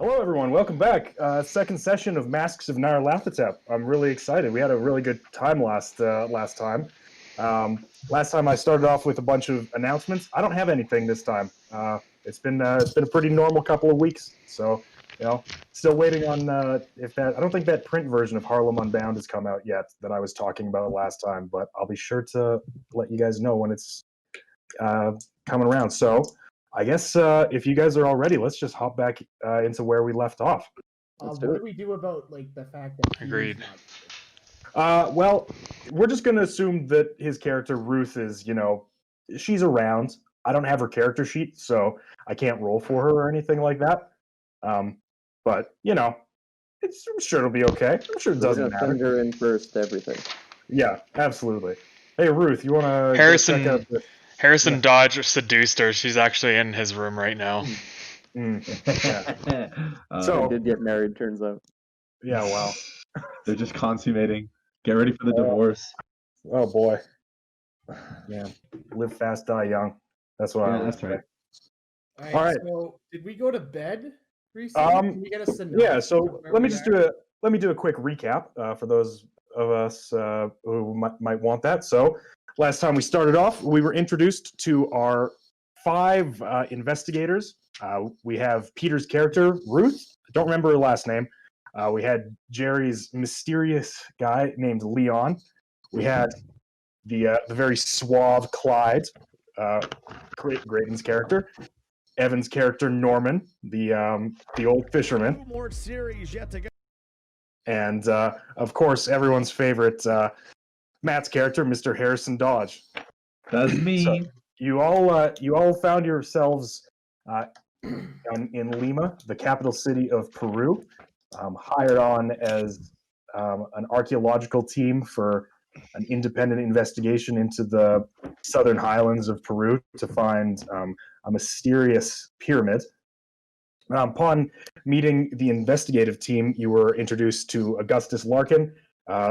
Hello, everyone. Welcome back. Second session of Masks of Nyarlathotep. I'm really excited. We had a really good time last time. Last time I started off with a bunch of announcements. I don't have anything this time. It's been a pretty normal couple of weeks. So still waiting on if that. I don't think that print version of Harlem Unbound has come out yet that I was talking about last time. But I'll be sure to let you guys know when it's coming around. So. I guess if you guys are all ready, let's just hop back into where we left off. What do we do about the fact that Agreed. Well, we're just going to assume that his character Ruth is, she's around. I don't have her character sheet, so I can't roll for her or anything like that. But I'm sure it'll be okay. I'm sure it doesn't matter. Send her in first, everything. Yeah, absolutely. Hey, Ruth, you want to Harrison check out the... Dodge seduced her. She's actually in his room right now. Yeah. So they did get married, turns out. Yeah, wow. They're just consummating. Get ready for the divorce. Oh boy. Yeah. Live fast, die young. That's what I always that's right. All right. So, did we go to bed recently? Can we get a synopsis? Yeah. So let me do a quick recap for those of us who might want that. So last time we started off, we were introduced to our 5 investigators. We have Peter's character, Ruth. I don't remember her last name. We had Jerry's mysterious guy named Leon. We had the very suave Clyde, Graydon's character. Evan's character, Norman, the old fisherman. More series yet to go. And of course, everyone's favorite, Matt's character, Mr. Harrison Dodge. That's me. So you all found yourselves in Lima, the capital city of Peru, hired on as an archaeological team for an independent investigation into the southern highlands of Peru to find a mysterious pyramid. Upon meeting the investigative team, you were introduced to Augustus Larkin,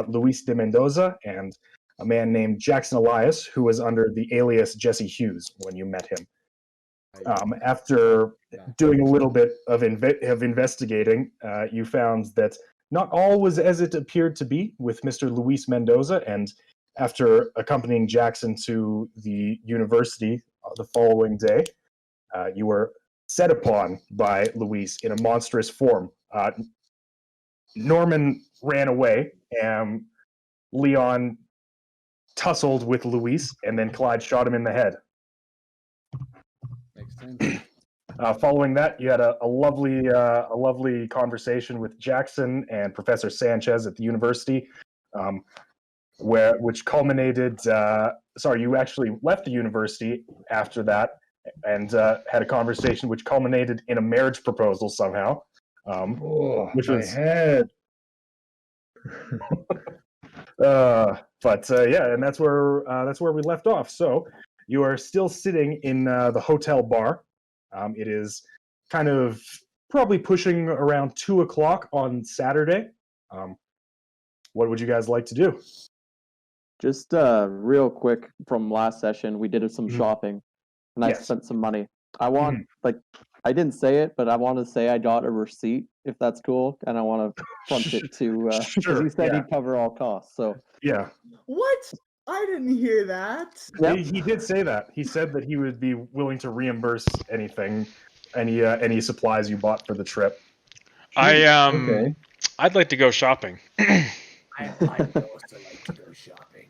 Luis de Mendoza, and a man named Jackson Elias, who was under the alias Jesse Hughes when you met him. After doing a little bit of investigating, you found that not all was as it appeared to be with Mr. Luis Mendoza, and after accompanying Jackson to the university the following day, you were set upon by Luis in a monstrous form. Norman ran away, and Leon tussled with Luis, and then Clyde shot him in the head. Makes sense. Following that, you had a lovely conversation with Jackson and Professor Sanchez at the university, which culminated. You actually left the university after that, and had a conversation which culminated in a marriage proposal somehow. Which was head. And that's where we left off. So you are still sitting in the hotel bar. It is kind of probably pushing around 2:00 on Saturday. What would you guys like to do? Just real quick from last session, we did some shopping, and I spent some money. I want, I didn't say it, but I want to say I got a receipt, if that's cool, and I want to front it to, because he said he'd cover all costs, so. Yeah. What? I didn't hear that. Yep. He did say that. He said that he would be willing to reimburse any supplies you bought for the trip. Okay. I'd like to go shopping. I'd also like to go shopping.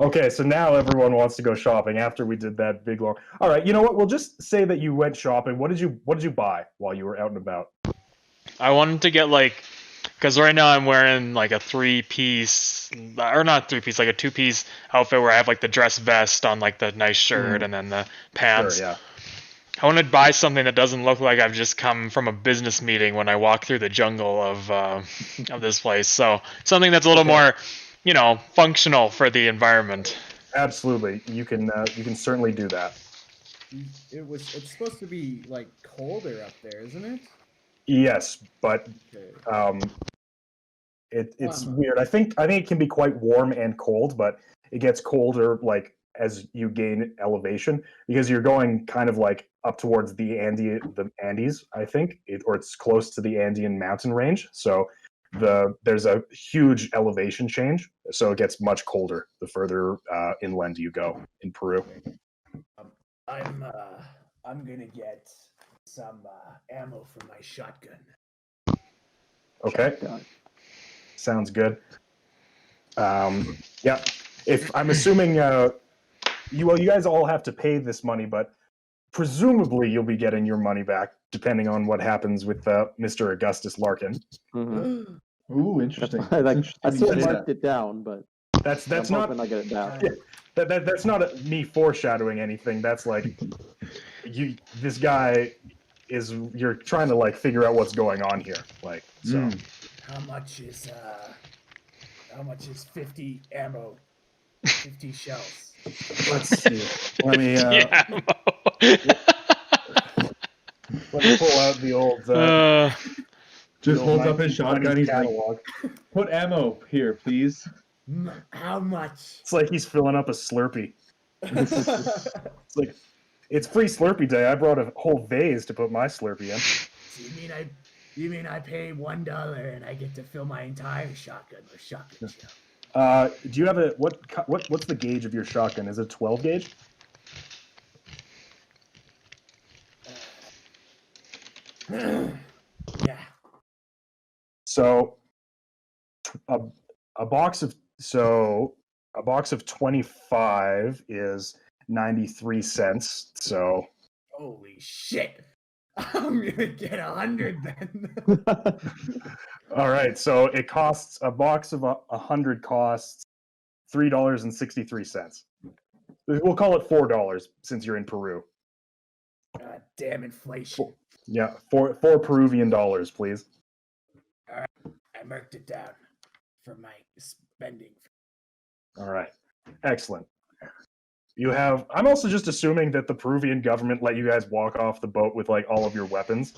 Okay, so now everyone wants to go shopping after we did that big long. All right, you know what? We'll just say that you went shopping. What did you buy while you were out and about? I wanted to get because right now I'm wearing like a 3-piece, or not 3-piece, like a 2-piece outfit where I have like the dress vest on like the nice shirt and then the pants. Sure, yeah. I want to buy something that doesn't look like I've just come from a business meeting when I walk through the jungle of this place. So something that's a little more, functional for the environment. Absolutely, you can certainly do that. It's supposed to be like colder up there, isn't it? Yes, but Okay. it's weird. I think it can be quite warm and cold, but it gets colder like as you gain elevation, because you're going kind of like up towards the Andes, I think, or it's close to the Andean mountain range. So there's a huge elevation change, so it gets much colder the further inland you go in Peru. I'm gonna get some ammo for my shotgun. Okay, sounds good. Yeah, if I'm assuming you guys all have to pay this money, but presumably you'll be getting your money back depending on what happens with Mr. Augustus Larkin. Mm-hmm. Ooh, interesting. I still marked it down, but That's I'm not hoping I get it down. Yeah, that's not me foreshadowing anything. That's like this guy is you're trying to like figure out what's going on here. Like so. How much is 50 ammo? 50 shells. Let's see. Let me let me pull out the old. Just the old holds up his 1920s shotgun. He's like, catalog. put ammo here, please. How much? It's like he's filling up a Slurpee. It's like it's free Slurpee day. I brought a whole vase to put my Slurpee in. So you mean I pay $1 and I get to fill my entire shotgun with shotgun shell? Do you have what's the gauge of your shotgun? Is it 12 gauge? Yeah. So a box of 25 is 93 cents. So Holy shit! I'm gonna get 100 then. all right, so it costs a box of 100 costs $3.63. We'll call it $4 since you're in Peru. God damn inflation! Yeah, four Peruvian dollars, please. All right, I marked it down for my spending. All right, excellent. I'm also just assuming that the Peruvian government let you guys walk off the boat with like all of your weapons.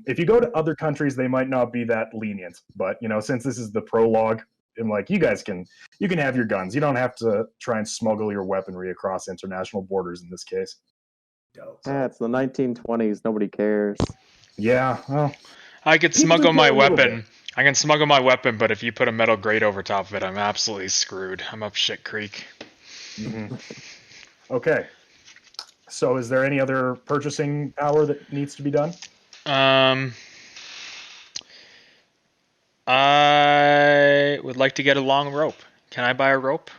If you go to other countries, they might not be that lenient, but since this is the prologue, and like you can have your guns. You don't have to try and smuggle your weaponry across international borders in this case. Dope. Yeah, it's the 1920s. Nobody cares. Yeah, well, I could people do smuggle my care a little weapon. bit. I can smuggle my weapon, but if you put a metal grate over top of it, I'm absolutely screwed. I'm up shit creek. Mm-hmm. Okay. So is there any other purchasing power that needs to be done? I would like to get a long rope. Can I buy a rope?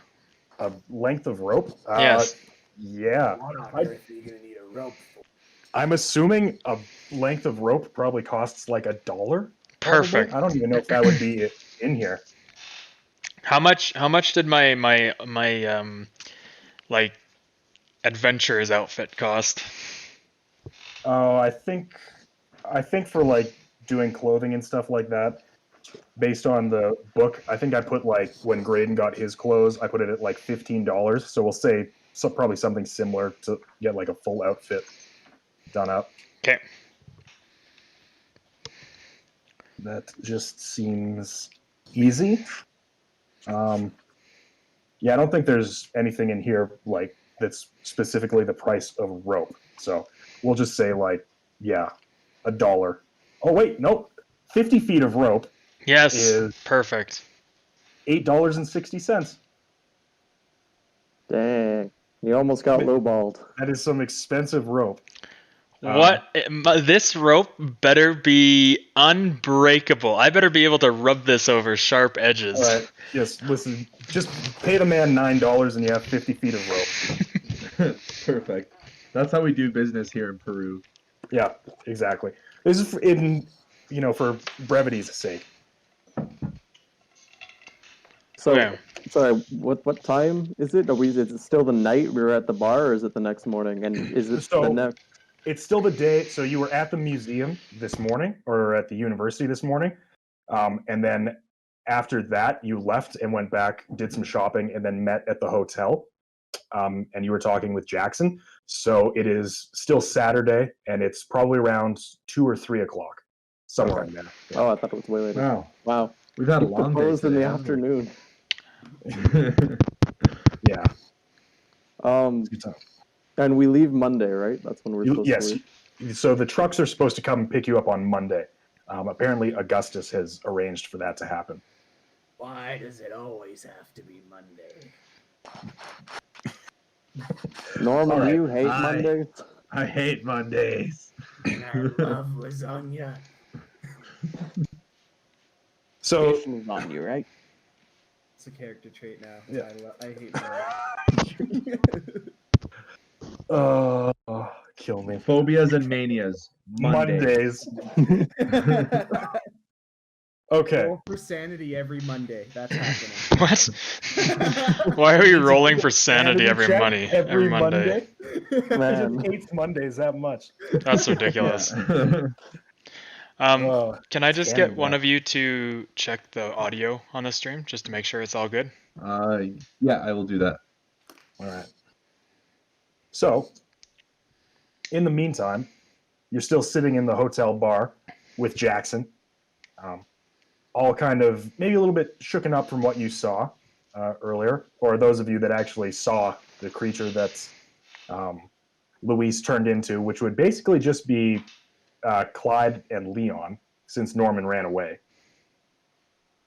A length of rope? Yes. Yeah. What on earth are you gonna need a rope for? I'm assuming a length of rope probably costs like $1. Probably. Perfect. I don't even know if that would be in here. How much did my like adventurer's outfit cost? Oh, I think for like doing clothing and stuff like that, based on the book, I think I put like when Graydon got his clothes, I put it at like $15. So we'll say probably something similar to get like a full outfit done up. Okay. That just seems easy. Yeah, I don't think there's anything in here like that's specifically the price of rope. So we'll just say like, yeah, $1. Oh wait, nope. 50 feet of rope Yes. is Perfect. $8.60. Dang, you almost got lowballed. That is some expensive rope. This rope better be unbreakable. I better be able to rub this over sharp edges. All right. Yes, listen, just pay the man $9 and you have 50 feet of rope. Perfect. That's how we do business here in Peru. Yeah, exactly. This is for brevity's sake. So, Okay. sorry, what time is it? Is it still the night we were at the bar, or is it the next morning? And is it So- the next? It's still the day. So you were at the museum this morning, or at the university this morning, and then after that you left and went back, did some shopping, and then met at the hotel. And you were talking with Jackson. So it is still Saturday, and it's probably around 2 or 3 o'clock, somewhere in there. Oh, I thought it was way later. Wow. Wow. We've had a You long day proposed in today, the haven't we? afternoon. Yeah. Good time. And we leave Monday, right? That's when we're supposed to Yes. leave. So the trucks are supposed to come and pick you up on Monday. Apparently, Augustus has arranged for that to happen. Why does it always have to be Monday? Norman, All right. do you hate I- Mondays? I hate Mondays. And I love lasagna. So Fish lasagna, right? It's a character trait now. Yeah. I hate Monday. Kill me. Phobias and manias. Mondays. Okay. Roll for sanity every Monday. That's happening. What? Why are you rolling for sanity every check every Monday? He Man. just hates Mondays that much. That's ridiculous. Yeah. Can I just Damn get one that. of you to check the audio on the stream just to make sure it's all good? Yeah, I will do that. All right. So, in the meantime, you're still sitting in the hotel bar with Jackson, all kind of maybe a little bit shooken up from what you saw earlier, or those of you that actually saw the creature that Luis turned into, which would basically just be Clyde and Leon, since Norman ran away.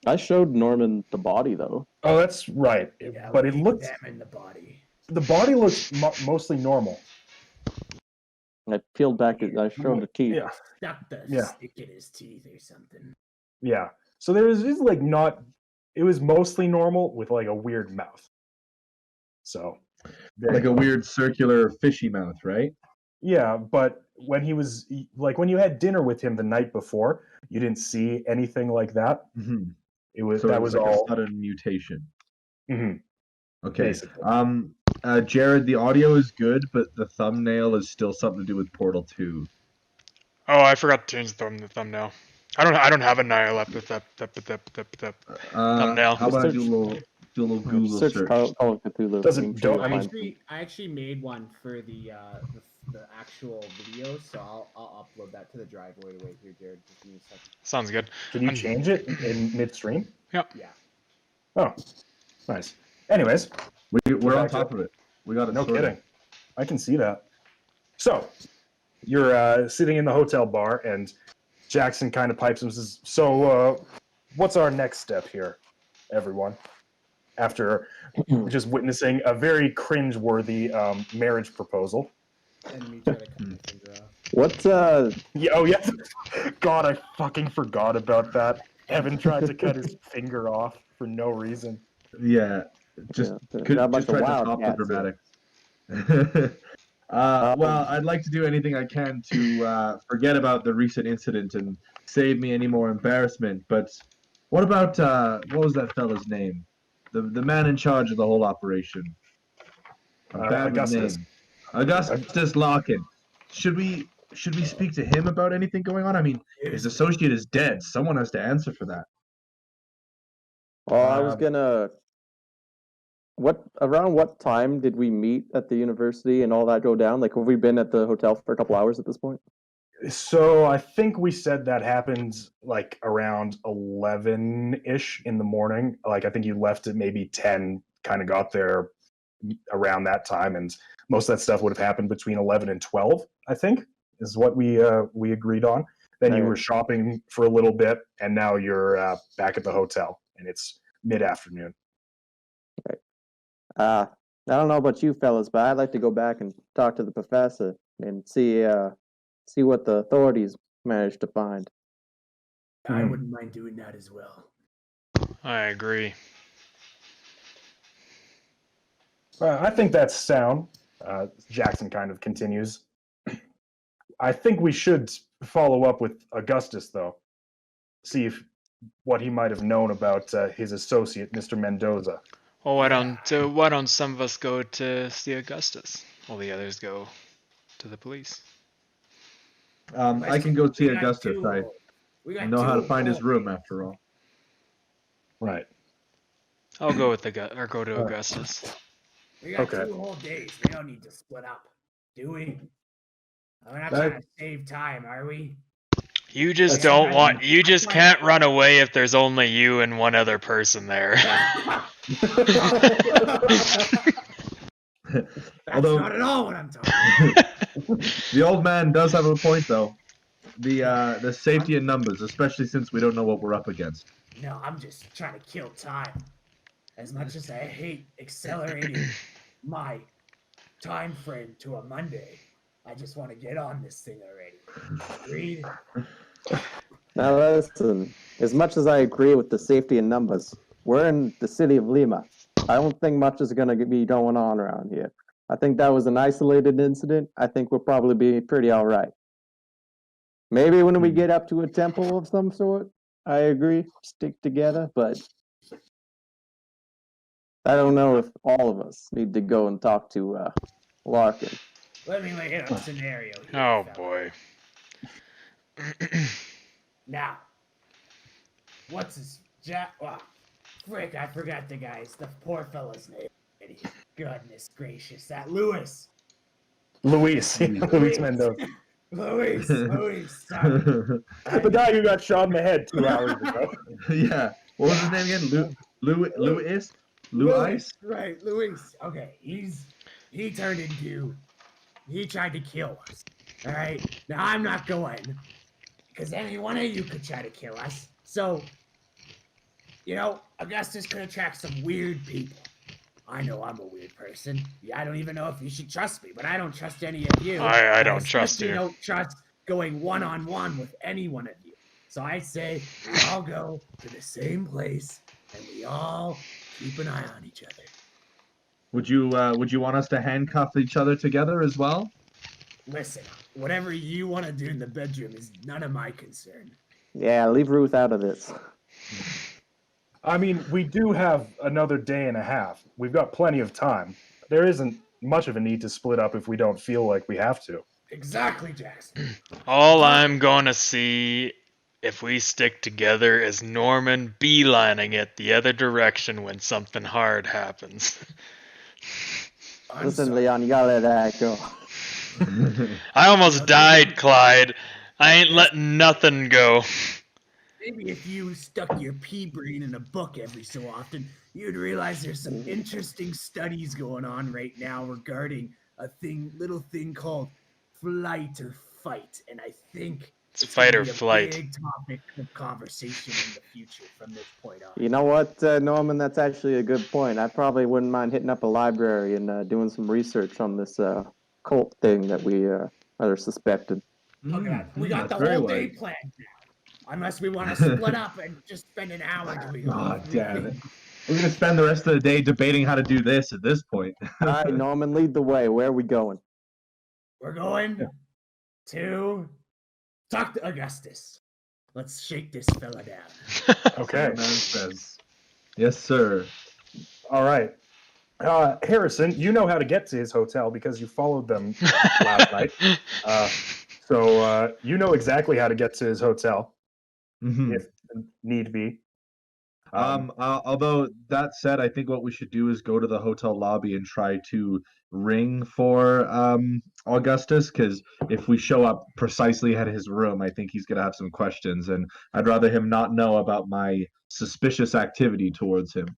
I showed Norman the body, though. Oh, that's right. Yeah, But we it looked, examined the body. the body looks mostly normal. I peeled back. I showed the teeth. Yeah, Stuck the Yeah. stick in his teeth or something. yeah. So there was just like not. It was mostly normal with like a weird mouth. So, Like a weird circular fishy mouth, right? yeah. But when he was like when you had dinner with him the night before, you didn't see anything like that. Mm-hmm. It was So that it was like all. a sudden mutation. Mhm, Okay. basically. Jared, the audio is good, but the thumbnail is still something to do with Portal 2. Oh, I forgot to change the thumbnail. I don't have a Nyarlathotep thumbnail. How about I do a Search- little Google Search search? Call of Cthulhu. Doesn't- I'm sure don't- you'll I mean- find- I actually made one for the actual video, so I'll upload that to the drive. Wait, here, Jared. Just give me a second. Sounds good. Can you change it in midstream? Yeah. Oh, nice. Anyways, We're on back to top of it. We got it. no sorted. kidding. I can see that. So, you're sitting in the hotel bar, and Jackson kind of pipes and says, "So, what's our next step here, everyone?" After just witnessing a very cringe-worthy marriage proposal. And me try to cut my finger off. What? Yeah, oh yeah. God, I fucking forgot about that. Evan tried to cut his finger off for no reason. Yeah, just Yeah, could not just like try the to top the Wildcats, dramatics. Well, I'd like to do anything I can to forget about the recent incident and save me any more embarrassment. But what about what was that fella's name? The man in charge of the whole operation. I'm bad with Augustus. names. Augustus Larkin. Should we speak to him about anything going on? I mean, his associate is dead. Someone has to answer for that. Well, I was Um, gonna. Around what time did we meet at the university and all that go down? Like, have we been at the hotel for a couple hours at this point? So I think we said that happened like around 11-ish in the morning. Like I think you left at maybe 10, kind of got there around that time, and most of that stuff would have happened between 11 and 12, I think, is what we agreed on. Then you Right. were shopping for a little bit, and now you're back at the hotel, and it's mid-afternoon. I don't know about you fellas, but I'd like to go back and talk to the professor and see what the authorities managed to find. I Hmm. wouldn't mind doing that as well. I agree. I think that's sound. Jackson kind of continues. I think we should follow up with Augustus, though. See what he might have known about his associate, Mr. Mendoza. Well, why don't some of us go to see Augustus, while the others go to the police? I can go see We got Augustus. two- I we got know how to two find his whole room days. after all. Right. I'll go with go to Augustus. We got Okay. 2 whole days. We don't need to split up, do we? We're not That- trying to save time, are we? You just That's don't fine. want. You just That's can't fine. run away if there's only you and one other person there. Although not at all what I'm talking the old man does have a point, though. The safety in numbers, especially since we don't know what we're up against. No, I'm just trying to kill time. As much as I hate accelerating my time frame to a Monday, I just want to get on this thing already. Agreed? Now listen, as much as I agree with the safety in numbers, we're in the city of Lima. I don't think much is going to be going on around here. I think that was an isolated incident. I think we'll probably be pretty all right. Maybe when we get up to a temple of some sort, I agree, stick together, but I don't know if all of us need to go and talk to Larkin. Let me lay out a scenario here. Oh fella. boy. Now, what's his Jack? Oh, frick, I forgot the poor fella's name. Goodness gracious, that Luis. Luis Mendoza. Luis, sorry. The guy who got shot in the head 2 hours ago. Yeah. What was his name again? Louis? Luis, right, Luis. Okay, he tried to kill us. All right, now I'm not going, because any one of you could try to kill us. So, Augustus could attract some weird people. I know I'm a weird person. Yeah, I don't even know if you should trust me, but I don't trust any of you. I don't trust you. I don't trust going one-on-one with any one of you. So I say we all go to the same place and we all keep an eye on each other. Would you want us to handcuff each other together as well? Listen, whatever you want to do in the bedroom is none of my concern. Yeah, leave Ruth out of this. I mean, we do have another day and a half. We've got plenty of time. There isn't much of a need to split up if we don't feel like we have to. Exactly, Jackson. All I'm gonna see if we stick together is Norman beelining it the other direction when something hard happens. Listen, Leon, you gotta let that go. I almost died, Clyde. I ain't letting nothing go. Maybe if you stuck your pea brain in a book every so often, you'd realize there's some interesting studies going on right now regarding a little thing called flight or fight, and I think It's fight or flight. Big topic of conversation in the future from this point on. You know what, Norman? That's actually a good point. I probably wouldn't mind hitting up a library and doing some research on this cult thing that we are suspected. Okay, we got the whole day planned now. Unless we want to split up and just spend an hour doing God damn it. We're going to spend the rest of the day debating how to do this at this point. All right, Norman, lead the way. Where are we going? We're going to talk to Augustus. Let's shake this fella down. Okay. Man says, yes, sir. All right. Harrison, you know how to get to his hotel because you followed them last night. So you know exactly how to get to his hotel if need be. Although that said, I think what we should do is go to the hotel lobby and try to ring for Augustus, because if we show up precisely at his room, I think he's going to have some questions, and I'd rather him not know about my suspicious activity towards him.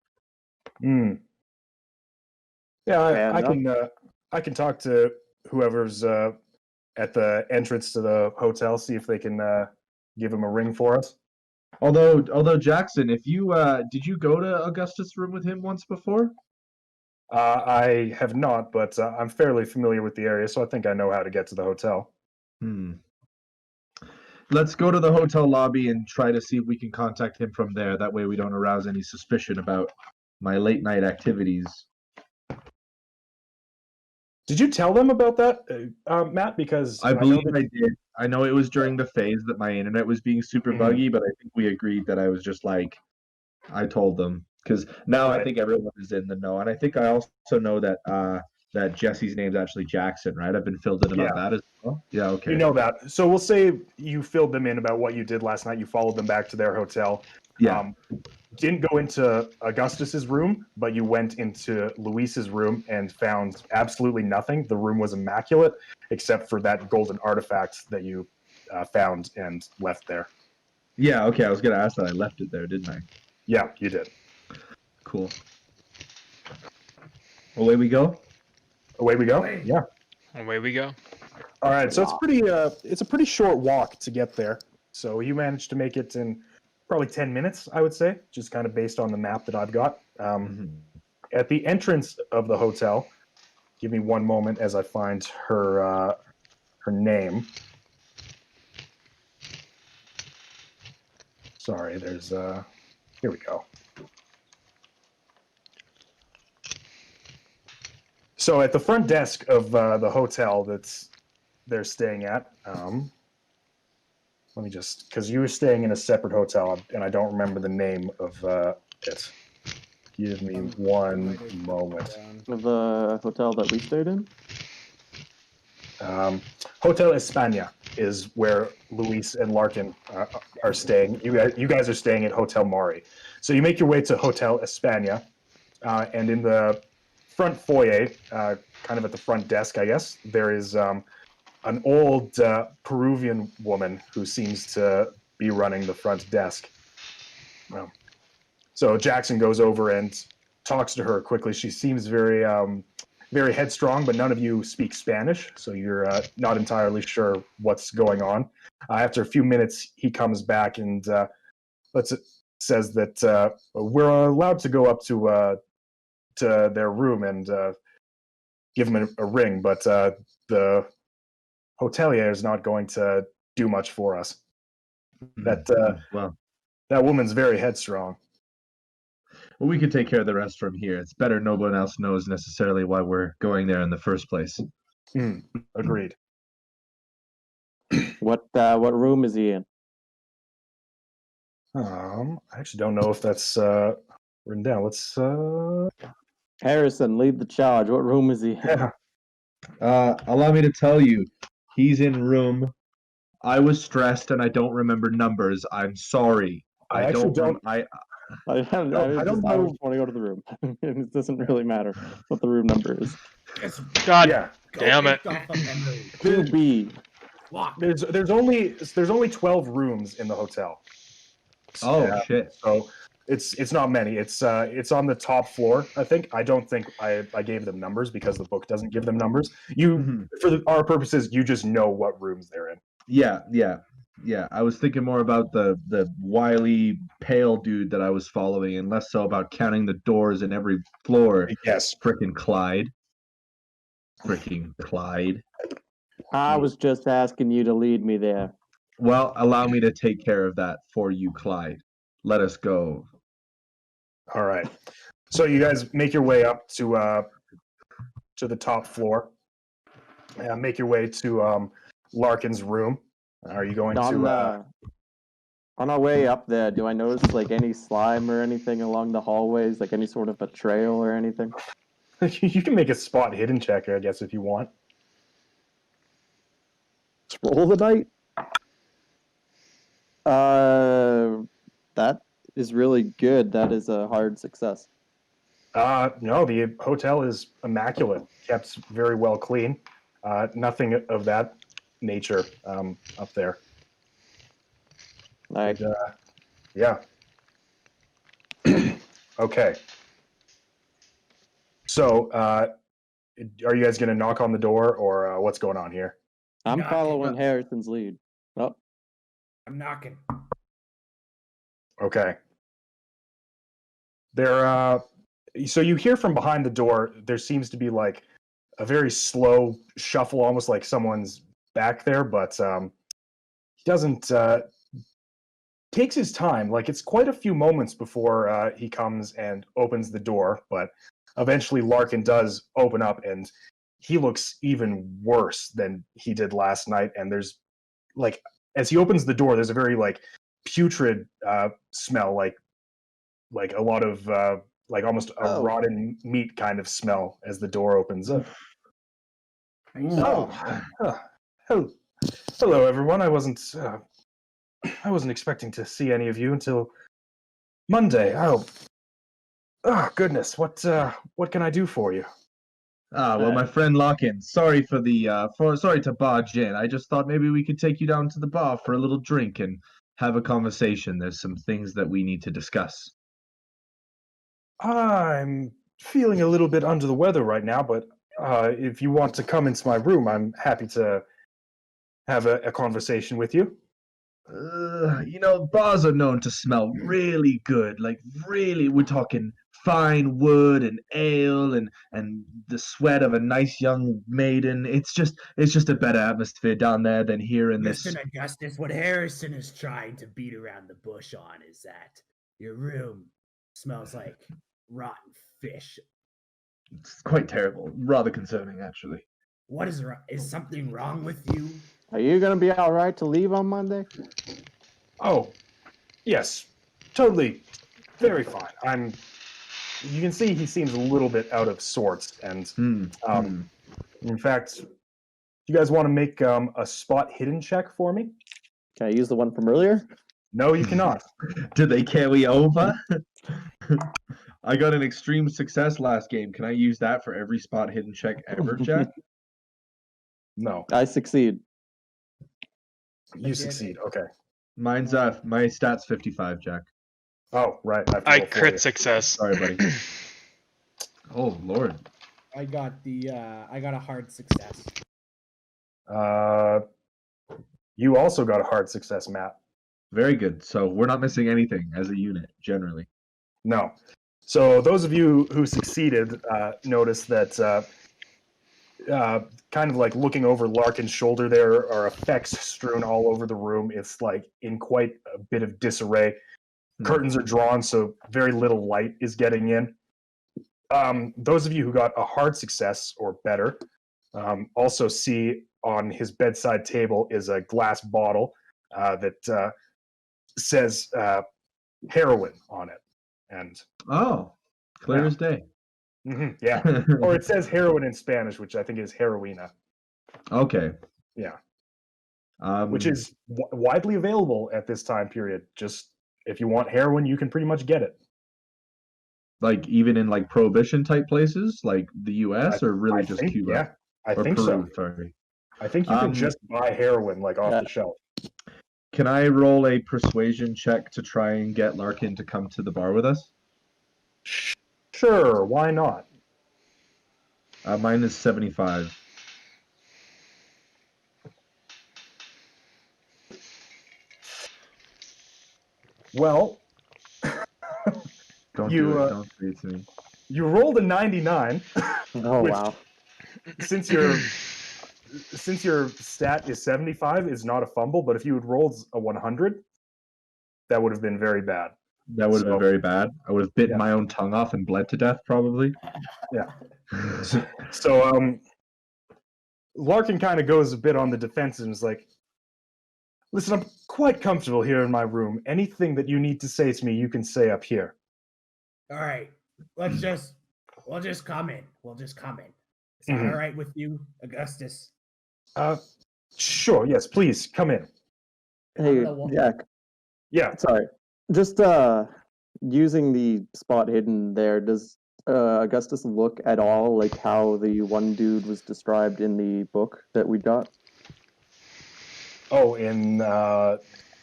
Yeah, I can talk to whoever's at the entrance to the hotel, see if they can give him a ring for us. Although Jackson, if you did you go to Augustus' room with him once before? I have not, but I'm fairly familiar with the area, so I think I know how to get to the hotel. Let's go to the hotel lobby and try to see if we can contact him from there. That way we don't arouse any suspicion about my late night activities. Did you tell them about that, Matt? Because I believe I did. I know it was during the phase that my internet was being super buggy, but I think we agreed that I was just like, I told them. Because now I think everyone is in the know. And I think I also know that that Jesse's name's actually Jackson, right? I've been filled in about that as well. Yeah, okay. You know that. So we'll say you filled them in about what you did last night. You followed them back to their hotel. Yeah. Didn't go into Augustus's room, but you went into Luis's room and found absolutely nothing. The room was immaculate, except for that golden artifact that you found and left there. Yeah, okay. I was going to ask that. I left it there, didn't I? Yeah, you did. Cool. Away we go? Away we go. Away. Yeah. Away we go. All right. So it's a pretty short walk to get there. So you managed to make it in probably 10 minutes, I would say, just kind of based on the map that I've got. At the entrance of the hotel, give me one moment as I find her name. Sorry, there's here we go. So at the front desk of the hotel they're staying at, let me just, because you were staying in a separate hotel and I don't remember the name of it. Give me one moment. Of the hotel that we stayed in? Hotel España is where Luis and Larkin are staying. You guys are staying at Hotel Mari. So you make your way to Hotel España, and in the front foyer, kind of at the front desk, I guess, there is an old Peruvian woman who seems to be running the front desk. So Jackson goes over and talks to her quickly. She seems very very headstrong, but none of you speak Spanish, so you're not entirely sure what's going on. After a few minutes, he comes back and says that we're allowed to go up to their room and give them a ring, but the hotelier is not going to do much for us. That woman's very headstrong. Well, we can take care of the rest from here. It's better no one else knows necessarily why we're going there in the first place. Agreed. What room is he in? I actually don't know if that's written down. Let's Harrison, lead the charge. What room is he in? Allow me to tell you, he's in room. I was stressed and I don't remember numbers. I'm sorry. I don't know. I just want to go to the room. It doesn't really matter what the room number is. God damn it. 2B. There's only 12 rooms in the hotel. Shit. So it's not many. It's on the top floor, I think. I don't think I gave them numbers because the book doesn't give them numbers. For our purposes, you just know what rooms they're in. Yeah. I was thinking more about the wily pale dude that I was following and less so about counting the doors in every floor. Yes. Frickin' Clyde. I was just asking you to lead me there. Well, allow me to take care of that for you, Clyde. Let us go. All right. So you guys make your way up to the top floor. Make your way to Larkin's room. Are you going to? On our way up there, do I notice like any slime or anything along the hallways, like any sort of a trail or anything? You can make a spot hidden check, I guess, if you want. Roll the dice. That is really good. That is a hard success. No, the hotel is immaculate, kept very well clean. Nothing of that nature up there. Like, yeah. Okay. So, are you guys going to knock on the door, or what's going on here? I'm following Harrison's lead. Oh, I'm knocking. Okay. So you hear from behind the door, there seems to be like a very slow shuffle, almost like someone's back there, but he doesn't, takes his time. Like it's quite a few moments before he comes and opens the door, but eventually Larkin does open up and he looks even worse than he did last night. And there's like, as he opens the door, there's a very like putrid smell, like a lot of like almost a rotten meat kind of smell as the door opens up. Hello everyone. I wasn't expecting to see any of you until Monday. Oh goodness, what can I do for you? Well, my friend Larkin, sorry to barge in. I just thought maybe we could take you down to the bar for a little drink and have a conversation. There's some things that we need to discuss. I'm feeling a little bit under the weather right now, but If you want to come into my room, I'm happy to have a conversation with you. Bars are known to smell really good. Like really, we're talking fine wood and ale and the sweat of a nice young maiden. It's just a better atmosphere down there than here in this. Listen, Augustus, what Harrison is trying to beat around the bush on is that your room smells like rotten fish. It's quite terrible. Rather concerning, actually. What is wrong? Is something wrong with you? Are you gonna be all right to leave on Monday? Oh, yes, totally, very fine. You can see he seems a little bit out of sorts, and in fact, you guys want to make a spot hidden check for me? Can I use the one from earlier? No, you cannot. Did they carry over? I got an extreme success last game. Can I use that for every spot hidden check ever, Jack? No, I succeed. you succeed. Okay. Mine's my stats 55, Jack. Oh, right. I crit success. Sorry, buddy. Oh Lord. I got a hard success. You also got a hard success, Matt. Very good. So we're not missing anything as a unit, generally. No. So those of you who succeeded noticed that kind of like looking over Larkin's shoulder, there are effects strewn all over the room. It's like in quite a bit of disarray. Curtains are drawn, so very little light is getting in. Those of you who got a hard success or better also see on his bedside table is a glass bottle that says heroin on it. And Oh, clear as day. yeah. Or it says heroin in Spanish, which I think is heroina. Okay. Yeah. Um, Which is widely available at this time period. Just if you want heroin, you can pretty much get it. like even in like prohibition type places, like the U.S. or really I just think, Cuba? Yeah, I or think Peru, so. sorry. I think you can just buy heroin like off the shelf. Can I roll a persuasion check to try and get Larkin to come to the bar with us? Sure, why not? Mine is 75. Well, Don't you do it. Don't say it to me. you rolled a 99. Oh which, wow. Since your stat is 75, is not a fumble. But if you had rolled a 100, that would have been very bad. That would have been very bad. I would have bitten Yeah. my own tongue off and bled to death, probably. Yeah. So Larkin kind of goes a bit on the defensive and is like, "Listen, I'm quite comfortable here in my room. Anything that you need to say to me, you can say up here." All right, we'll just come in. We'll just come in. Is that all right with you, Augustus? Sure. Yes, please come in. Hey, Jack. Yeah. Sorry. Just using the spot hidden there, does Augustus look at all like how the one dude was described in the book that we got? Oh, in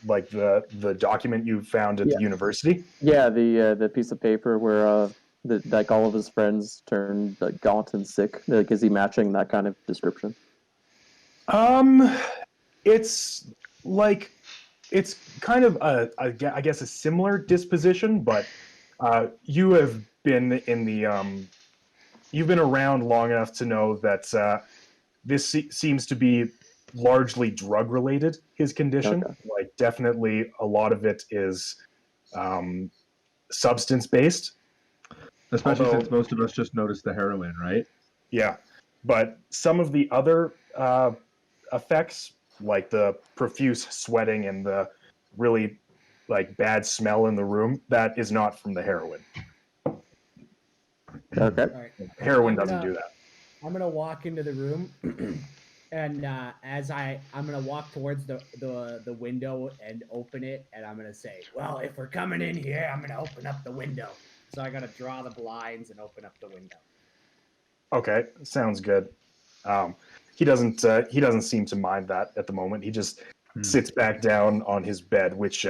like the document you found at the university? Yeah, the piece of paper where like all of his friends turned like gaunt and sick. Like, is he matching that kind of description? It's like it's kind of I guess a similar disposition, but you have been in the you've been around long enough to know that this seems to be largely drug related. His condition, like definitely a lot of it is substance based. Especially since most of us just noticed the heroin, right? Yeah, but some of the other effects, like the profuse sweating and the really like bad smell in the room, that is not from the heroin. Okay. All right. Heroin doesn't do that. I'm gonna walk into the room, and as I'm gonna walk towards the window and open it, and I'm gonna say, "Well, if we're coming in here, I'm gonna open up the window." So I gotta draw the blinds and open up the window. Okay, sounds good. He doesn't seem to mind that at the moment. He just sits back down on his bed, which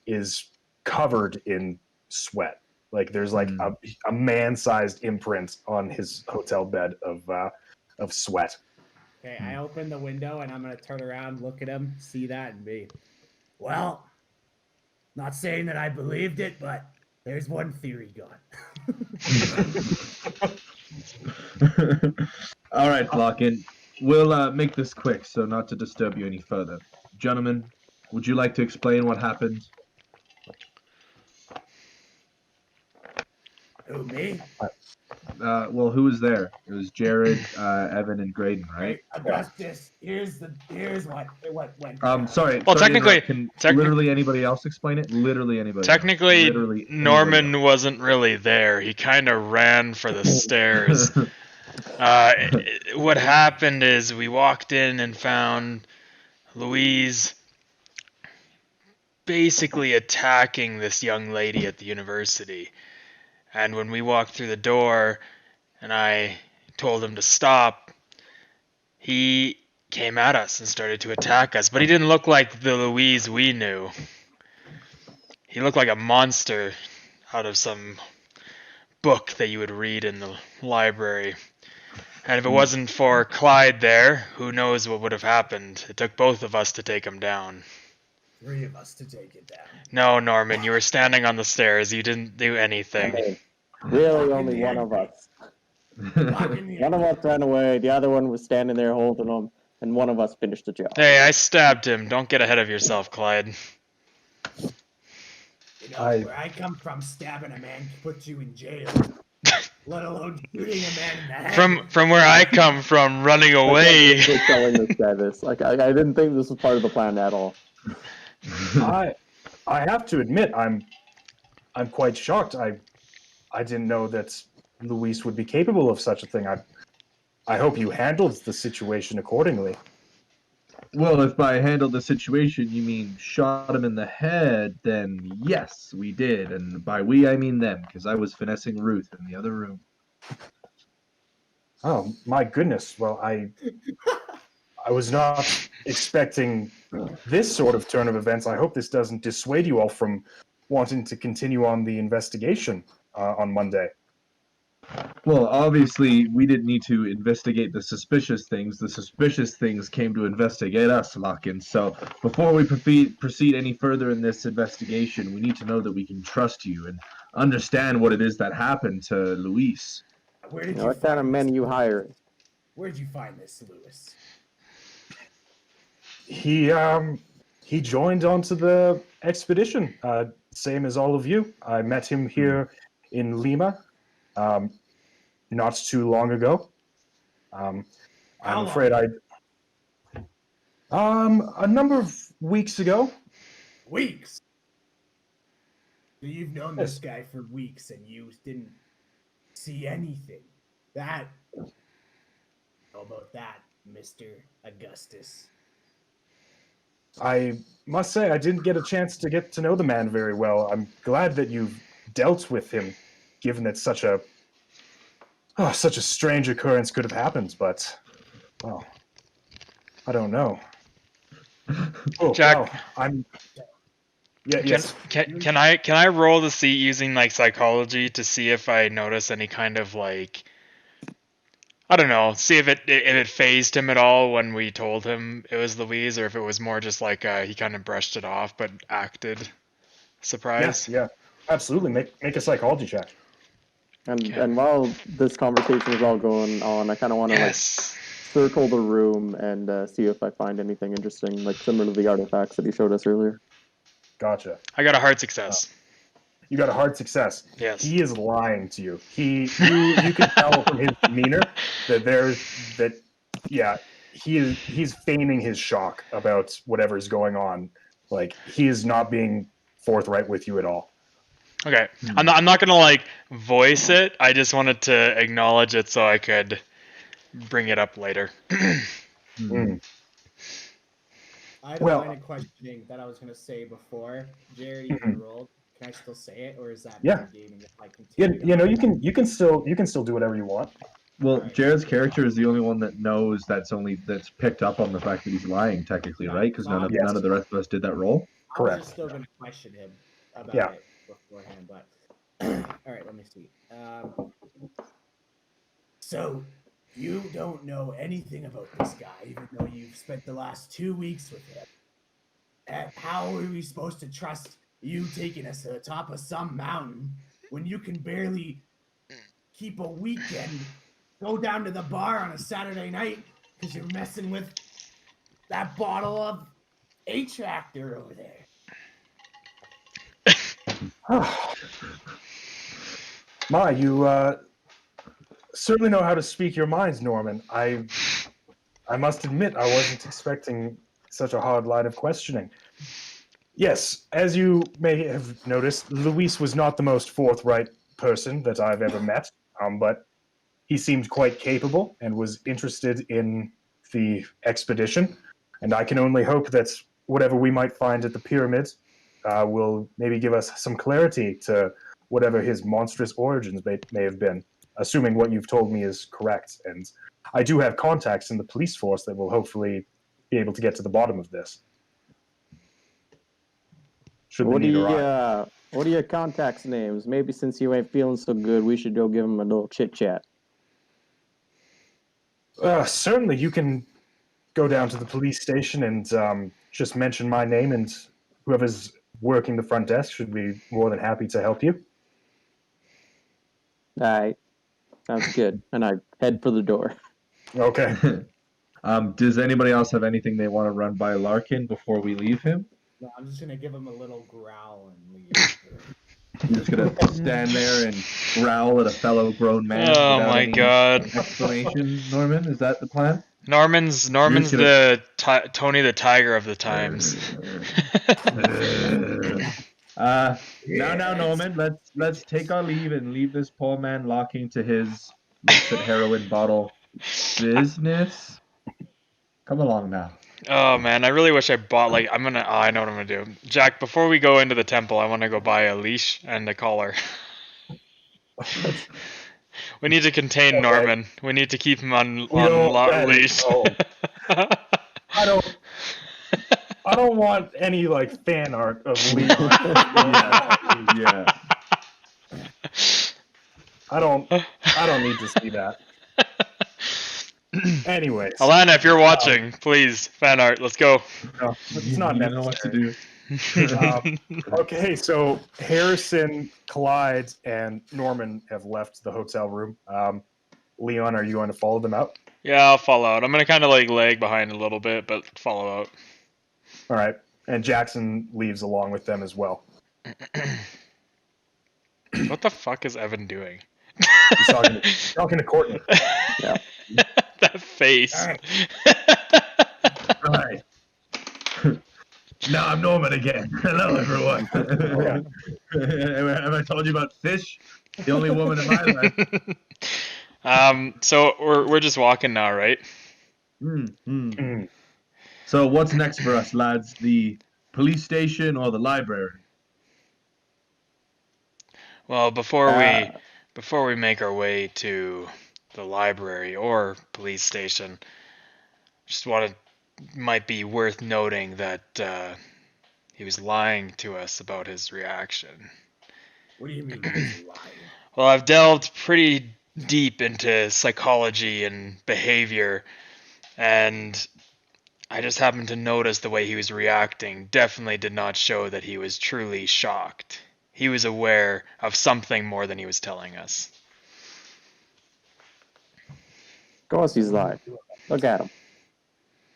is covered in sweat. Like there's like a man-sized imprint on his hotel bed of of sweat. Okay, I open the window and I'm gonna turn around, look at him, see that, and be, well, not saying that I believed it, but there's one theory gone. All right, Larkin. We'll make this quick, so not to disturb you any further. Gentlemen, would you like to explain what happened? Who, me? Well, who was there? It was Jared, Evan, and Graydon, right? Augustus, here's what went down. Sorry. Well, sorry to technically- interrupt. Can techni- literally anybody else explain it? Literally anybody. Technically, else. Literally anybody Norman else. wasn't really there. He kind of ran for the stairs. What happened is we walked in and found Louise basically attacking this young lady at the university. And when we walked through the door and I told him to stop, he came at us and started to attack us. But he didn't look like the Louise we knew. He looked like a monster out of some book that you would read in the library. And if it wasn't for Clyde there, who knows what would have happened. It took both of us to take him down. 3 of us to take it down. No, Norman, you were standing on the stairs. You didn't do anything. I mean, really, only one of us. One of us ran away. The other one was standing there holding him, and one of us finished the job. Hey, I stabbed him. Don't get ahead of yourself, Clyde. You know, where I come from, stabbing a man puts you in jail. Let alone shooting a man in the head. From where I come from, running away. Just telling this guy this. Like, I didn't think this was part of the plan at all. I have to admit, I'm quite shocked. I didn't know that Luis would be capable of such a thing. I hope you handled the situation accordingly. Well, if by handled the situation you mean shot him in the head, then yes, we did. And by we, I mean them, because I was finessing Ruth in the other room. Oh my goodness! Well, I was not expecting this sort of turn of events. I hope this doesn't dissuade you all from wanting to continue on the investigation on Monday. Well, obviously, we didn't need to investigate the suspicious things. The suspicious things came to investigate us, Larkin. So before we proceed any further in this investigation, we need to know that we can trust you and understand what it is that happened to Luis. Where did What kind of men you hiring? Where'd you find this, Lewis? He joined onto the expedition, same as all of you. I met him here in Lima, not too long ago. I'm afraid a number of weeks ago. Weeks. So you've known this guy for weeks, and you didn't see anything. How about that, Mr. Augustus? I must say, I didn't get a chance to get to know the man very well. I'm glad that you've dealt with him, given that such a strange occurrence could have happened. But, well, I don't know. Oh, Jack, wow, yes. Can I roll the seat using like psychology to see if I notice any kind of like, I don't know, see if it phased him at all when we told him it was Louise, or if it was more just like he kind of brushed it off but acted surprised. Yeah, absolutely. Make a psychology check. And while this conversation is all going on, I kind of want to circle the room and see if I find anything interesting, like similar to the artifacts that he showed us earlier. Gotcha. I got a hard success. You got a hard success. Yes. He is lying to you. You can tell from his demeanor that he's feigning his shock about whatever's going on. Like, he is not being forthright with you at all. Okay. I'm not gonna like voice it. I just wanted to acknowledge it so I could bring it up later. I had a line of questioning that I was going to say before. Jared, you rolled. Can I still say it, or is that gaming if I continue? Yeah, you can still do whatever you want. Well, Jared's character is the only one that knows that's picked up on the fact that he's lying, technically, right? Because none of the rest of us did that roll. Correct. I was still going to question him about it beforehand, but all right, let me see. So You don't know anything about this guy, even though you've spent the last 2 weeks with him. How are we supposed to trust you taking us to the top of some mountain when you can barely keep a weekend, go down to the bar on a Saturday night because you're messing with that bottle of A-Tractor over there? You certainly know how to speak your minds, Norman. I must admit, I wasn't expecting such a hard line of questioning. Yes, as you may have noticed, Luis was not the most forthright person that I've ever met, but he seemed quite capable and was interested in the expedition. And I can only hope that whatever we might find at the pyramids will maybe give us some clarity to whatever his monstrous origins may have been, assuming what you've told me is correct. And I do have contacts in the police force that will hopefully be able to get to the bottom of this. What are your contacts' names? Maybe since you ain't feeling so good, we should go give him a little chit chat. Certainly, you can go down to the police station and just mention my name, and whoever's working the front desk should be more than happy to help you. All right, sounds good. And I head for the door. Okay. Does anybody else have anything they want to run by Larkin before we leave him? No, I'm just gonna give him a little growl and leave. You're just gonna stand there and growl at a fellow grown man. Oh without my any god. Explanation, Norman? Is that the plan? Norman's the Tony the Tiger of the times. Now, Norman, let's take our leave and leave this poor man locking to his illicit heroin bottle business. Come along now. Oh man, I really wish I bought I know what I'm gonna do. Jack, before we go into the temple, I want to go buy a leash and a collar. We need to contain Norman. We need to keep him on leash. I don't want any fan art of Leon. Yeah. I don't need to see that. Anyways, Alana, if you're watching, please fan art. Let's go. No, it's not necessary. Know what to do. Okay, so Harrison, Clyde, and Norman have left the hotel room. Leon, are you going to follow them out? Yeah, I'll follow out. I'm gonna kind of lag behind a little bit, but follow out. All right, and Jackson leaves along with them as well. What the fuck is Evan doing? He's talking to Courtney. Yeah. That face. All right. Now I'm Norman again. Hello, everyone. Have I told you about Fish? The only woman in my life. So we're just walking now, right? So what's next for us, lads? The police station or the library? Well, before we make our way to the library or police station, might be worth noting that he was lying to us about his reaction. What do you mean he's lying? Well, I've delved pretty deep into psychology and behavior, and I just happened to notice the way he was reacting definitely did not show that he was truly shocked. He was aware of something more than he was telling us. Of course he's lying. Look at him.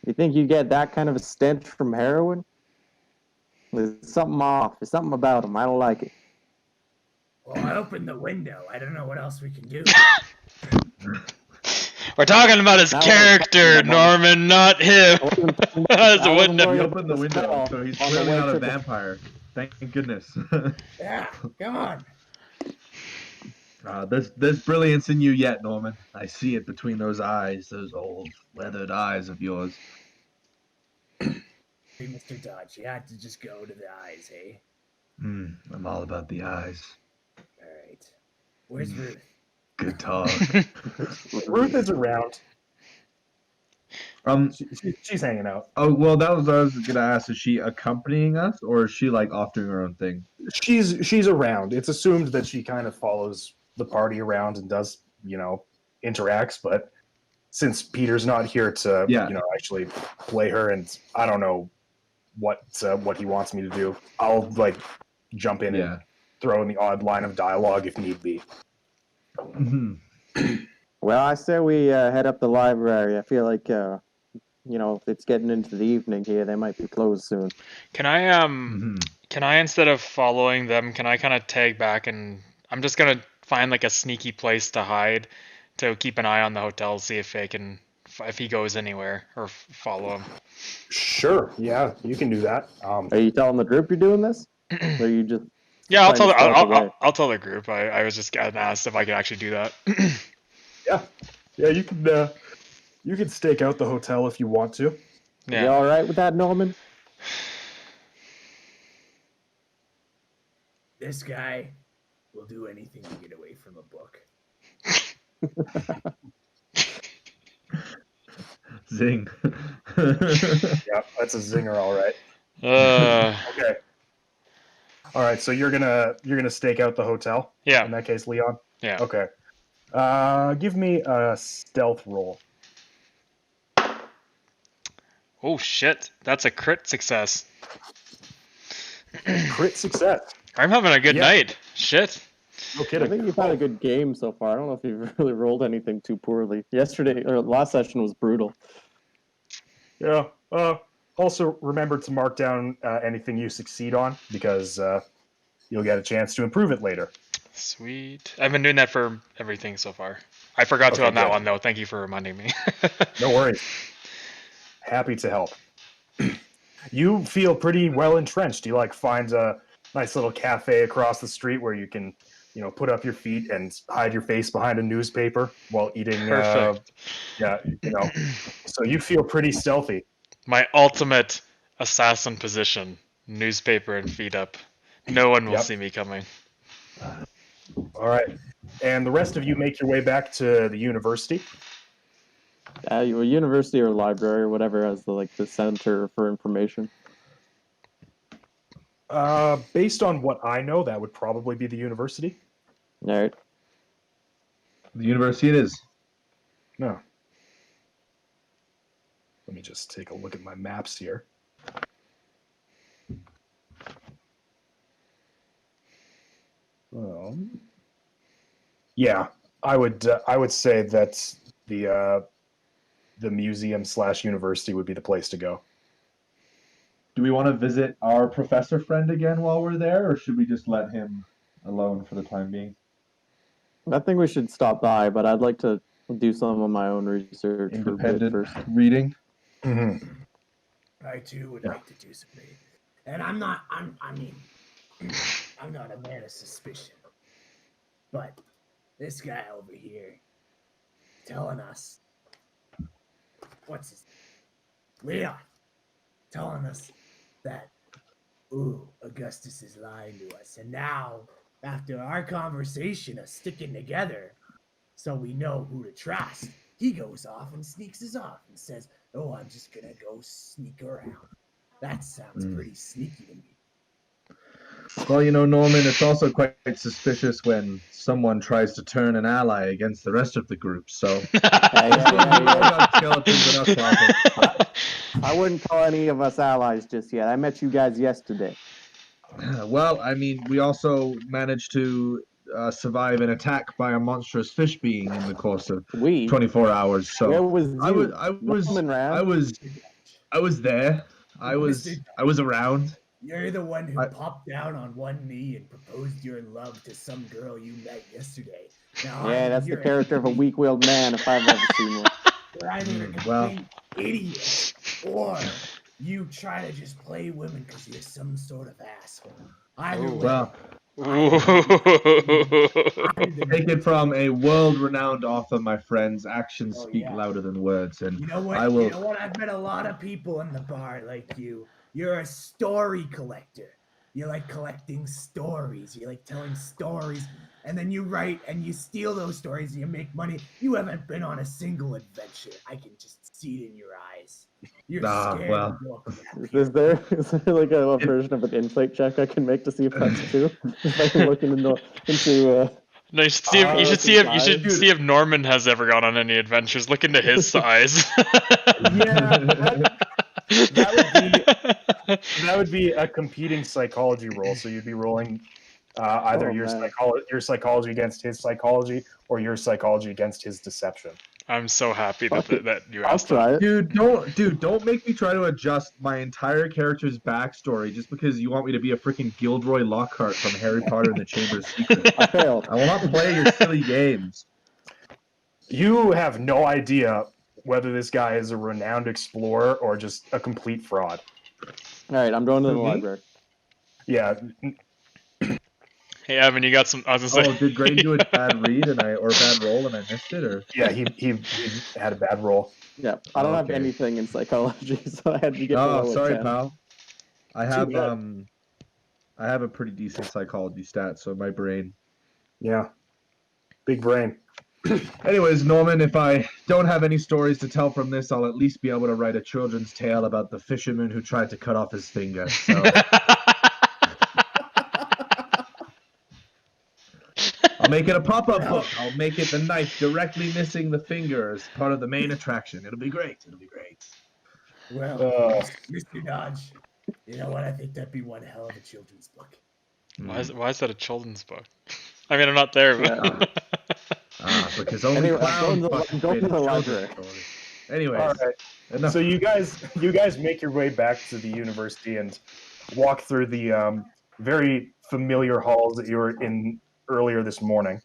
You think you get that kind of a stench from heroin? There's something off. There's something about him. I don't like it. Well, I opened the window. I don't know what else we can do. We're talking about his character, Norman, not him. That's a window. He opened the window, so he's clearly not a vampire. Thank goodness. Yeah, come on. There's brilliance in you yet, Norman. I see it between those eyes, those old weathered eyes of yours. Hey, Mr. Dodge, you had to just go to the eyes, eh? I'm all about the eyes. All right. Where's Ruth? Good talk. Ruth is around. She's hanging out. Oh, well, that was what I was gonna ask. Is she accompanying us, or is she off doing her own thing? She's around. It's assumed that she kind of follows the party around and does, interacts, but since Peter's not here to Yeah. actually play her, and I don't know what he wants me to do, I'll like jump in and throw in the odd line of dialogue if need be. Well, I say we head up the library. I feel like if it's getting into the evening here, they might be closed soon. Can I instead of following them, can I kind of tag back, and I'm just gonna find like a sneaky place to hide to keep an eye on the hotel, see if he goes anywhere, or follow him. Sure, yeah, you can do that. Are you telling the group you're doing this? Or are you just Yeah, I'll trying tell to stealth away? I'll tell the group. I was just getting asked if I could actually do that. Yeah, you can stake out the hotel if you want to. Yeah. You all right with that, Norman? This guy will do anything to get away from a book. Zing. Yeah, that's a zinger, all right. Okay. All right, so you're gonna stake out the hotel. Yeah. In that case, Leon. Yeah. Okay. Give me a stealth roll. Oh shit! That's a crit success. Crit success. I'm having a good night. Shit. No I kidding. think you've had a good game so far. I don't know if you've really rolled anything too poorly. Yesterday or last session was brutal. Yeah. Also, remember to mark down anything you succeed on, because you'll get a chance to improve it later. Sweet. I've been doing that for everything so far. I forgot to on that good. one though. Thank you for reminding me. No worries. Happy to help. You feel pretty well entrenched. You find a nice little cafe across the street where you can, put up your feet and hide your face behind a newspaper while eating. Perfect. So you feel pretty stealthy. My ultimate assassin position: newspaper and feet up. No one will see me coming. All right, and the rest of you make your way back to the university. A university or library or whatever has the center for information. Based on what I know, that would probably be the university. All right. The university it is. No. Let me just take a look at my maps here. Yeah, I would say that the museum/university would be the place to go. Do we want to visit our professor friend again while we're there, or should we just let him alone for the time being? I think we should stop by, but I'd like to do some of my own research Independent first. reading. Mm-hmm. I too would like to do some reading. And I'm not a man of suspicion. But this guy over here telling us what's his name? Leon telling us that Augustus is lying to us. And now, after our conversation of sticking together so we know who to trust, he goes off and sneaks us off and says, I'm just gonna go sneak around. That sounds pretty sneaky to me. Well, Norman, it's also quite suspicious when someone tries to turn an ally against the rest of the group, so... I wouldn't call any of us allies just yet. I met you guys yesterday. Well, we also managed to survive an attack by a monstrous fish being in the course of 24 hours. So where was you? I was there. I was around. You're the one who popped down on one knee and proposed your love to some girl you met yesterday. Now, that's the character of a weak-willed man if I've ever seen one. You're either a complete idiot or you try to just play women because you're some sort of asshole. Take it from a world-renowned author, my friends. Actions speak louder than words, and you know what? I've met a lot of people in the bar like you. You're a story collector. You like collecting stories. You like telling stories, and then you write and you steal those stories and you make money. You haven't been on a single adventure. I can just see it in your eyes. You're scared. Well. Is there like a version of an insight check I can make to see if that's true? If I can look into No, you should see if you should see if you should Dude. see if Norman has ever gone on any adventures. Look into his size. Yeah, that would be a competing psychology roll. So you'd be rolling either Oh, your man. psychology against his psychology or your psychology against his deception. I'm so happy that Fuck it. that you I'll asked try that. it. Don't make me try to adjust my entire character's backstory just because you want me to be a freaking Gilderoy Lockhart from Harry Potter and the Chamber of Secrets. I failed. I will not play your silly games. You have no idea whether this guy is a renowned explorer or just a complete fraud. All right, I'm going to the Me? library. Yeah, Hey Evan, you got some? I was gonna Oh, say. did Graydon do a bad read or a bad roll and I missed it, or? yeah, he had a bad roll. Yeah, I don't have Okay. anything in psychology, so I had to get Oh, below a sorry, 10. pal. I Too have bad. I have a pretty decent psychology stat, so my brain. Yeah, big brain. Anyways, Norman, if I don't have any stories to tell from this, I'll at least be able to write a children's tale about the fisherman who tried to cut off his finger. So I'll make it a pop-up book. I'll make it the knife directly missing the finger as part of the main attraction. It'll be great. It'll be great. Well, Mr. Dodge, you know what? I think that'd be one hell of a children's book. Why is that a children's book? I mean, I'm not there, but Because only Anyway, clowns I'm fucking going to create the a children's library. story. Anyways, All right. enough. So you guys make your way back to the university and walk through the very familiar halls that you were in earlier this morning.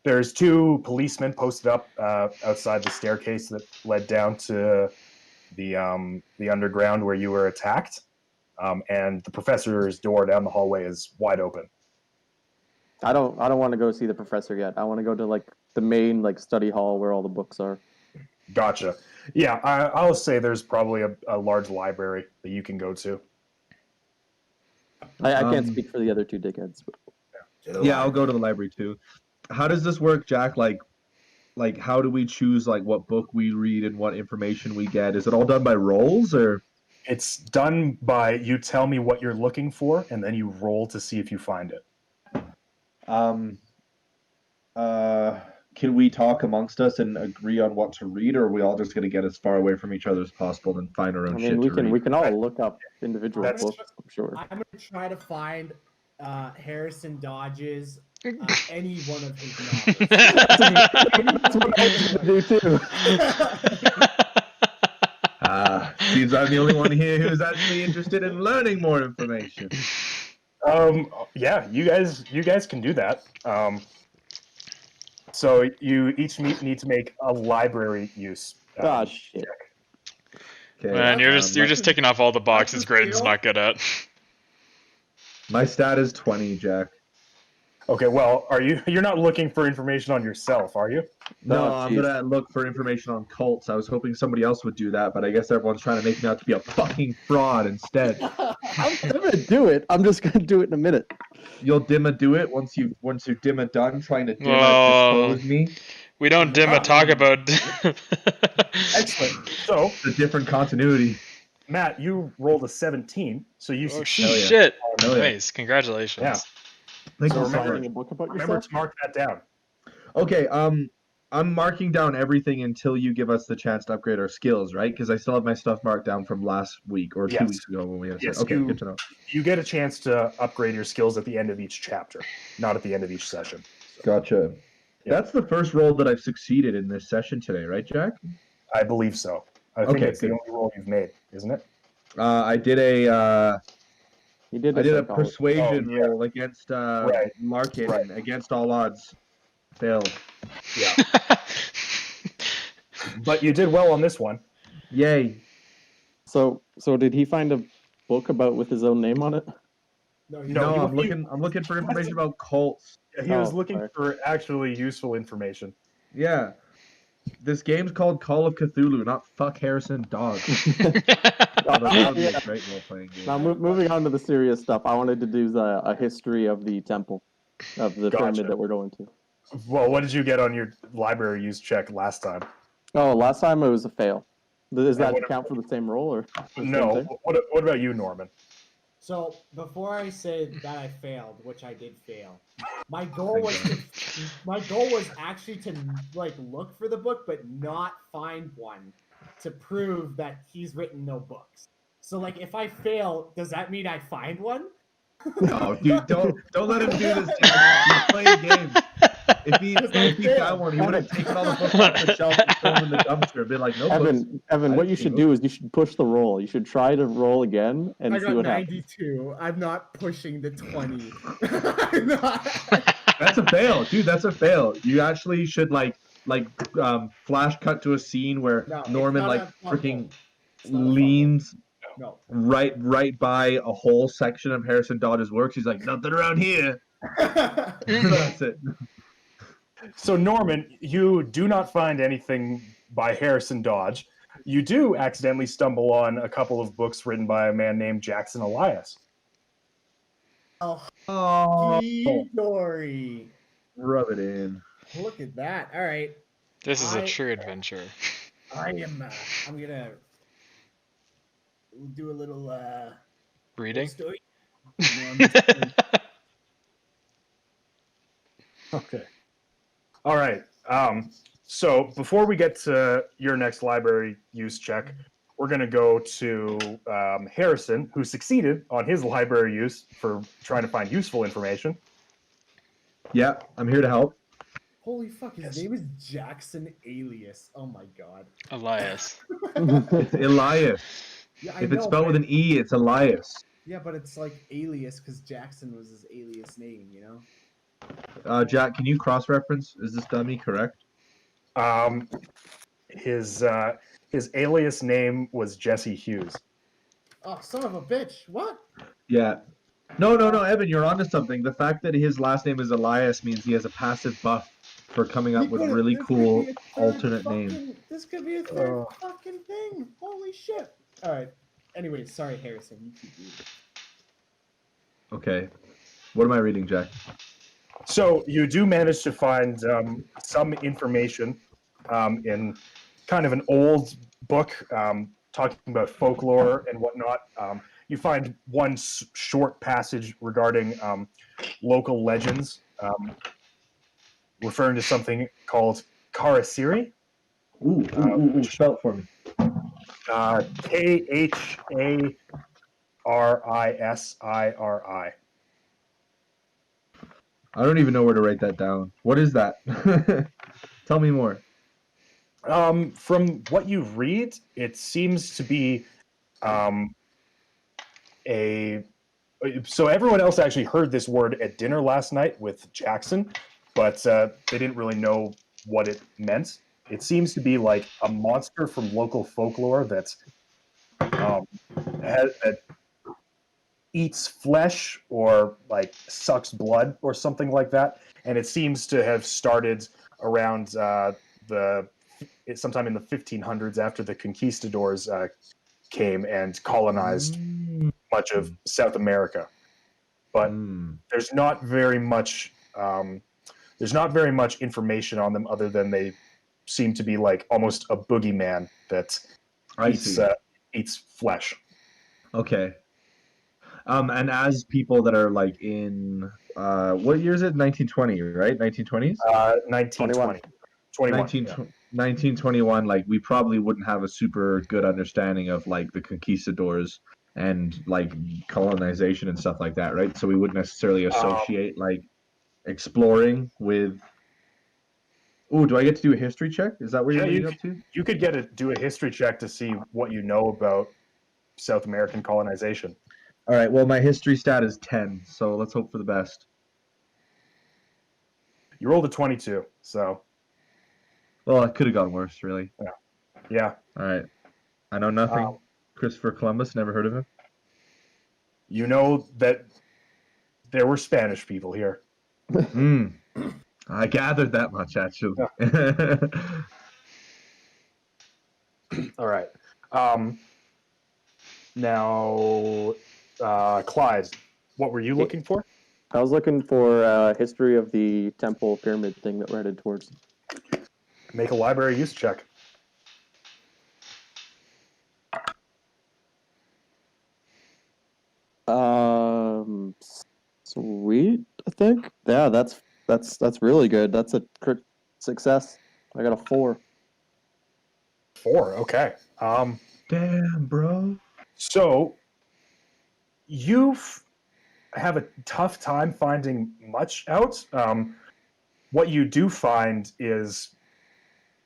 There's two policemen posted up outside the staircase that led down to the underground where you were attacked, and the professor's door down the hallway is wide open. I don't want to go see the professor yet. I want to go to like the main like study hall where all the books are. Gotcha. Yeah, I'll say there's probably a large library that you can go to. I can't speak for the other two dickheads. But... Yeah, I'll go to the library too. How does this work, Jack? Like how do we choose like what book we read and what information we get? Is it all done by rolls or? It's done by you tell me what you're looking for, and then you roll to see if you find it. Can we talk amongst us and agree on what to read, or are we all just going to get as far away from each other as possible and find our own I shit mean, to read? we can all look up individual That's- books, I'm sure. I'm gonna try to find Harrison Dodge's any one of his novels. That's what I was gonna do too. Seems I'm the only one here who's actually interested in learning more information. Yeah, you guys can do that. So you each need to make a library use. Ah, shit. Okay, man, you're just ticking off all the boxes Graydon's not good at. my stat is 20, Jack. Okay, well, you're not looking for information on yourself, are you? No, Oh, I'm jeez. gonna look for information on cults. I was hoping somebody else would do that, but I guess everyone's trying to make me out to be a fucking fraud instead. I'm gonna do it. I'm just gonna do it in a minute. You'll dimma do it once you dimma done trying to dimma Whoa. dispose me. We don't dim a talk about. Excellent. So, It's a different continuity. Matt, you rolled a 17, so you Oh succeed. yeah. shit! Hell yeah. Nice, congratulations. Yeah. Thank So you so remember- much. Writing a book about Remember yourself? to mark that down. Okay, I'm marking down everything until you give us the chance to upgrade our skills, right? Because I still have my stuff marked down from last week or 2 Yes. weeks ago when we had Yes, okay, you- good to know. You get a chance to upgrade your skills at the end of each chapter, not at the end of each session. Gotcha. Yeah. That's the first roll that I've succeeded in this session today, right, Jack? I believe so. I think Okay, it's the good. only roll you've made, isn't it? I did a You did I did a psychology. persuasion Oh, yeah. roll against Right, Larkin right. against all odds. Failed. Yeah. But you did well on this one. Yay. So did he find a book about with his own name on it? No, No, No, you- I'm looking for information about cults. He was Oh, looking sorry. for actually useful information. Yeah. This game's called Call of Cthulhu, not Fuck Harrison Dog. That would be a great role-playing game. Now moving on to the serious stuff, I wanted to do a history of the temple, of the Gotcha. pyramid that we're going to. Well, what did you get on your library use check last time? Oh, last time it was a fail. Does that what- count for the same role or the same No. thing? What about you, Norman? So before I say that I failed, which I did fail, my goal was actually to like look for the book, but not find one to prove that he's written no books. So like, if I fail, does that mean I find one? No, dude, don't let him do this, Jack. He's playing games. If he found one, he would have taken all the books off the shelf and thrown them in the dumpster and been like, no books. Evan, what you should do is you should push the roll. You should try to roll again and I see got what happens. 92. I'm not pushing the 20. That's a fail, dude. That's a fail. You actually should flash cut to a scene where No, Norman freaking leans no. right by a whole section of Harrison Dodge's works. He's like, nothing around here. That's it. So Norman, you do not find anything by Harrison Dodge. You do accidentally stumble on a couple of books written by a man named Jackson Elias. Oh, Dory. rub it in. Look at that. All right. This is a true adventure. I'm gonna do a little Reading? story. Okay. All right. So before we get to your next library use check, we're going to go to Harrison, who succeeded on his library use for trying to find useful information. Yeah, I'm here to help. Holy fuck, his name is Jackson Alias. Oh my god. Elias. It's Elias. Yeah, If it's spelled with an E, it's Elias. Yeah, but it's like alias because Jackson was his alias name, you know? Jack, can you cross-reference? Is this dummy correct? His alias name was Jesse Hughes. Oh, son of a bitch. What? Yeah. No, Evan, you're onto something. The fact that his last name is Elias means he has a passive buff for coming up with really cool alternate names. This could be a third fucking thing. Holy shit. All right. Anyway, sorry, Harrison. You keep reading. Okay. What am I reading, Jack? So you do manage to find some information in kind of an old book talking about folklore and whatnot. You find one short passage regarding local legends, referring to something called Karasiri. Ooh, spell it for me. Kharisiri. I don't even know where to write that down. What is that? Tell me more. From what you read, it seems to be so everyone else actually heard this word at dinner last night with Jackson, but they didn't really know what it meant. It seems to be like a monster from local folklore that eats flesh or like sucks blood or something like that, and it seems to have started around sometime in the 1500s after the conquistadors came and colonized much of South America. But there's not very much information on them other than they seem to be like almost a boogeyman that eats flesh. Okay. And as people that are like in what year is it? 1920, right? 1920s? 1920. 1921, like we probably wouldn't have a super good understanding of like the conquistadors and like colonization and stuff like that, right? So we wouldn't necessarily associate like exploring with. Oh, do I get to do a history check? Is that what you're leading up to? You could do a history check to see what you know about South American colonization. All right. Well, my history stat is 10, so let's hope for the best. You rolled a 22, so. Well, it could have gone worse, really. Yeah. All right. I know nothing. Christopher Columbus, never heard of him. You know that there were Spanish people here. I gathered that much, actually. All right. Now, Clyde, what were you looking for? I was looking for history of the temple pyramid thing that we're headed towards. Make a library use check. think? Yeah, that's really good. That's a crit success. I got a 4. 4. Okay. Damn, bro. So you have a tough time finding much out. What you do find is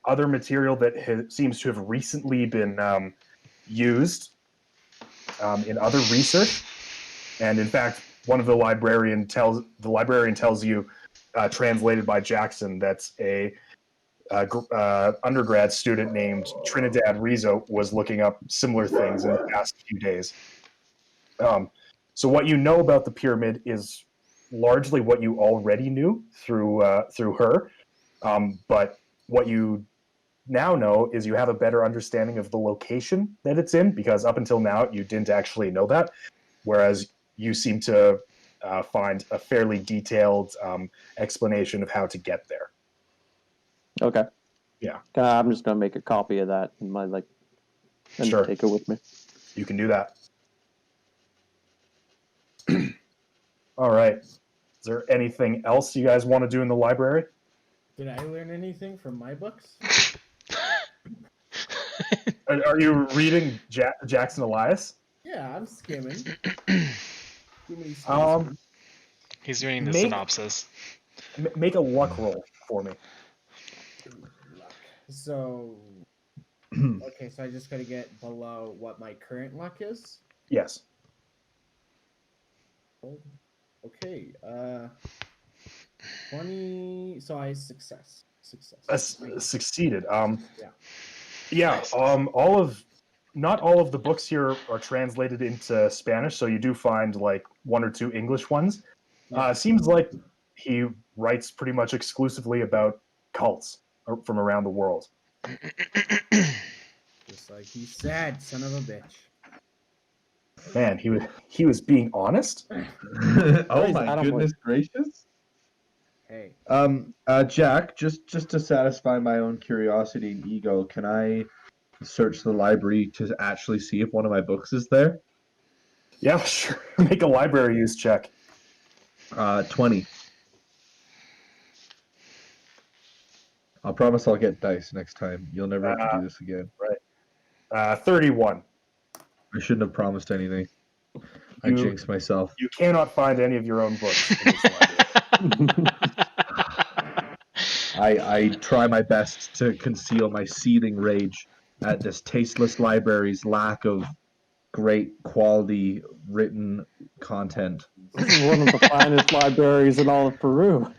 other material that seems to have recently been used in other research, and in fact, one of the librarian tells you, translated by Jackson, that a undergrad student named Trinidad Rizzo was looking up similar things in the past few days. So what you know about the pyramid is largely what you already knew through her, but what you now know is you have a better understanding of the location that it's in, because up until now you didn't actually know that, whereas you seem to find a fairly detailed explanation of how to get there. Okay. Yeah. I'm just gonna make a copy of that in my and Sure. take it with me. You can do that. All right. Is there anything else you guys want to do in the library? Did I learn anything from my books? Are you reading Jackson Elias? Yeah, I'm skimming. Give me some. He's reading the synopsis. Make a luck roll for me. Luck. So, okay, so I just gotta get below what my current luck is. Yes. Okay, 20. So I success. Succeeded. Yeah. Not all of the books here are translated into Spanish, so you do find like 1 or 2 English ones. Seems like he writes pretty much exclusively about cults from around the world. Just like he said, son of a bitch. Man, he was being honest. Oh my goodness gracious! Hey. Jack, just to satisfy my own curiosity and ego, can I search the library to actually see if one of my books is there? Yeah, sure. Make a library use check. 20. I'll promise I'll get dice next time. You'll never have to do this again. Right. 31. I shouldn't have promised anything. I jinxed myself. You cannot find any of your own books in this library. I try my best to conceal my seething rage at this tasteless library's lack of great quality written content. This is one of the finest libraries in all of Peru.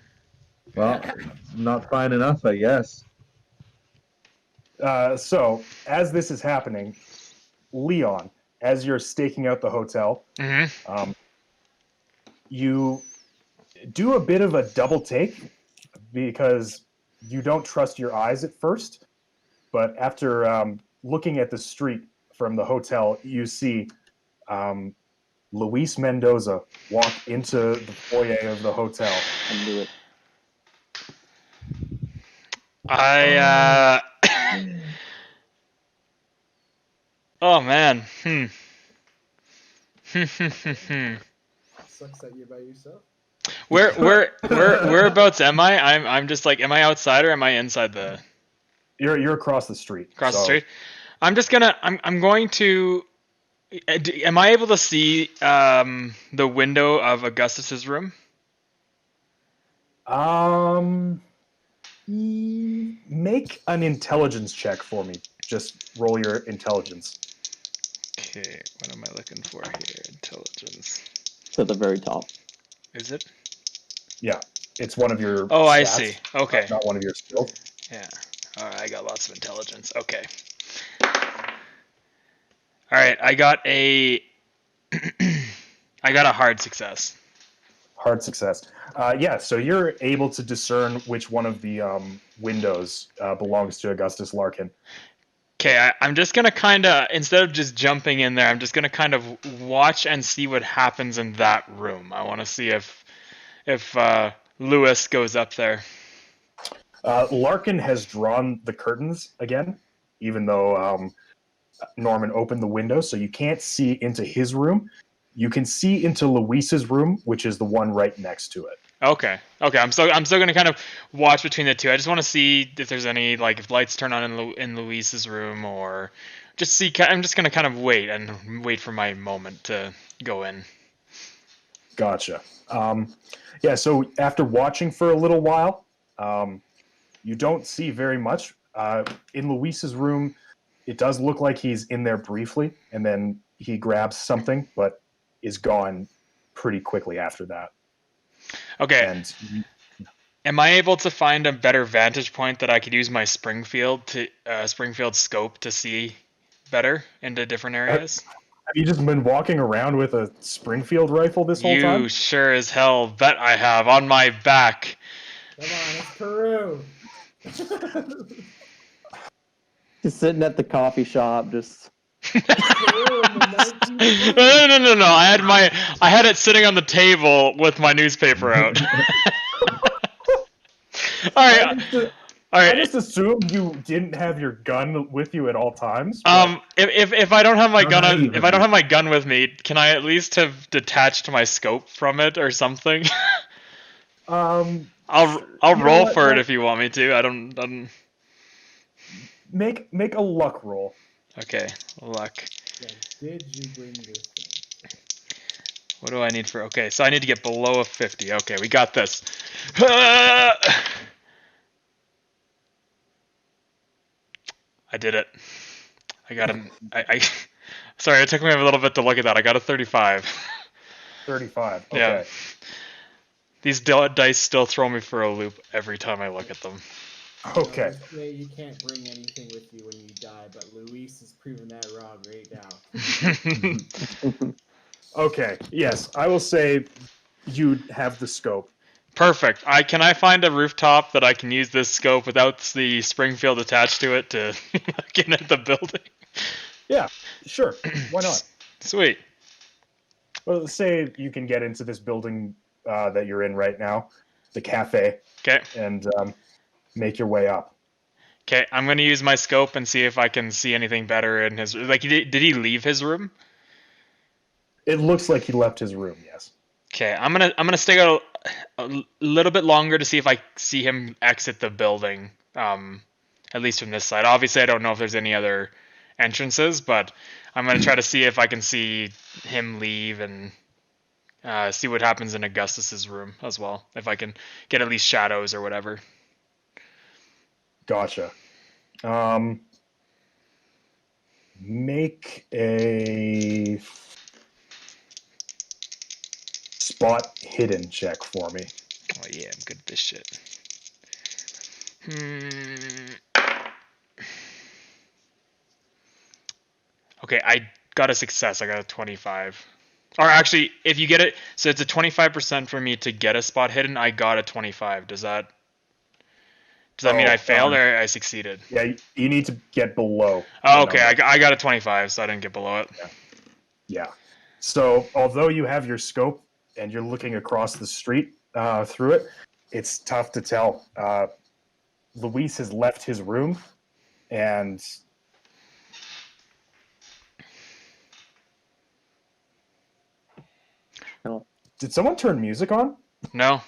Well, not fine enough, I guess. So, as this is happening, Leon, as you're staking out the hotel, you do a bit of a double take because you don't trust your eyes at first, but after looking at the street from the hotel, you see Luis Mendoza walk into the foyer of the hotel. I knew it. Oh man. Sucks that you're by yourself. Whereabouts am I? I'm just like, am I outside or am I inside the? You're across the street. Across the street. I'm going to. Am I able to see the window of Augustus's room? Make an intelligence check for me. Just roll your intelligence. Okay, what am I looking for here? Intelligence. It's at the very top. Is it? Yeah, it's one of your. Oh, stats, I see. Okay. Not one of your skills. Yeah. All right, I got lots of intelligence. Okay. All right, I got a hard success. Hard success. Yeah, so you're able to discern which one of the windows belongs to Augustus Larkin. Okay, I'm just gonna kind of, instead of just jumping in there, I'm just gonna kind of watch and see what happens in that room. I want to see if Lewis goes up there. Larkin has drawn the curtains again, even though Norman opened the window, so you can't see into his room. You can see into Luis's room, which is the one right next to it. Okay. I'm still gonna kind of watch between the two. I just want to see if there's any like if lights turn on in Luis's room or just see. I'm just gonna kind of wait for my moment to go in. Gotcha. Yeah. So after watching for a little while, you don't see very much. In Luis's room, it does look like he's in there briefly, and then he grabs something, but is gone pretty quickly after that. Okay. And am I able to find a better vantage point that I could use my Springfield scope to see better into different areas? Have you just been walking around with a Springfield rifle this whole time? You sure as hell bet I have on my back. Come on, it's Peru. Just sitting at the coffee shop, just. No. I had it sitting on the table with my newspaper out. All right. I just assumed you didn't have your gun with you at all times. If I don't have my gun with me, can I at least have detached my scope from it or something? I'll roll for it if you want me to. I don't. Make a luck roll. Okay, luck. Yeah, did you bring this thing? What do I need for? Okay, so I need to get below a 50. Okay, we got this. I did it. I got him. Sorry, it took me a little bit to look at that. I got a 35. 35. Okay. Yeah. These dice still throw me for a loop every time I look at them. Okay. You can't bring anything with you when you die, but Luis has proven that wrong right now. Okay. Yes, I will say you have the scope. Perfect. Can I find a rooftop that I can use this scope without the Springfield attached to it to get at the building? Yeah, sure. Why not? Sweet. Well, let's say you can get into this building that you're in right now, the cafe. Okay. And make your way up. Okay, I'm gonna use my scope and see if I can see anything better in his. Like, did he leave his room? It looks like he left his room. Yes. Okay, I'm gonna stay out a little bit longer to see if I see him exit the building. At least from this side. Obviously, I don't know if there's any other entrances, but I'm gonna try to see if I can see him leave and see what happens in Augustus's room as well. If I can get at least shadows or whatever. Gotcha. Make a spot hidden check for me. Oh yeah, I'm good at this shit. Okay, I got a success. I got a 25. Or actually, if you get it, so it's a 25% for me to get a spot hidden. I got a 25. Does that mean I failed or I succeeded? Yeah, you need to get below. Oh, okay. I got a 25, so I didn't get below it. Yeah. So although you have your scope and you're looking across the street through it, it's tough to tell. Luis has left his room, and did someone turn music on? No.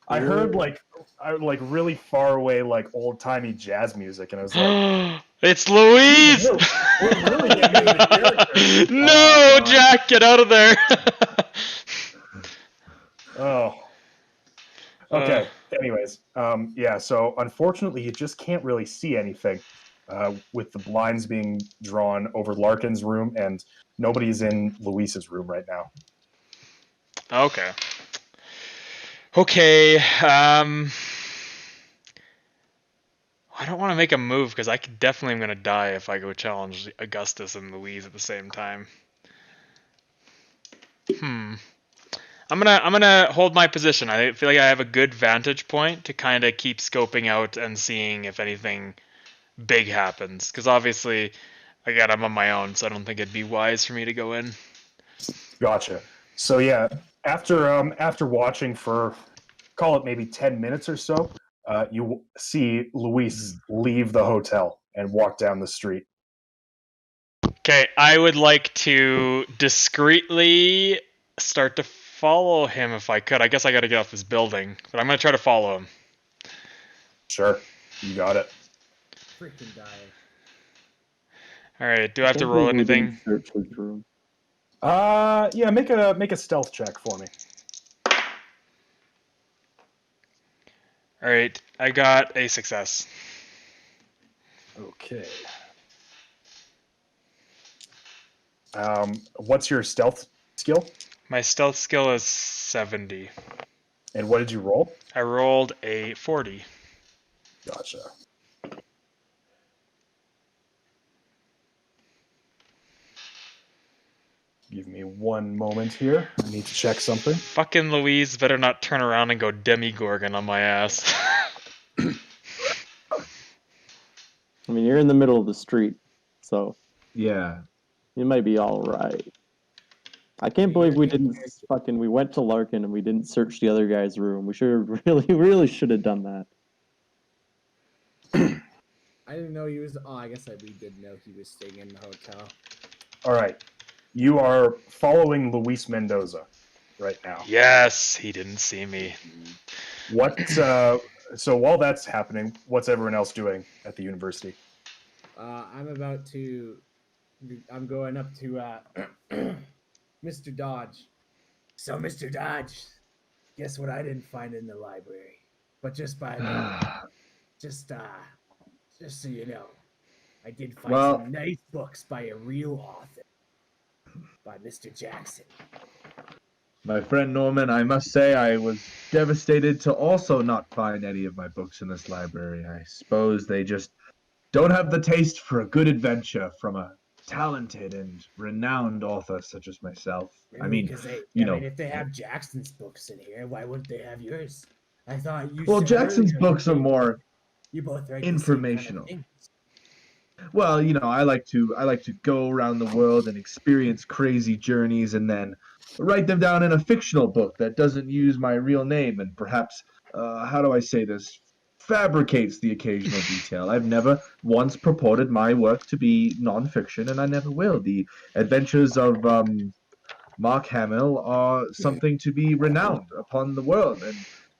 I heard like really far away, like old timey jazz music, and I was like, "It's Louise!" We're really getting into character. No, Jack, get out of there! Oh. Okay. Anyways, yeah. So unfortunately, you just can't really see anything with the blinds being drawn over Larkin's room, and nobody's in Luis's room right now. Okay. Okay, I don't want to make a move because I definitely am gonna die if I go challenge Augustus and Louise at the same time. I'm gonna hold my position. I feel like I have a good vantage point to kind of keep scoping out and seeing if anything big happens. Because obviously, again, I'm on my own, so I don't think it'd be wise for me to go in. Gotcha. So yeah, after watching for, call it maybe 10 minutes or so, you see Luis leave the hotel and walk down the street. Okay, I would like to discreetly start to follow him if I could. I guess I got to get off this building, but I'm going to try to follow him. Sure, you got it. Freaking die. All right, do I have to can't roll believe we didn't anything? search his room. Yeah, make a stealth check for me. All right, I got a success. Okay. What's your stealth skill? My stealth skill is 70. And what did you roll? I rolled a 40. Gotcha. Give me one moment here. I need to check something. Fucking Louise better not turn around and go Demigorgon on my ass. I mean, you're in the middle of the street, so Yeah. you might be all right. I can't believe we didn't we went to Larkin and we didn't search the other guy's room. We should have really should have done that. I didn't know he was. Oh, I guess we did know he was staying in the hotel. All right. You are following Luis Mendoza right now. Yes, he didn't see me. What? So while that's happening, what's everyone else doing at the university? I'm going up to Mr. Dodge. So, Mr. Dodge, guess what I didn't find in the library? But just so you know, I did find some nice books by a real author, by Mr. Jackson. My friend Norman, I must say I was devastated to also not find any of my books in this library. I suppose they just don't have the taste for a good adventure from a talented and renowned author such as myself. I mean, if they have Jackson's books in here, why wouldn't they have yours? I thought you. Well, said Jackson's earlier books are more you both write informational. The same kind of things. Well, I like to go around the world and experience crazy journeys and then write them down in a fictional book that doesn't use my real name and perhaps, how do I say this, fabricates the occasional detail. I've never once purported my work to be nonfiction, and I never will. The adventures of Mark Hamill are something to be renowned upon the world,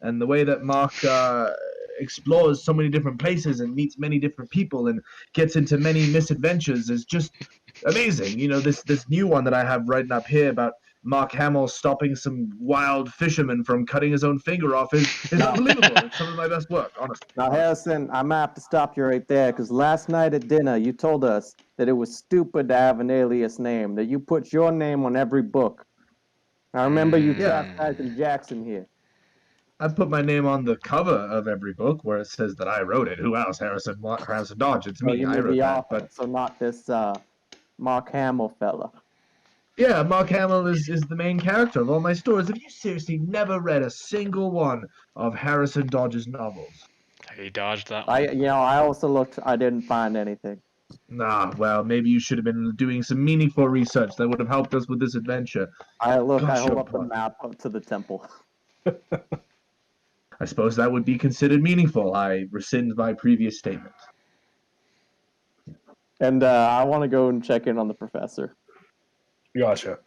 and the way that Mark explores so many different places and meets many different people and gets into many misadventures is just amazing. This new one that I have written up here about Mark Hamill stopping some wild fisherman from cutting his own finger off is unbelievable. It's some of my best work, honestly. Now, Harrison, I'm gonna have to stop you right there because last night at dinner you told us that it was stupid to have an alias name, that you put your name on every book. I remember you chastising Jackson here. I put my name on the cover of every book where it says that I wrote it. Who else? Harrison Dodge. It's me. I wrote that. But so not this Mark Hamill fella. yeah, Mark Hamill is the main character of all my stories. Have you seriously never read a single one of Harrison Dodge's novels? He dodged that one. I also looked. I didn't find anything. Nah, well, maybe you should have been doing some meaningful research that would have helped us with this adventure. I hold Gosh, up the map up to the temple. I suppose that would be considered meaningful. I rescind my previous statement. And I want to go and check in on the professor. Gotcha.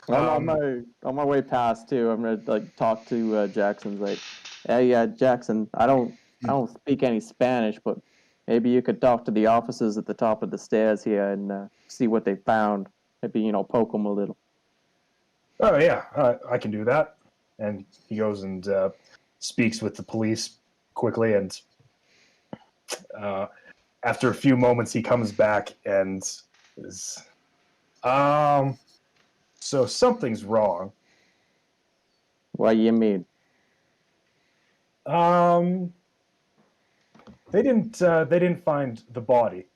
On my way past too, I'm gonna talk to Jackson's like, hey, Jackson, I don't speak any Spanish, but maybe you could talk to the officers at the top of the stairs here and see what they found. Maybe poke them a little. Oh yeah, I can do that. And he goes and speaks with the police quickly, and after a few moments, he comes back and is, so something's wrong. What do you mean? They didn't find the body.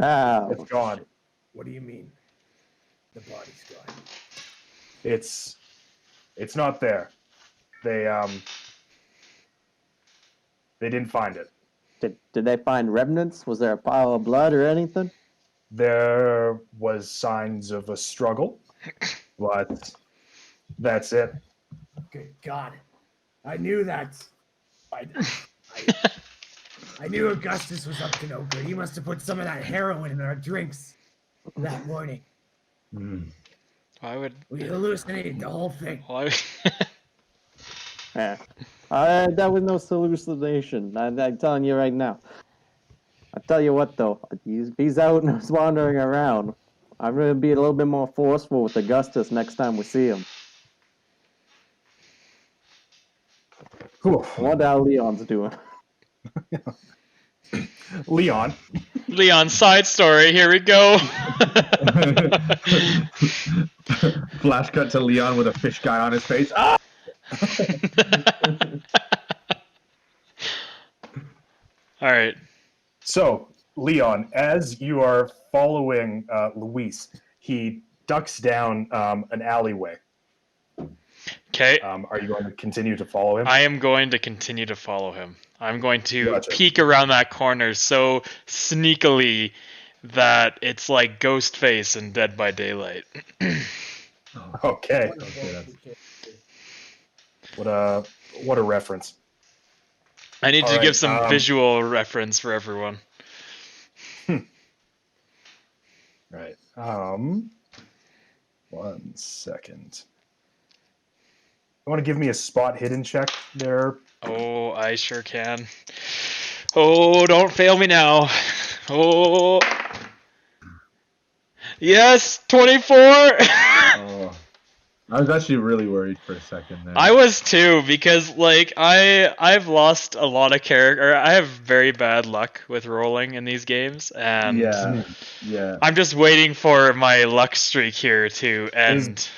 It's gone. What do you mean? The body's gone. It's not there. They didn't find it. Did they find remnants? Was there a pile of blood or anything? There was signs of a struggle, but that's it. Good God. I knew that. I knew Augustus was up to no good. He must have put some of that heroin in our drinks that morning. Why would We hallucinated the whole thing. why? Yeah. That was no hallucination. I'm telling you right now. I tell you what, though, he's out and he's wandering around. I'm gonna be a little bit more forceful with Augustus next time we see him. Cool. I wonder how Leon's doing. Leon. Leon, side story. Here we go. Flash cut to Leon with a fish guy on his face. Ah! All right. So, Leon, as you are following Luis, he ducks down an alleyway. Okay. Are you going to continue to follow him? I am going to continue to follow him. I'm going to Gotcha. peek around that corner so sneakily that it's like Ghostface in Dead by Daylight. Okay. What a reference. I need All to right, give some visual reference for everyone. Right. 1 second. You want to give me a spot hidden check there? Oh, I sure can. Oh, don't fail me now. Oh. Yes, 24. Oh. I was actually really worried for a second there. I was too, because like I've lost a lot of character. I have very bad luck with rolling in these games, and Yeah. I'm just waiting for my luck streak here to end.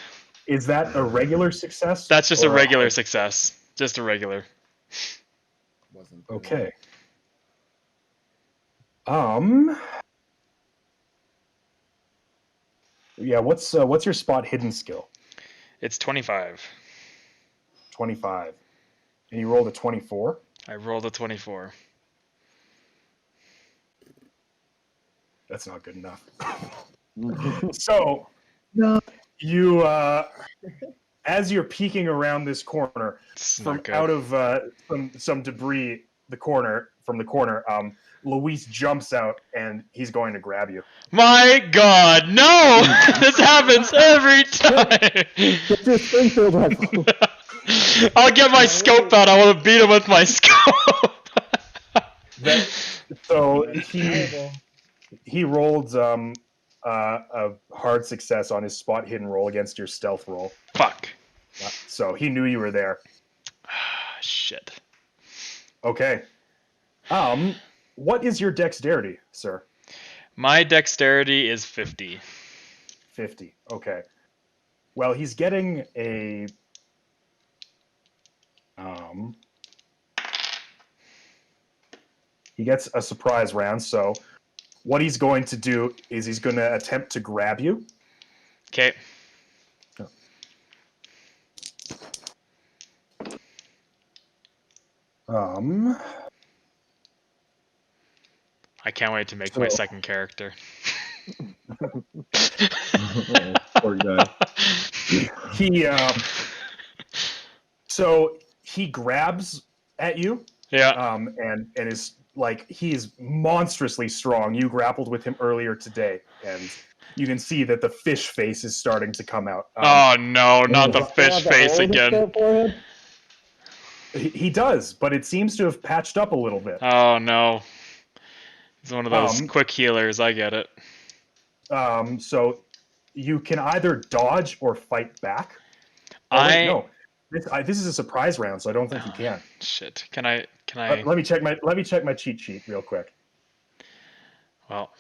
Is that a regular success? That's just a or regular success. Just a regular. Wasn't Okay. Yeah. What's your spot hidden skill? It's 25. 25. And you rolled a 24? I rolled a 24. That's not good enough. So, you, as you're peeking around this corner, It's from not good. out of some debris, from the corner, Luis jumps out and he's going to grab you. My God, no! This happens every time. Get your Springfield rifle. I'll get my scope out. I want to beat him with my scope. So he rolled a hard success on his spot hidden roll against your stealth roll. Fuck. So he knew you were there. Shit. Okay. What is your dexterity, sir? My dexterity is 50. 50. Okay. Well, he's getting a he gets a surprise round, so what he's going to do is he's going to attempt to grab you. Okay. I can't wait to make my second character. Poor guy. So he grabs at you. Yeah. And is like, he's monstrously strong. You grappled with him earlier today, and you can see that the fish face is starting to come out. Oh no, not the fish face again. He does, but it seems to have patched up a little bit. Oh no. He's one of those quick healers, I get it. So you can either dodge or fight back. No. This is a surprise round, so I don't think you can. Shit. Can I Let me check my cheat sheet real quick. Well.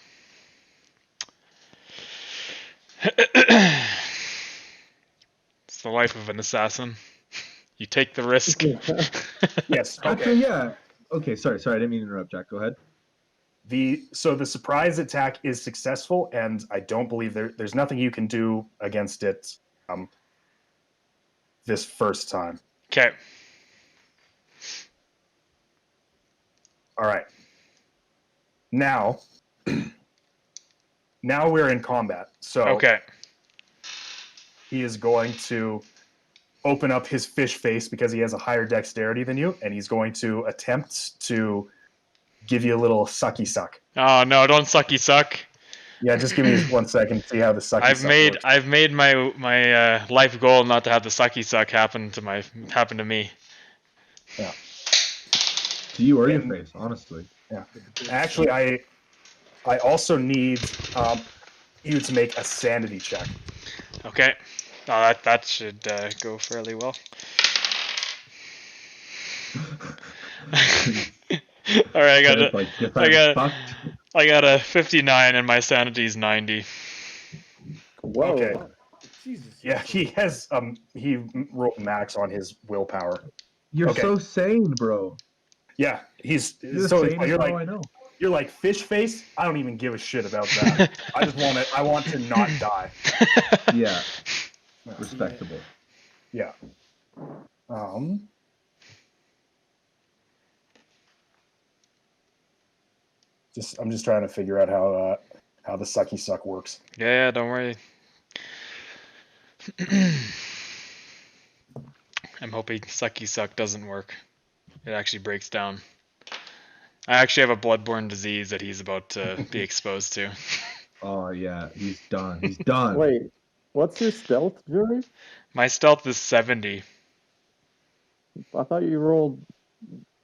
It's the life of an assassin. You take the risk. Yes. Okay. Actually, yeah. Okay, sorry, I didn't mean to interrupt, Jack. Go ahead. So the surprise attack is successful, and I don't believe there's nothing you can do against it this first time. Okay. All right. Now we're in combat. So Okay. he is going to open up his fish face because he has a higher dexterity than you, and he's going to attempt to give you a little sucky suck. Oh no! Don't sucky suck. Yeah, just give me 1 second to see how the sucky suck works. I've made my life goal not to have the sucky suck happen to me. Yeah. To you or your face, honestly. Yeah. Actually, I also need you to make a sanity check. Okay. Oh, that should go fairly well. All right, I got a 59 and my sanity's 90. Whoa. Okay. Jesus. Yeah, he rolled max on his willpower. You're Okay. so sane, bro. Yeah, he's You're so the sanest you're bro like I know. you're like fish face. I don't even give a shit about that. I want to not die. Yeah. Respectable. Yeah. I'm just trying to figure out how the sucky suck works. Yeah, don't worry. I'm hoping sucky suck doesn't work. It actually breaks down. I actually have a bloodborne disease that he's about to be exposed to. Oh yeah, he's done. He's done. Wait, what's your stealth, Jerry? My stealth is 70. I thought you rolled.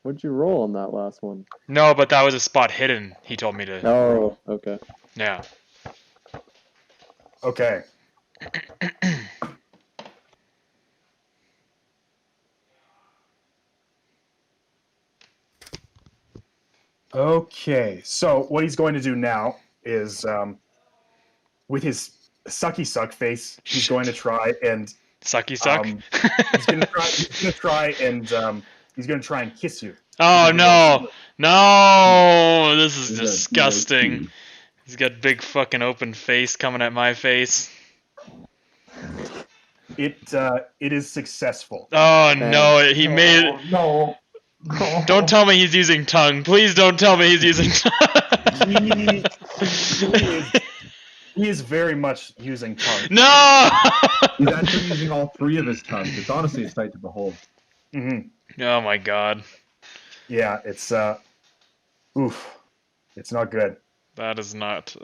What'd you roll on that last one? No, but that was a spot hidden. He told me to. Oh, okay. Yeah. Okay. Okay, so what he's going to do now is, with his sucky suck face, he's going to try and Sucky suck. he's going to try and kiss you. Oh no, no! This is disgusting. He's got big fucking open face coming at my face. It is successful. Oh no! He made it. No. Don't tell me he's using tongue. Please don't tell me he's using tongue. He is very much using tongue. No! He's actually using all three of his tongues. It's honestly a sight to behold. Mm-hmm. Oh my god. Yeah, it's oof. It's not good. That is not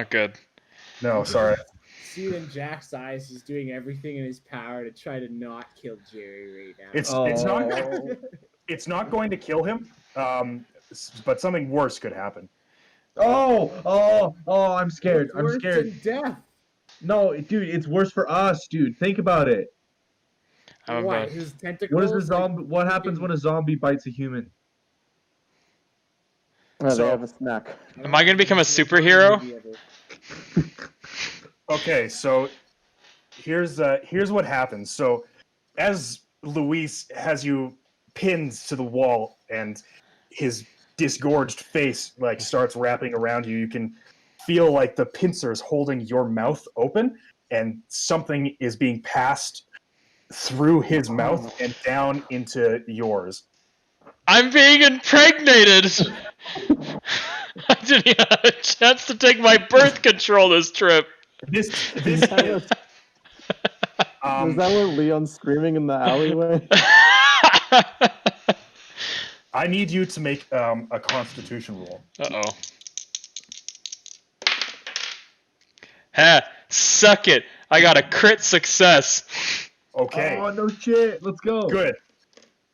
good. No, sorry. See in Jack's eyes, he's doing everything in his power to try to not kill Jerry right now. It's not going to kill him, but something worse could happen. Oh, I'm scared. It's I'm worse scared. than death. No, dude, it's worse for us, dude. Think about it. What? His tentacles? What happens when a zombie bites a human? They have a snack. Am I gonna become a superhero? Okay, so here's what happens. So as Luis has you pinned to the wall and his disgorged face like starts wrapping around you, you can feel like the pincers holding your mouth open, and something is being passed through his mouth and down into yours. I'm being impregnated! I didn't even have a chance to take my birth control this trip. This Was that what Leon's screaming in the alleyway? I need you to make a Constitution roll. Uh-oh. Ha! Suck it! I got a crit success! Okay. Oh, no shit. Let's go. Good.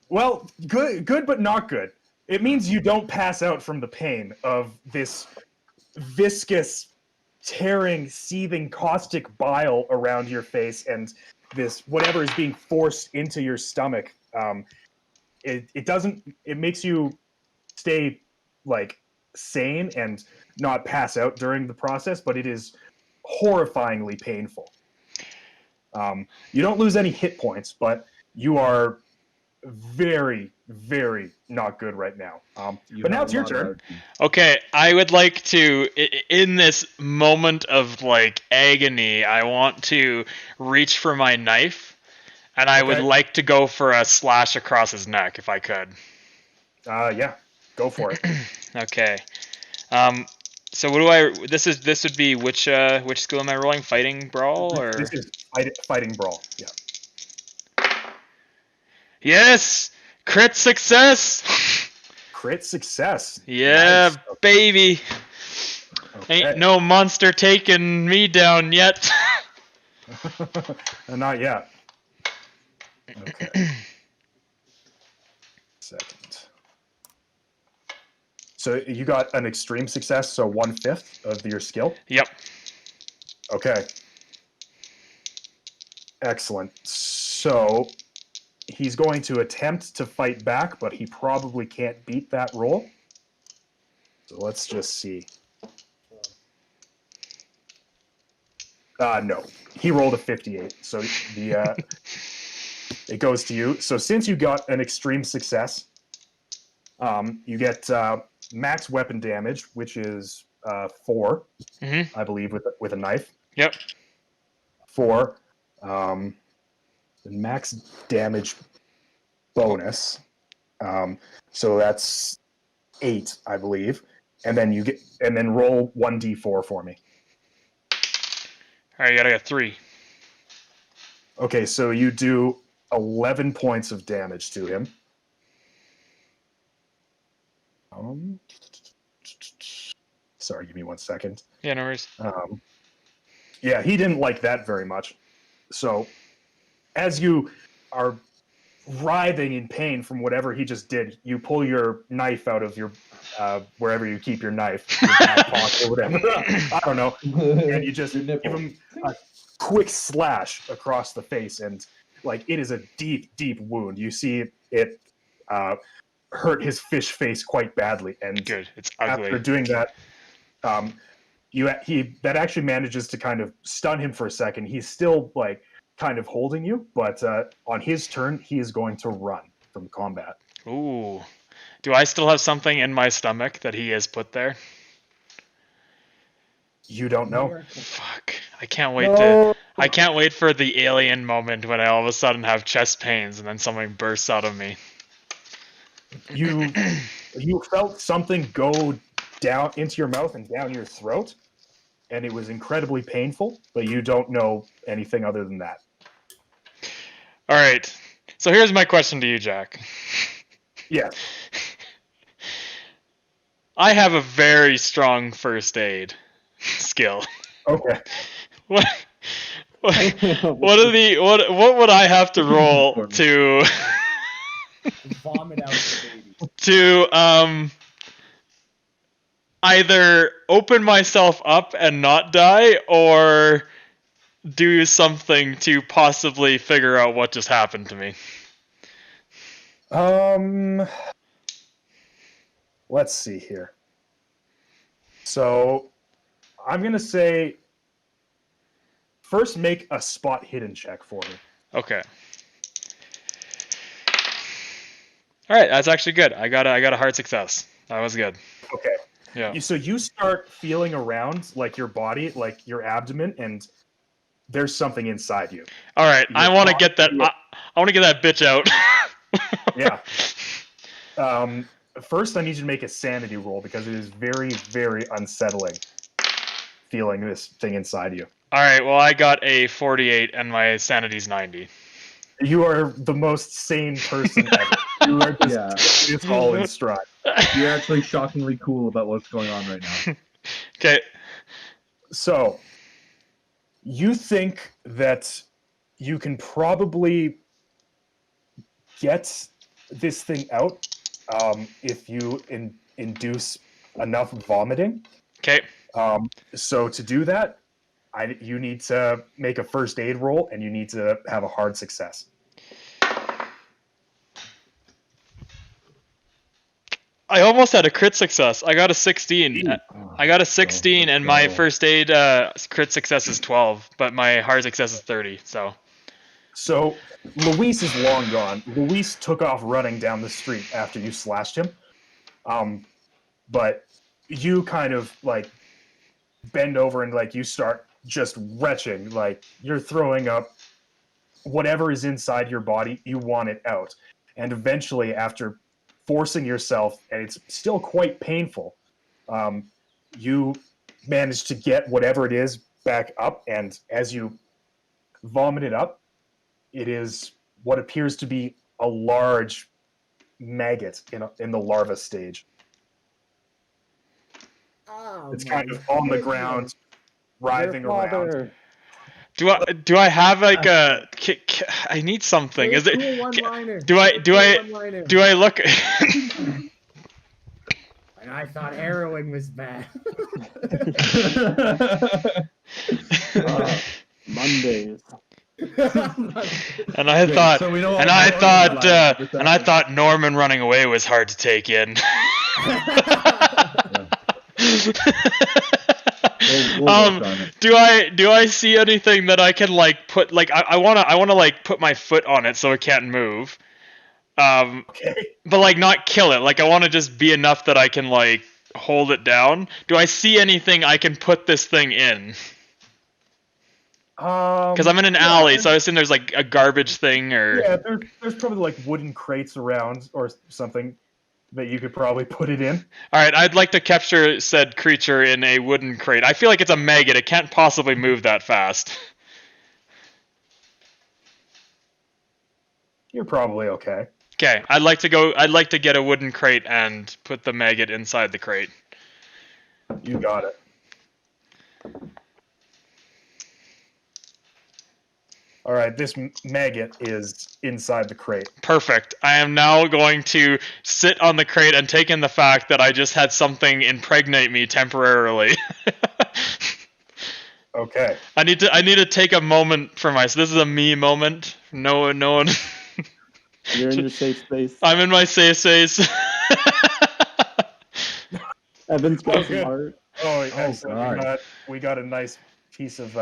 Well, good, but not good. It means you don't pass out from the pain of this viscous, tearing, seething, caustic bile around your face and this whatever is being forced into your stomach. It makes you stay like sane and not pass out during the process, but it is horrifyingly painful. You don't lose any hit points, but you are very, very not good right now. But now it's your turn. Okay, I would like to, in this moment of like agony, I want to reach for my knife, and I would like to go for a slash across his neck if I could. Yeah, go for it. Okay. So what do I? This would be which skill am I rolling? Fighting brawl or? This is fighting brawl. Yeah. Yes, crit success. crit success. Yeah, Nice. baby. Okay. Ain't no monster taking me down yet. Not yet. Okay. Second. So you got an extreme success, so 1/5 of your skill. Yep. Okay. Excellent. So he's going to attempt to fight back, but he probably can't beat that roll. So let's just see. No, he rolled a 58. So the it goes to you. So since you got an extreme success, you get max weapon damage, which is 4, I believe, with a knife. Yep. 4. The max damage bonus. So that's 8, I believe. And then roll 1d4 for me. All right, you gotta get 3. Okay, so you do 11 points of damage to him. Sorry, give me 1 second. Yeah, no worries. Yeah, he didn't like that very much. So, as you are writhing in pain from whatever he just did, you pull your knife out of your wherever you keep your knife, your back pocket or whatever. I don't know. And you just give him a quick slash across the face, and like it is a deep, deep wound. You see it hurt his fish face quite badly, and Good. It's ugly. after doing that, that actually manages to kind of stun him for a second. He's still like kind of holding you, but on his turn, he is going to run from combat. Ooh. Do I still have something in my stomach that he has put there? You don't know. Fuck. I can't wait for the alien moment when I all of a sudden have chest pains and then something bursts out of me. You felt something go down into your mouth and down your throat, and it was incredibly painful, but you don't know anything other than that. All right. So here's my question to you, Jack. Yeah. I have a very strong first aid skill. Okay. What would I have to roll to Vomit out the baby. to either open myself up and not die, or do something to possibly figure out what just happened to me? Let's see here. So, I'm gonna say first make a spot hidden check for me. Okay. All right, that's actually good. I got a hard success. That was good. Okay. Yeah. So you start feeling around like your body, like your abdomen, and there's something inside you. All right, I want to get that. I want to get that bitch out. Yeah. First, I need you to make a sanity roll because it is very, very unsettling feeling this thing inside you. All right. Well, I got a 48 and my sanity's 90. You are the most sane person ever. You are just it's all in stride. You're actually shockingly cool about what's going on right now. Okay. So, you think that you can probably get this thing out if you induce enough vomiting. Okay. So to do that, you need to make a first aid roll, and you need to have a hard success. I almost had a crit success. I got a 16. I got a 16, and my first aid crit success is 12, but my hard success is 30. So Luis is long gone. Luis took off running down the street after you slashed him. But you kind of like bend over and like you start just retching, like you're throwing up whatever is inside your body, you want it out. And eventually, after forcing yourself, and it's still quite painful, you manage to get whatever it is back up, and as you vomit it up, it is what appears to be a large maggot in the larva stage. Oh, It's kind of on the ground, writhing around. Do I have like a? I need something. Is it? Cool one-liner. Do I look? And I thought heroin was bad. Mondays. And I thought Norman running away was hard to take in. Do I see anything that I can like put like I wanna like put my foot on it so it can't move. Okay. But like not kill it. Like I want to just be enough that I can like hold it down. Do I see anything I can put this thing in? Because I'm in an alley, so I assume there's like a garbage thing or. Yeah, there's probably like wooden crates around or something that you could probably put it in. All right, I'd like to capture said creature in a wooden crate. I feel like it's a maggot. It can't possibly move that fast. You're probably okay. Okay, I'd like to get a wooden crate and put the maggot inside the crate. You got it. All right, this maggot is inside the crate. Perfect. I am now going to sit on the crate and take in the fact that I just had something impregnate me temporarily. Okay. I need to take a moment for myself. This is a me moment. No one. You're in your safe space. I'm in my safe space. Evan's got some art. Oh, excellent. We got a nice piece of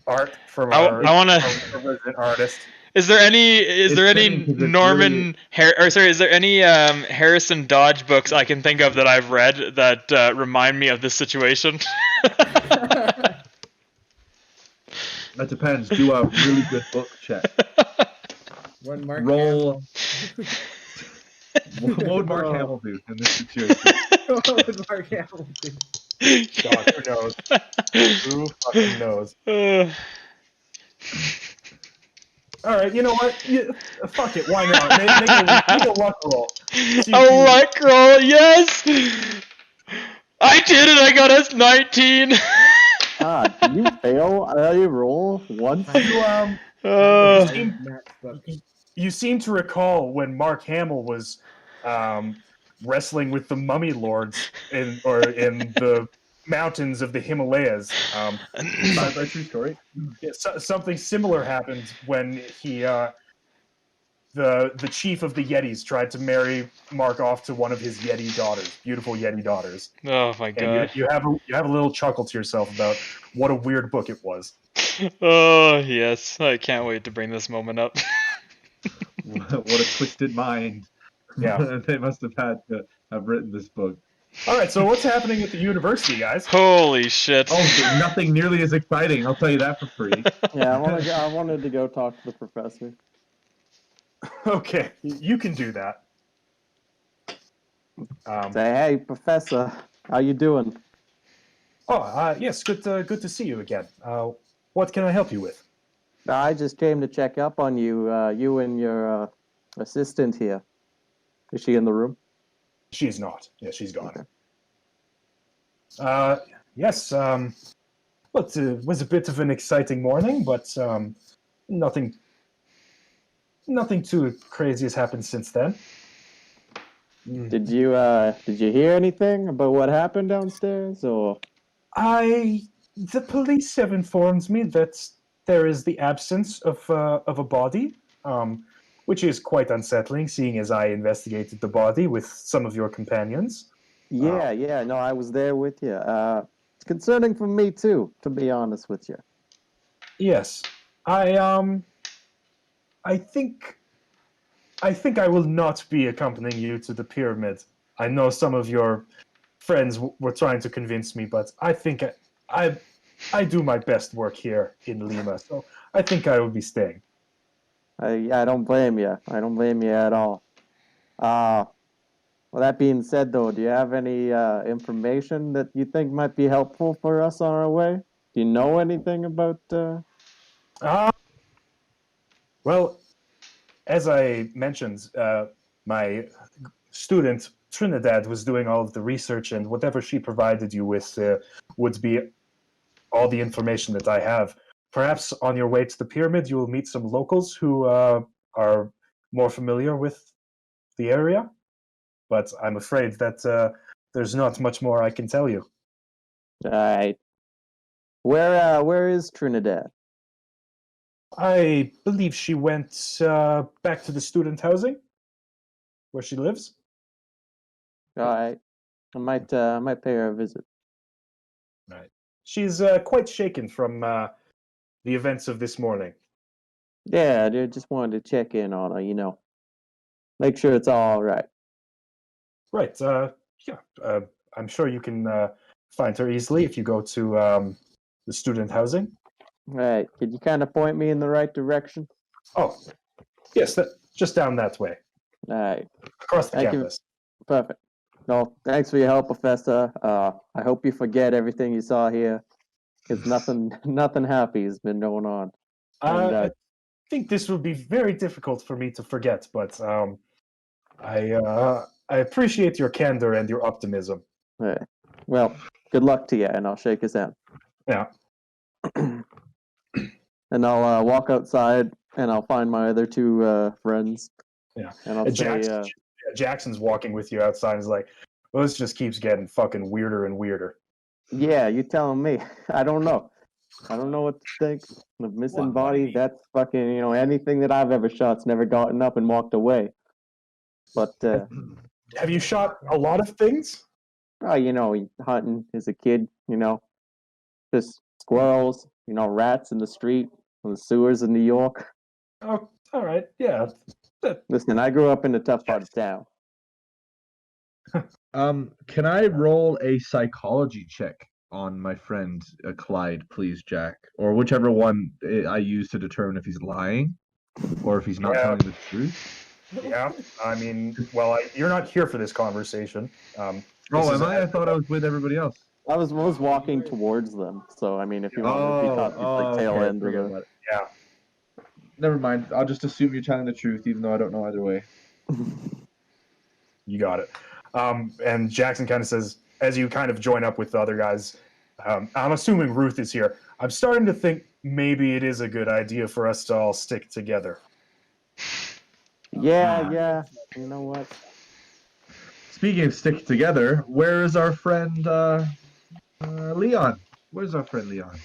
art from our resident artist. Is there any Norman is there any Harrison Dodge books I can think of that I've read that remind me of this situation? That depends. Do a really good book check. Roll. What would Mark Hamill do in this situation? What would Mark Hamill do? God, who knows? Who fucking knows? All right, you know what? Fuck it. Why not? Make a luck roll. Luck roll, yes. I did it. I got us 19. Did you fail? You roll once. You seem to recall when Mark Hamill was wrestling with the mummy lords in the mountains of the Himalayas. True story. Yeah, something similar happened when he the chief of the Yetis tried to marry Mark off to one of his Yeti daughters, beautiful Yeti daughters. Oh my god! And you have a little chuckle to yourself about what a weird book it was. Oh yes, I can't wait to bring this moment up. What a twisted mind! Yeah, they must have had to have written this book. All right, so what's happening at the university, guys? Holy shit! Oh, nothing nearly as exciting. I'll tell you that for free. Yeah, I wanted to go talk to the professor. Okay, you can do that. Say, hey, professor, how you doing? Oh, yes, good to see you again. What can I help you with? I just came to check up on you. You and your assistant here. Is she in the room? She's not. Yeah, she's gone. Okay. Yes. Well, it was a bit of an exciting morning, but nothing too crazy has happened since then. Did you hear anything about what happened downstairs, or? The police have informed me that there is the absence of a body, which is quite unsettling, seeing as I investigated the body with some of your companions. Yeah, no, I was there with you. It's concerning for me too, to be honest with you. Yes, I think I will not be accompanying you to the pyramid. I know some of your friends were trying to convince me, but I think I do my best work here in Lima, so I think I will be staying. I don't blame you. I don't blame you at all. Well, that being said, though, do you have any information that you think might be helpful for us on our way? Do you know anything about? Well, as I mentioned, my student Trinidad was doing all of the research, and whatever she provided you with would be all the information that I have. Perhaps on your way to the pyramid, you will meet some locals who are more familiar with the area. But I'm afraid that there's not much more I can tell you. All right. Where is Trinidad? I believe she went back to the student housing where she lives. All right. I might pay her a visit. Right. She's quite shaken from the events of this morning. Yeah, dude, just wanted to check in on her, make sure it's all right. Right. Yeah. I'm sure you can find her easily if you go to the student housing. All right. Could you kind of point me in the right direction? Oh, yes. Just down that way. All right. Across the Thank you. campus. Perfect. No, thanks for your help, Professor. I hope you forget everything you saw here, because nothing happy has been going on. And, I think this would be very difficult for me to forget, but I appreciate your candor and your optimism. right. Well, good luck to you, and I'll shake his hand. Yeah. And I'll walk outside, and I'll find my other two friends. Yeah. And I'll say, Jackson's walking with you outside and is like, well, this just keeps getting fucking weirder and weirder. yeah, you telling me. I don't know. I don't know what to think. The missing body, that's fucking, anything that I've ever shot's never gotten up and walked away. But, have you shot a lot of things? hunting as a kid, just squirrels, rats in the street, in the sewers in New York. Oh, all right. Yeah. Listen, I grew up in a tough part of town. Can I roll a psychology check on my friend Clyde, please, Jack? Or whichever one I use to determine if he's lying or if he's not telling the truth? Yeah. I mean, well, you're not here for this conversation. Am I? I thought I was with everybody else. I was walking towards them, so I mean, if you want to be caught tail end of it. Yeah. Never mind. I'll just assume you're telling the truth, even though I don't know either way. You got it. And Jackson kind of says, as you kind of join up with the other guys, I'm assuming Ruth is here. I'm starting to think maybe it is a good idea for us to all stick together. Yeah. You know what? Speaking of stick together, where is our friend Leon? Where's our friend Leon?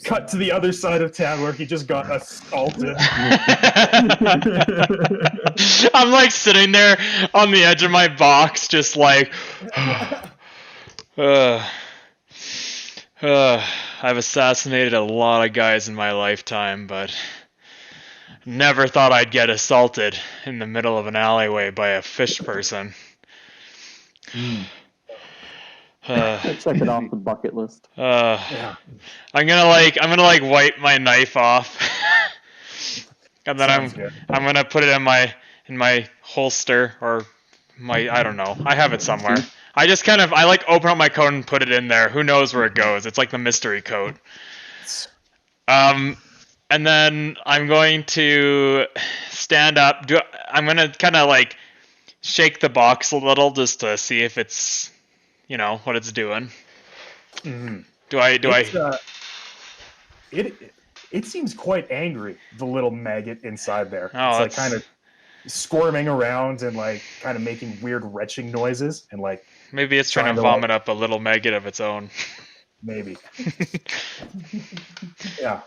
Cut to the other side of town where he just got assaulted. I'm like sitting there on the edge of my box, just like, I've assassinated a lot of guys in my lifetime, but never thought I'd get assaulted in the middle of an alleyway by a fish person. Check it off the bucket list. Yeah. I'm gonna wipe my knife off, and then I'm gonna put it in my holster or I don't know. I have it somewhere. I just I open up my coat and put it in there. Who knows where it goes? It's like the mystery coat. And then I'm going to stand up. I'm gonna kind of shake the box a little just to see if it's what it's doing. Mm-hmm. It seems quite angry, the little maggot inside there. Oh, it's kind of squirming around and kind of making weird retching noises and maybe it's trying to vomit up a little maggot of its own. Maybe. Yeah.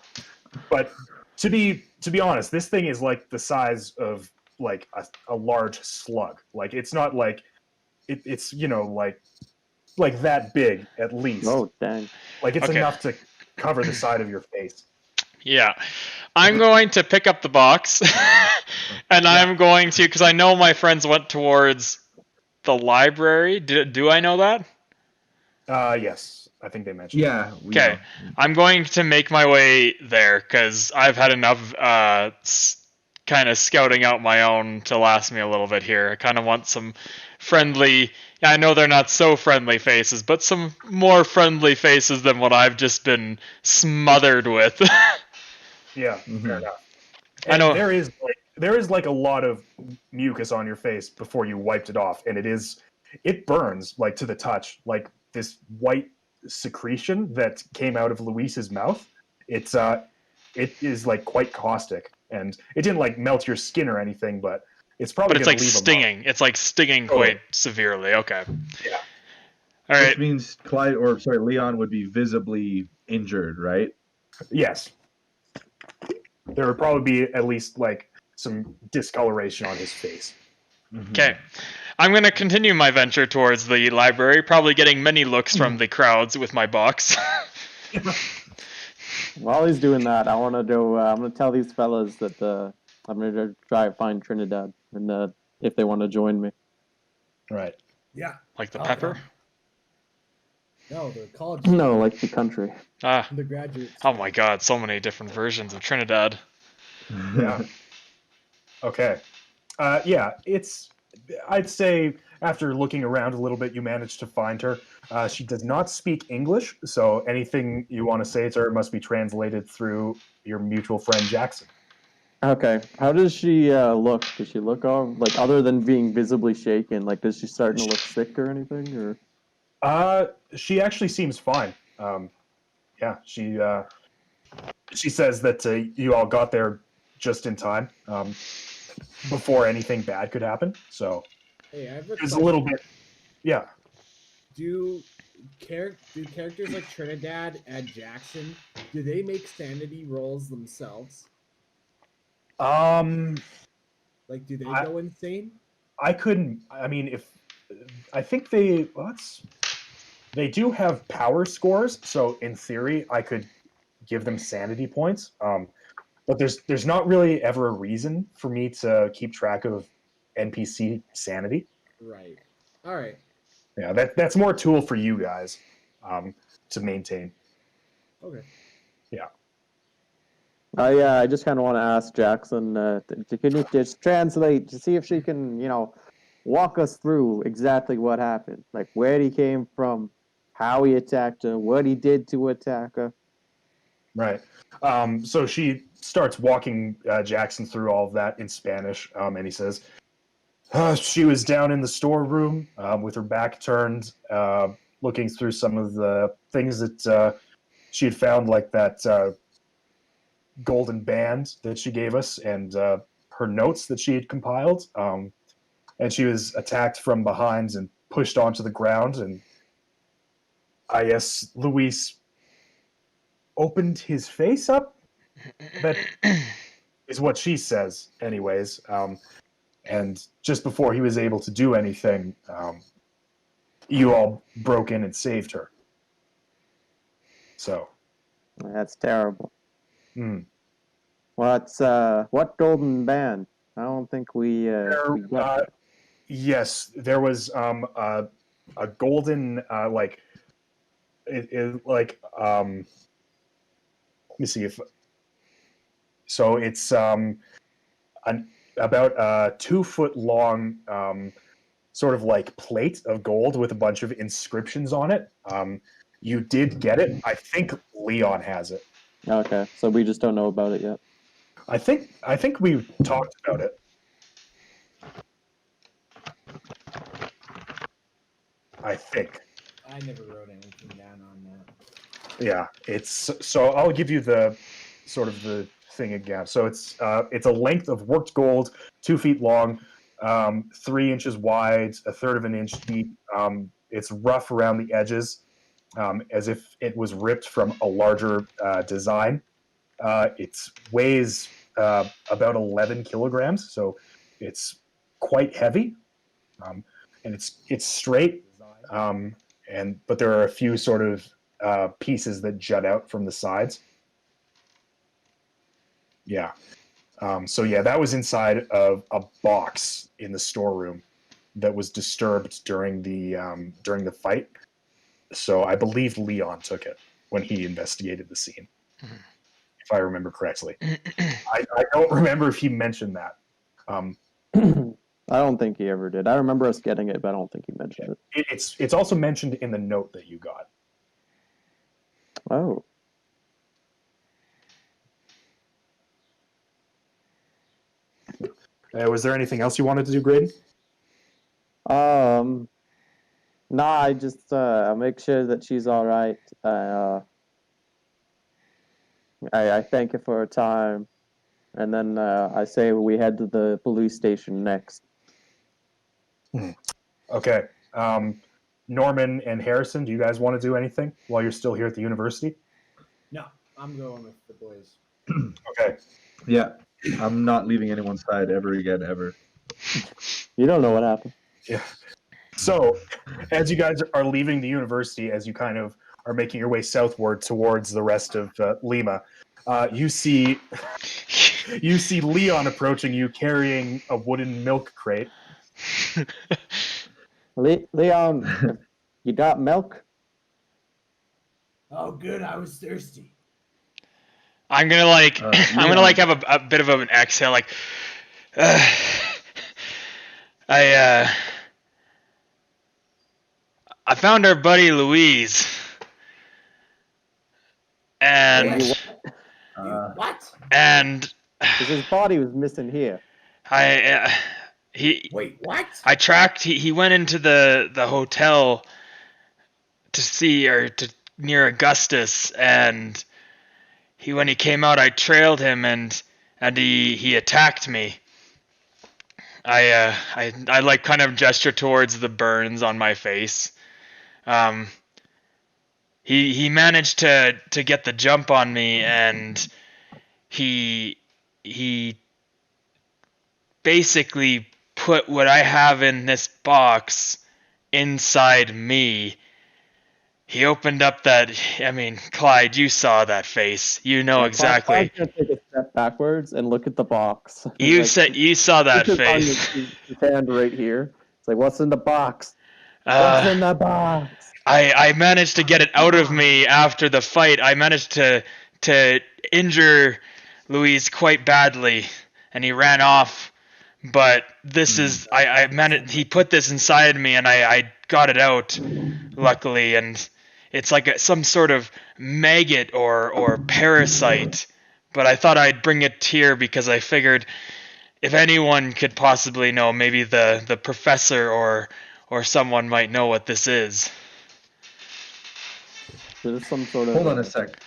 But to be honest, this thing is the size of a large slug. It's not it's that big at least. Oh, dang. It's enough to cover the side of your face. Yeah. I'm going to pick up the box and I'm going to, because I know my friends went towards the library. Do I know that? Yes. I think they mentioned Yeah. Okay. I'm going to make my way there because I've had enough kind of scouting out my own to last me a little bit here. I kind of want some friendly, I know they're not so friendly faces, but some more friendly faces than what I've just been smothered with. Yeah, fair enough. I know there is a lot of mucus on your face before you wiped it off, and it burns like to the touch, like this white secretion that came out of Luis's mouth. It is like quite caustic, and it didn't like melt your skin or anything, but it's probably But it's going like to leave stinging. It's like stinging quite severely. Okay. Yeah. All right. Which means Leon would be visibly injured, right? Yes. There would probably be at least like some discoloration on his face. Okay. I'm going to continue my venture towards the library, probably getting many looks from the crowds with my box. While he's doing that, I want to go. I'm going to tell these fellas that I'm going to try to find Trinidad, and if they want to join me. Right. Yeah. Like the I'll pepper? come. No, the college. No, like the country. Ah. The graduate. Oh my god, so many different versions of Trinidad. Yeah. Okay. Yeah, I'd say after looking around a little bit, you managed to find her. She does not speak English, so anything you want to say to her must be translated through your mutual friend Jackson. Okay. How does she look? Does she look all like, other than being visibly shaken? Like, does she start to look sick or anything? Or She actually seems fine. Yeah, she says that you all got there just in time, before anything bad could happen. So Hey, I have a it's a little bit, yeah. Do characters like Trinidad and Jackson, do they make sanity rolls themselves? Like, do they go insane? I couldn't. I mean, I think they do have power scores, so in theory, I could give them sanity points. But there's not really ever a reason for me to keep track of NPC sanity. Right. All right. Yeah, that's more a tool for you guys, to maintain. Okay. Yeah. I just kind of want to ask Jackson, can you just translate to see if she can, walk us through exactly what happened, like where he came from, how he attacked her, what he did to attack her. Right. So she starts walking Jackson through all of that in Spanish, and he says, she was down in the storeroom with her back turned, looking through some of the things that she had found, like that golden band that she gave us and her notes that she had compiled. And she was attacked from behind and pushed onto the ground. And I guess Luis opened his face up. That is what she says, anyways. And just before he was able to do anything, you all broke in and saved her. So That's terrible. mm. What golden band? I don't think we got that. Yes, there was a golden like let me see if so it's about a 2 foot long sort of like plate of gold with a bunch of inscriptions on it. You did get it. I think Leon has it. Okay, so we just don't know about it yet. I think we talked about it. I think. I never wrote anything down on that. Yeah, so I'll give you the sort of the thing again. So it's a length of worked gold, 2 feet long, 3 inches wide, a third of an inch deep. It's rough around the edges, as if it was ripped from a larger design. It weighs about 11 kilograms, so it's quite heavy, and it's straight. But there are a few sort of pieces that jut out from the sides. Yeah. So yeah, that was inside of a box in the storeroom that was disturbed during the fight. So I believe Leon took it when he investigated the scene, if I remember correctly. I don't remember if he mentioned that. I don't think he ever did. I remember us getting it, but I don't think he mentioned it. It's also mentioned in the note that you got. Oh. Was there anything else you wanted to do, Graydon? Nah, I just make sure that she's all right. I thank her for her time, and then I say we head to the police station next. Okay. Norman and Harrison, do you guys want to do anything while you're still here at the university? No, I'm going with the boys. Okay. Yeah, I'm not leaving anyone's side ever again, ever. You don't know what happened. Yeah. So, as you guys are leaving the university, as you kind of are making your way southward towards the rest of Lima, you see Leon approaching you carrying a wooden milk crate. Leon, you got milk? Oh, good. I was thirsty. I'm gonna like I'm gonna like Leon. have a bit of an exhale, like I found our buddy Louise, and What? and Because his body was missing here. Wait, what? I tracked. He went into the hotel to see or to near Augustus, and when he came out, I trailed him, and he attacked me. I like kind of gesture towards the burns on my face. He managed to get the jump on me, and he basically put what I have in this box inside me. He opened up that. I mean, Clyde, you saw that face. You know exactly. I'm gonna take a step backwards and look at the box. You saw that face. His hand right here. It's like, what's in the box? What's in the box? I managed to get it out of me after the fight. I managed to injure Louise quite badly, and he ran off. But this is I managed. He put this inside me, and I got it out, luckily. And it's like some sort of maggot or parasite. But I thought I'd bring it here because I figured if anyone could possibly know, maybe the professor or someone might know what this is. There's some sort of Hold on a sec.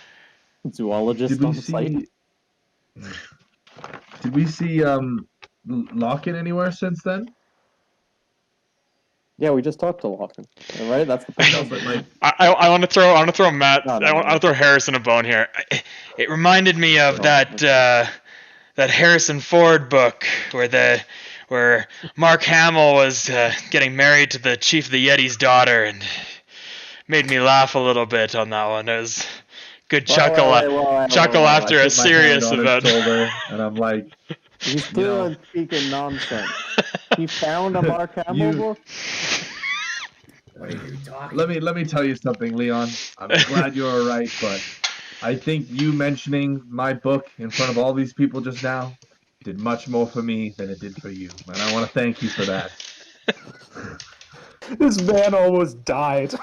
zoologist on the site. Did we see Locken anywhere since then? Yeah, we just talked to Lawton, right? That's the I know, but like, I want to throw Matt. No, I want to throw Harrison a bone here. It reminded me of that Harrison Ford book where Mark Hamill was getting married to the chief of the Yeti's daughter, and made me laugh a little bit on that one. It was good chuckle after a serious event. And I'm like, he's clearly speaking nonsense. He found a Mark Hamill book. What are you talking? let me tell you something, Leon. I'm glad you're all right, but I think you mentioning my book in front of all these people just now did much more for me than it did for you, and I want to thank you for that. This man almost died.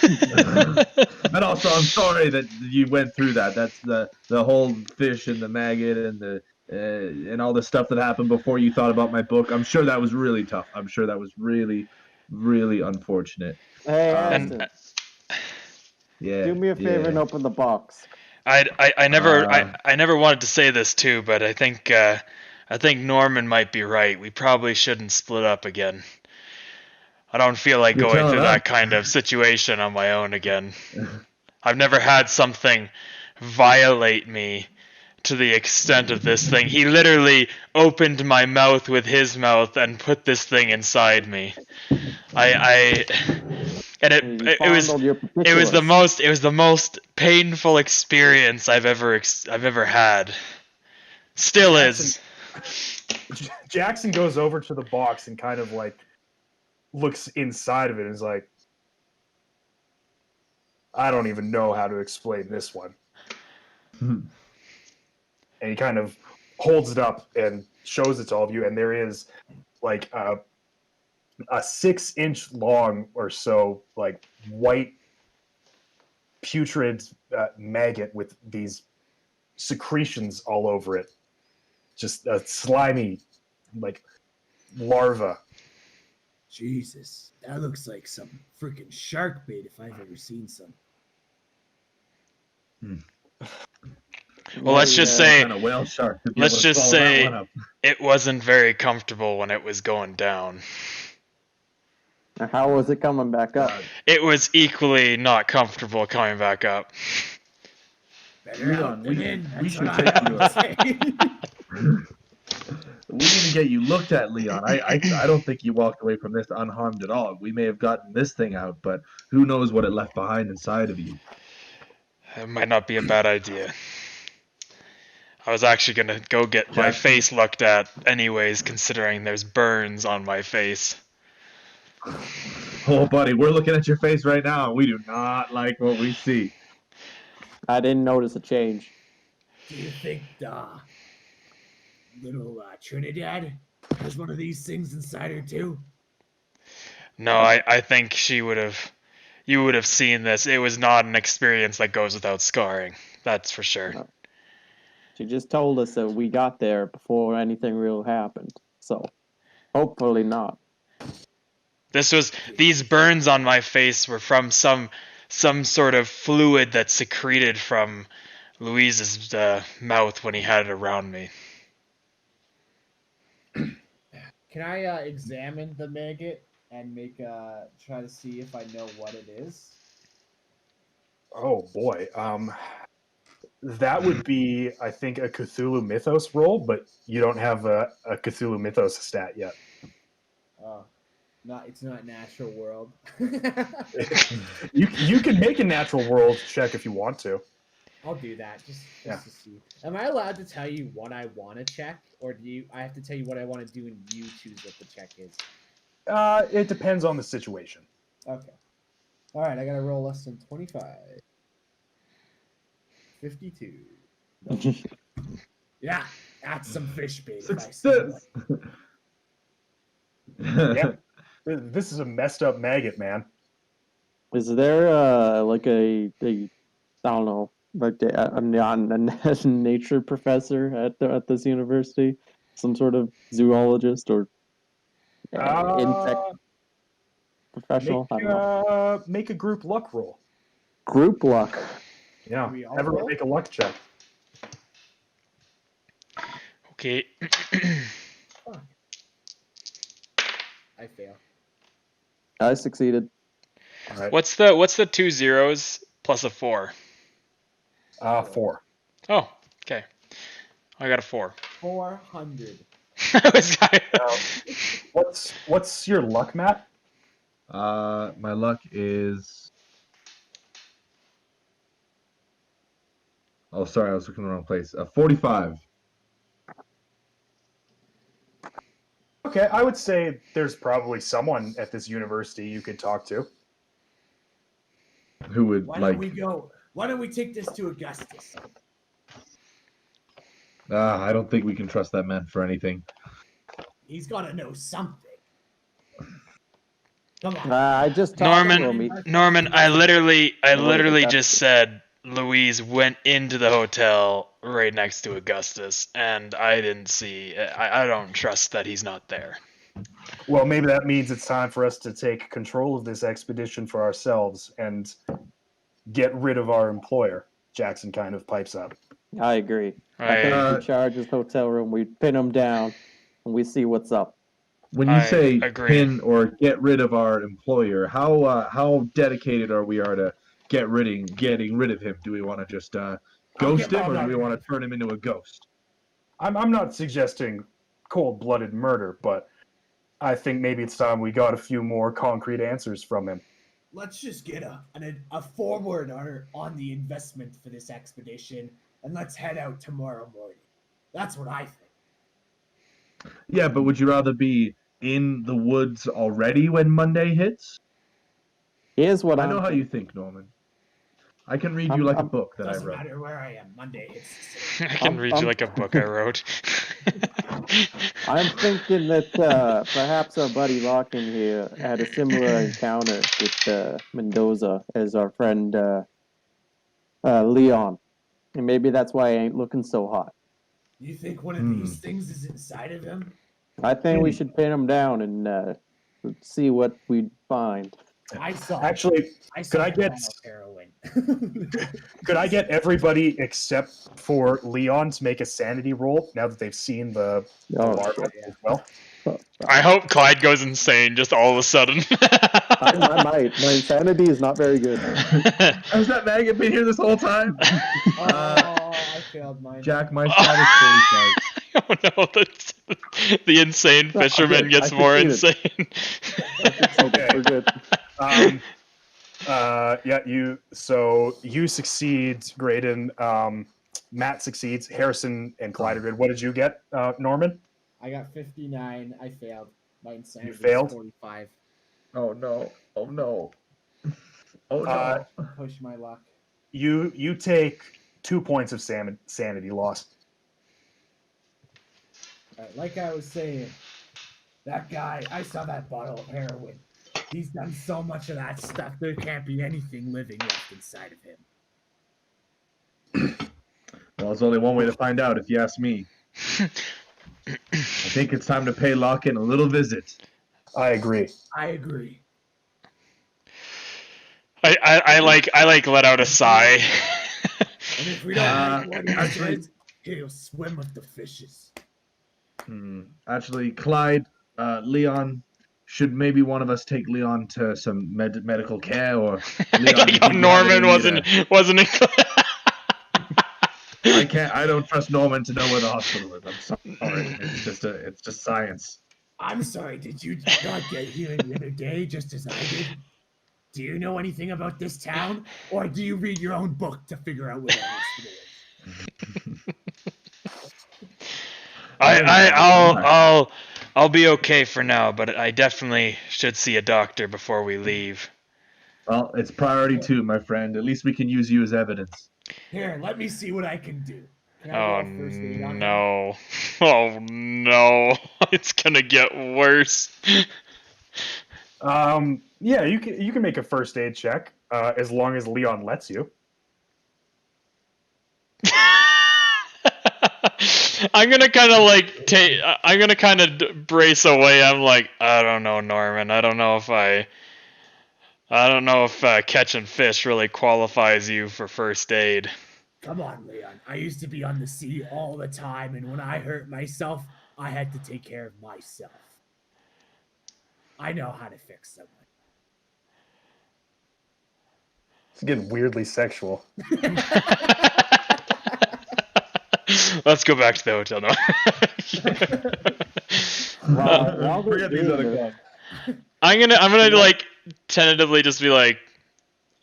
And also, I'm sorry that you went through that. That's the whole fish and the maggot and the and all the stuff that happened before you thought about my book. I'm sure that was really tough. I'm sure that was really, really unfortunate. Hey, Ashton, Yeah. do me a favor and open the box. I never wanted to say this too, but I think Norman might be right. We probably shouldn't split up again. I don't feel like going through that kind of situation on my own again. I've never had something violate me to the extent of this thing. He literally opened my mouth with his mouth and put this thing inside me. It was the most painful experience I've ever had. Still is. Jackson goes over to the box and kind of like looks inside of it and is like, I don't even know how to explain this one. And he kind of holds it up and shows it to all of you, and there is like a 6-inch long or so, like white putrid maggot with these secretions all over it. Just a slimy, like larva. Jesus, that looks like some freaking shark bait if I've ever seen some. Well, let's just say, Kind of whale shark to be let's able to just swallow that say one up. it wasn't very comfortable when it was going down. How was it coming back up? It was equally not comfortable coming back up. Better out Leon, than we in. That's should what take I you. would say. We need to get you looked at, Leon. I don't think you walked away from this unharmed at all. We may have gotten this thing out, but who knows what it left behind inside of you. It might not be a bad idea. I was actually gonna go get my Jackson. face looked at anyways, considering there's burns on my face. Oh, buddy, we're looking at your face right now, and we do not like what we see. I didn't notice a change. Do you think little Trinidad has one of these things inside her too? No, I think you would have seen this. It was not an experience that goes without scarring. That's for sure. No. She just told us that we got there before anything real happened. So, hopefully not. These burns on my face were from some sort of fluid that secreted from Louise's mouth when he had it around me. Can I examine the maggot and try to see if I know what it is? Oh boy. That would be, I think, a Cthulhu Mythos roll, but you don't have a Cthulhu Mythos stat yet. Oh, it's not natural world. You can make a natural world check if you want to. I'll do that just Yeah. to see. Am I allowed to tell you what I want to check, or I have to tell you what I want to do and you choose what the check is? It depends on the situation. Okay. All right, I gotta roll less than 25. 52. Yeah, that's some fish bait. if I see Success! one. Yeah. This is a messed up maggot, man. Is there like I don't know, like a nature professor at this university, some sort of zoologist or insect professional? I don't know. Make a group luck roll. Group luck. Yeah, Do we all everyone roll? make a luck check. Okay. I fail. I succeeded. All right. What's the 2 zeros plus a 4? 4. Oh, okay. I got a 4. 400. What's your luck, Matt? My luck is. Oh, sorry, I was looking in the wrong place. 45. Okay, I would say there's probably someone at this university you could talk to. Who would Why like? don't we go? Why don't we take this to Augustus? I don't think we can trust that man for anything. He's got to know something. Come on. I just talked to him. Norman, I literally just said Louise went into the hotel right next to Augustus, and I didn't see. I don't trust that he's not there. Well, maybe that means it's time for us to take control of this expedition for ourselves and get rid of our employer. Jackson kind of pipes up. I agree. I think we charge his hotel room, we pin him down, and we see what's up. When you I say agree. pin or get rid of our employer, how dedicated are we to getting rid of him? Do we want to just ghost him, or do we want to turn him into a ghost? I'm not suggesting cold-blooded murder, but I think maybe it's time we got a few more concrete answers from him. Let's just get a forward on the investment for this expedition, and let's head out tomorrow morning. That's what I think. Yeah, but would you rather be in the woods already when Monday hits? Here's what I know how you think, Norman. I can read you I'm- like a I'm- book that I Doesn't wrote. matter where I am. Monday hits the same. I can read you like a book I wrote. I'm thinking that perhaps our buddy Larkin here had a similar encounter with Mendoza as our friend Leon. And maybe that's why I ain't looking so hot. You think one of these things is inside of him? I think we should pin him down and see what we find. Actually, could I get heroin? could I get everybody except for Leon to make a sanity roll now that they've seen the larva as well? I hope Clyde goes insane just all of a sudden. I might. My insanity is not very good. Has that maggot been here this whole time? I failed mine. Jack, my stat is 45. Oh no, the insane fisherman good. gets I more succeeded. insane. Okay. We're good. You succeed, Graydon. Matt succeeds. Harrison and Clyde are good. What did you get, Norman? I got 59. I failed. My insanity failed? is 45. Oh no! Oh no! Oh no! Push my luck. You take 2 points of sanity loss. Like I was saying, that guy, I saw that bottle of heroin. He's done so much of that stuff, there can't be anything living left inside of him. Well, there's only one way to find out, if you ask me. I think it's time to pay Locken a little visit. I agree. I agree. I let out a sigh. And if we don't like what he actually- says, he'll swim with the fishes. Actually, Clyde, Leon, should maybe one of us take Leon to some medical care, or Leon, if you have Norman any, wasn't. I don't trust Norman to know where the hospital is. I'm sorry. It's just science. I'm sorry, did you not get healing the other day just as I did? Do you know anything about this town? Or do you read your own book to figure out where the hospital is? I'll be okay for now, but I definitely should see a doctor before we leave. Well, it's priority 2, my friend. At least we can use you as evidence. Here, let me see what I can do. Can I Oh roll first aid on him? no. Oh no. It's gonna get worse. Yeah, you can make a first aid check as long as Leon lets you. I'm gonna kind of brace away. I'm like, I don't know, Norman. I don't know if catching fish really qualifies you for first aid. Come on, Leon. I used to be on the sea all the time, and when I hurt myself, I had to take care of myself. I know how to fix someone. It's getting weirdly sexual. Let's go back to the hotel now. Forget these other guys. I'm gonna like tentatively just be like,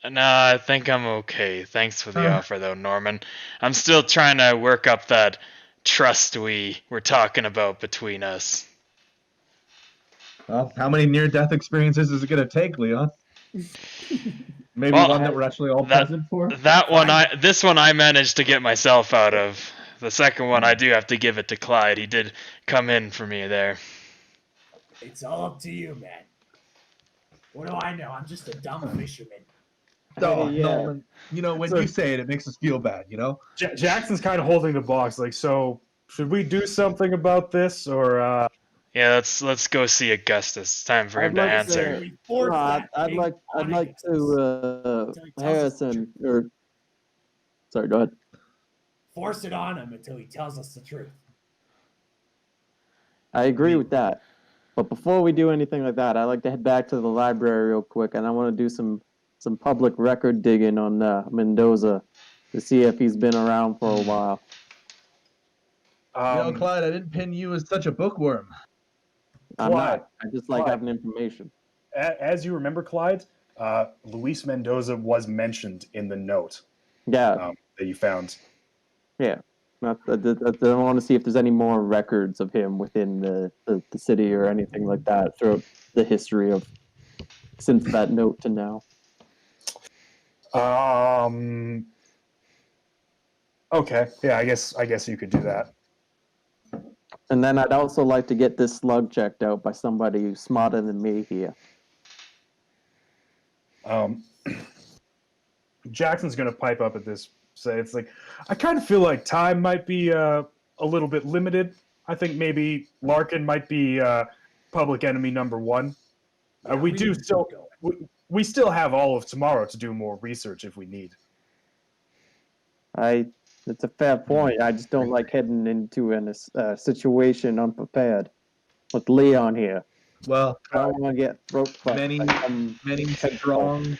nah, I think I'm okay. Thanks for the offer though, Norman. I'm still trying to work up that trust we were talking about between us. Well, how many near-death experiences is it going to take, Leon? Maybe Well, one that we're actually all present for? This one I managed to get myself out of. The second one I do have to give it to Clyde. He did come in for me there. It's all up to you, man. What do I know? I'm just a dumb fisherman. Oh, yeah. Nolan. You know, when you say it, it makes us feel bad, you know? Jackson's kind of holding the box, like, so should we do something about this, or Yeah, let's go see Augustus. It's time for him to answer. I'd like to Harrison or sorry, go ahead. Force it on him until he tells us the truth. I agree with that. But before we do anything like that, I'd like to head back to the library real quick, and I want to do some public record digging on Mendoza to see if he's been around for a while. Clyde, I didn't pin you as such a bookworm. I'm Clyde, not. I just like Clyde. having information. as you remember, Clyde, Luis Mendoza was mentioned in the note Yeah, that you found. yeah. I don't want to see if there's any more records of him within the city or anything like that throughout the history of since that note to now. Okay, yeah, I guess you could do that. And then I'd also like to get this slug checked out by somebody who's smarter than me here. Jackson's gonna pipe up at this. Say it's like, I kind of feel like time might be a little bit limited. I think maybe Larkin might be public enemy number one. Yeah, we need do to still keep going. we still have all of tomorrow to do more research if we need. It's a fair point. I just don't like heading into a situation unprepared with Leon here. Well, I don't want to get throat fucked. many by some head strong,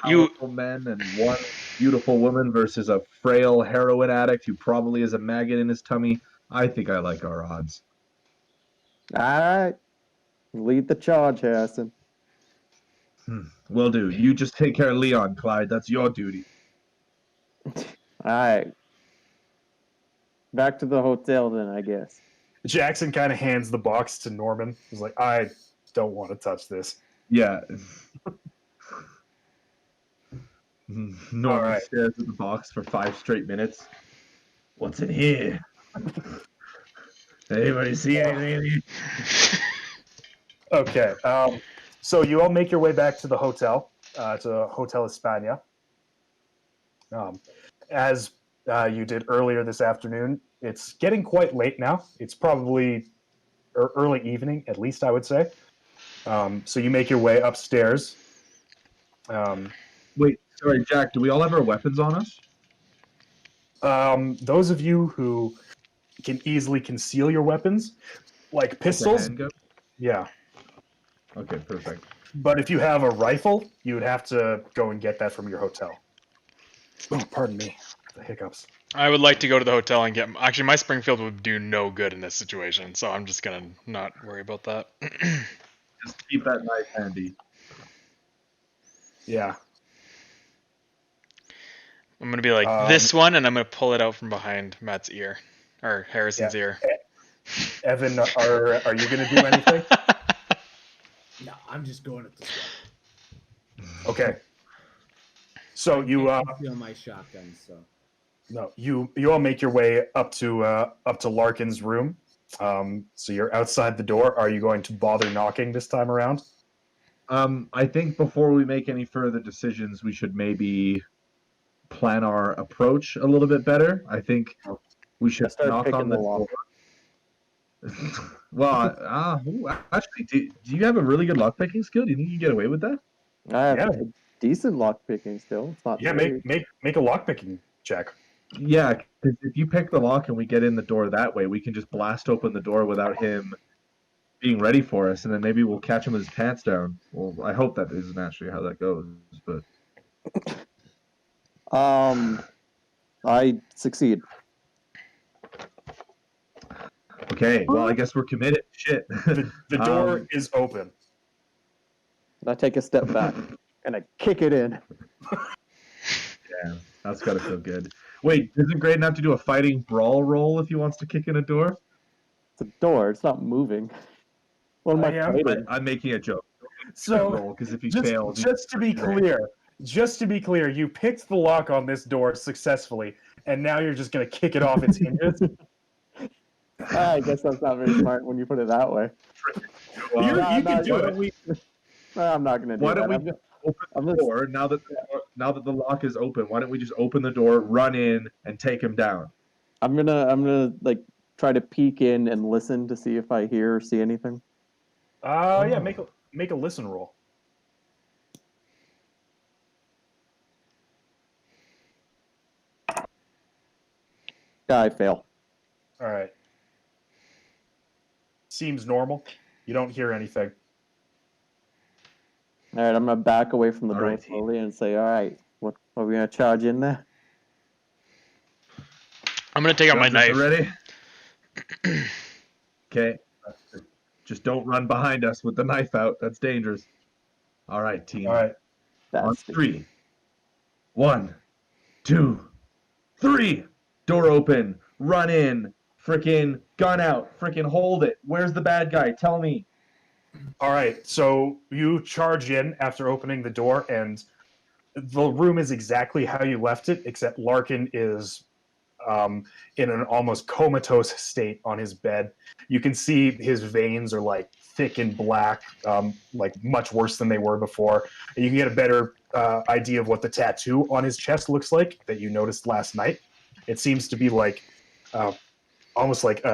You powerful men and one beautiful woman versus a frail heroin addict who probably has a maggot in his tummy. I think I like our odds. All right. Lead the charge, Harrison. Will do. You just take care of Leon, Clyde. That's your duty. All right. Back to the hotel then, I guess. Jackson kind of hands the box to Norman. He's like, I don't want to touch this. Yeah. Norman right. stares at the box for 5 straight minutes. What's in here? Anybody see anything? Okay. So you all make your way back to the hotel, to Hotel España. As you did earlier this afternoon, it's getting quite late now. It's probably early evening, at least I would say. So you make your way upstairs. Wait, sorry, Jack. Do we all have our weapons on us? Those of you who can easily conceal your weapons, like pistols, Handgun? yeah. Okay, perfect. But if you have a rifle, you would have to go and get that from your hotel. Oh, pardon me, the hiccups. I would like to go to the hotel and get. Actually, my Springfield would do no good in this situation, so I'm just gonna not worry about that. Just keep that knife handy. Yeah. I'm gonna be like this one, and I'm gonna pull it out from behind Matt's ear, or Harrison's ear. Evan, are you going to do anything? No, I'm just going at this one. Okay. So you I feel my shotgun, so. no, you all make your way up to Larkin's room. So you're outside the door. Are you going to bother knocking this time around? I think before we make any further decisions, we should maybe plan our approach a little bit better. I think we should Start knock picking on the the lock. door. Well, actually, do you have a really good lockpicking skill? Do you think you can get away with that? I have Yeah. a decent lock picking still. It's not Yeah, great. make a lockpicking check. Yeah, because if you pick the lock and we get in the door that way, we can just blast open the door without him being ready for us, and then maybe we'll catch him with his pants down. Well, I hope that isn't actually how that goes, but I succeed. okay. Well, I guess we're committed. Shit. The door is open. I take a step back and I kick it in. Yeah, that's gotta feel good. Wait, isn't Graydon have to do a fighting brawl roll if he wants to kick in a door? It's a door. It's not moving. What am I Yeah, fighting? I'm making a joke. So because if he just, fails, just to be clear, you picked the lock on this door successfully, and now you're just going to kick it off its hinges. I guess that's not very smart when you put it that way. You can do it. I'm not going to do Why that. don't we open the door now that the lock is open? Why don't we just open the door, run in, and take him down? I'm gonna like try to peek in and listen to see if I hear or see anything. Yeah, make a listen roll. Yeah, I fail. All right. Seems normal. You don't hear anything. All right, I'm gonna back away from the All door right, team. slowly and say, "All right, what are we gonna charge in there?" I'm gonna take out my Guns, knife. Ready? Okay. Just don't run behind us with the knife out. That's dangerous. All right, team. All right. On That's 3. 1, 2, 3. Door open. Run in. Frickin' gun out. Frickin' hold it. Where's the bad guy? Tell me. All right. So you charge in after opening the door, and the room is exactly how you left it, except Larkin is in an almost comatose state on his bed. You can see his veins are like thick and black, like much worse than they were before. And you can get a better idea of what the tattoo on his chest looks like that you noticed last night. It seems to be like almost like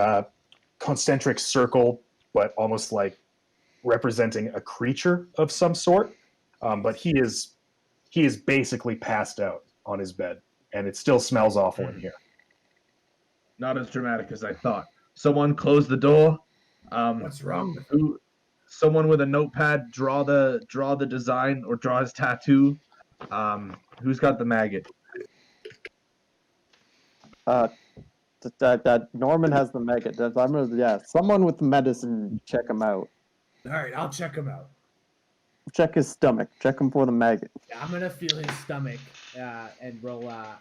concentric circle, but almost like representing a creature of some sort. But he is basically passed out on his bed, and it still smells awful in here. Not as dramatic as I thought. Someone close the door. What's wrong with him? Someone with a notepad draw the design or draw his tattoo. Who's got the maggot? That Norman has the maggot. Someone with medicine, check him out. All right, I'll check him out. Check his stomach. Check him for the maggot. Yeah, I'm gonna feel his stomach and roll a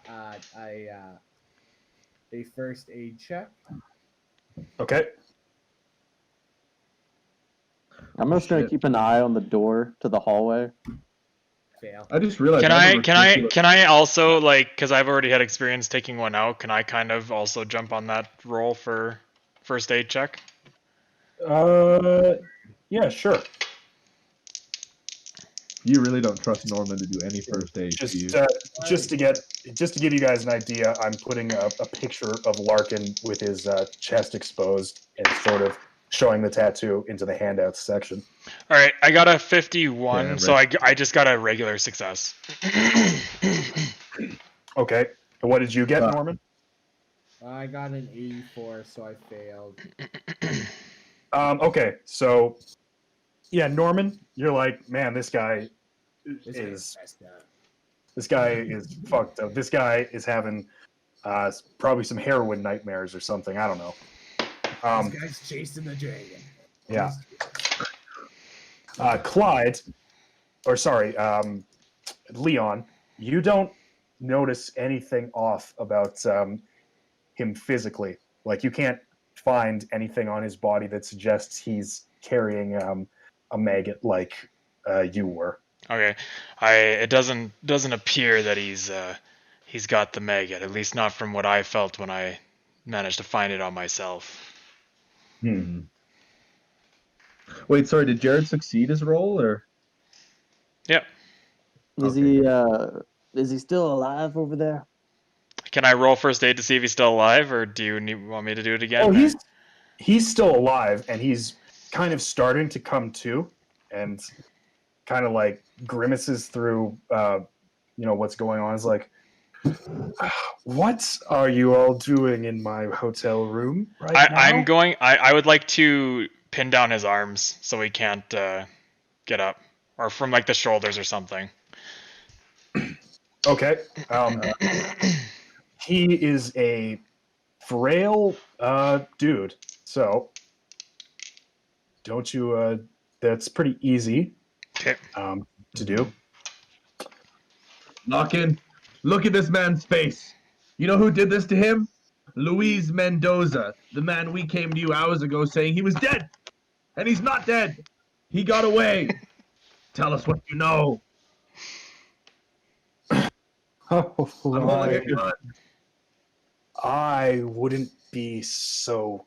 first aid check. Okay. I'm just gonna keep an eye on the door to the hallway. Fail. I just realized. Can I also, like, because I've already had experience taking one out, can I kind of also jump on that roll for first aid check? Yeah, sure. You really don't trust Norman to do any first aid, do you? Just to give you guys an idea, I'm putting a picture of Larkin with his chest exposed and sort of showing the tattoo into the handouts section. All right, I got a 51, Yeah, so I just got a regular success. Okay. And what did you get, Norman? I got an 84, so I failed. Okay, so yeah, Norman, you're like, man, this guy is fucked up. This guy is having probably some heroin nightmares or something. I don't know. This guy's chasing the dragon. Yeah. Clyde, or sorry, Leon, you don't notice anything off about him physically. Like, you can't find anything on his body that suggests he's carrying a maggot like you were. Okay, it doesn't appear that he's got the maggot, at least not from what I felt when I managed to find it on myself. Wait, sorry, did Jared succeed his roll, or? Yep. Is he still alive over there? Can I roll first aid to see if he's still alive, or do you want me to do it again? Oh, he's still alive, and he's kind of starting to come to, and kind of like grimaces through, what's going on. It's like, what are you all doing in my hotel room right now? I would like to pin down his arms so he can't get up, or from like the shoulders or something. Okay. He is a frail dude, so don't you? That's pretty easy to do. Larkin, look at this man's face. You know who did this to him? Luis Mendoza, the man we came to you hours ago saying he was dead. And he's not dead. He got away. Tell us what you know. I wouldn't be so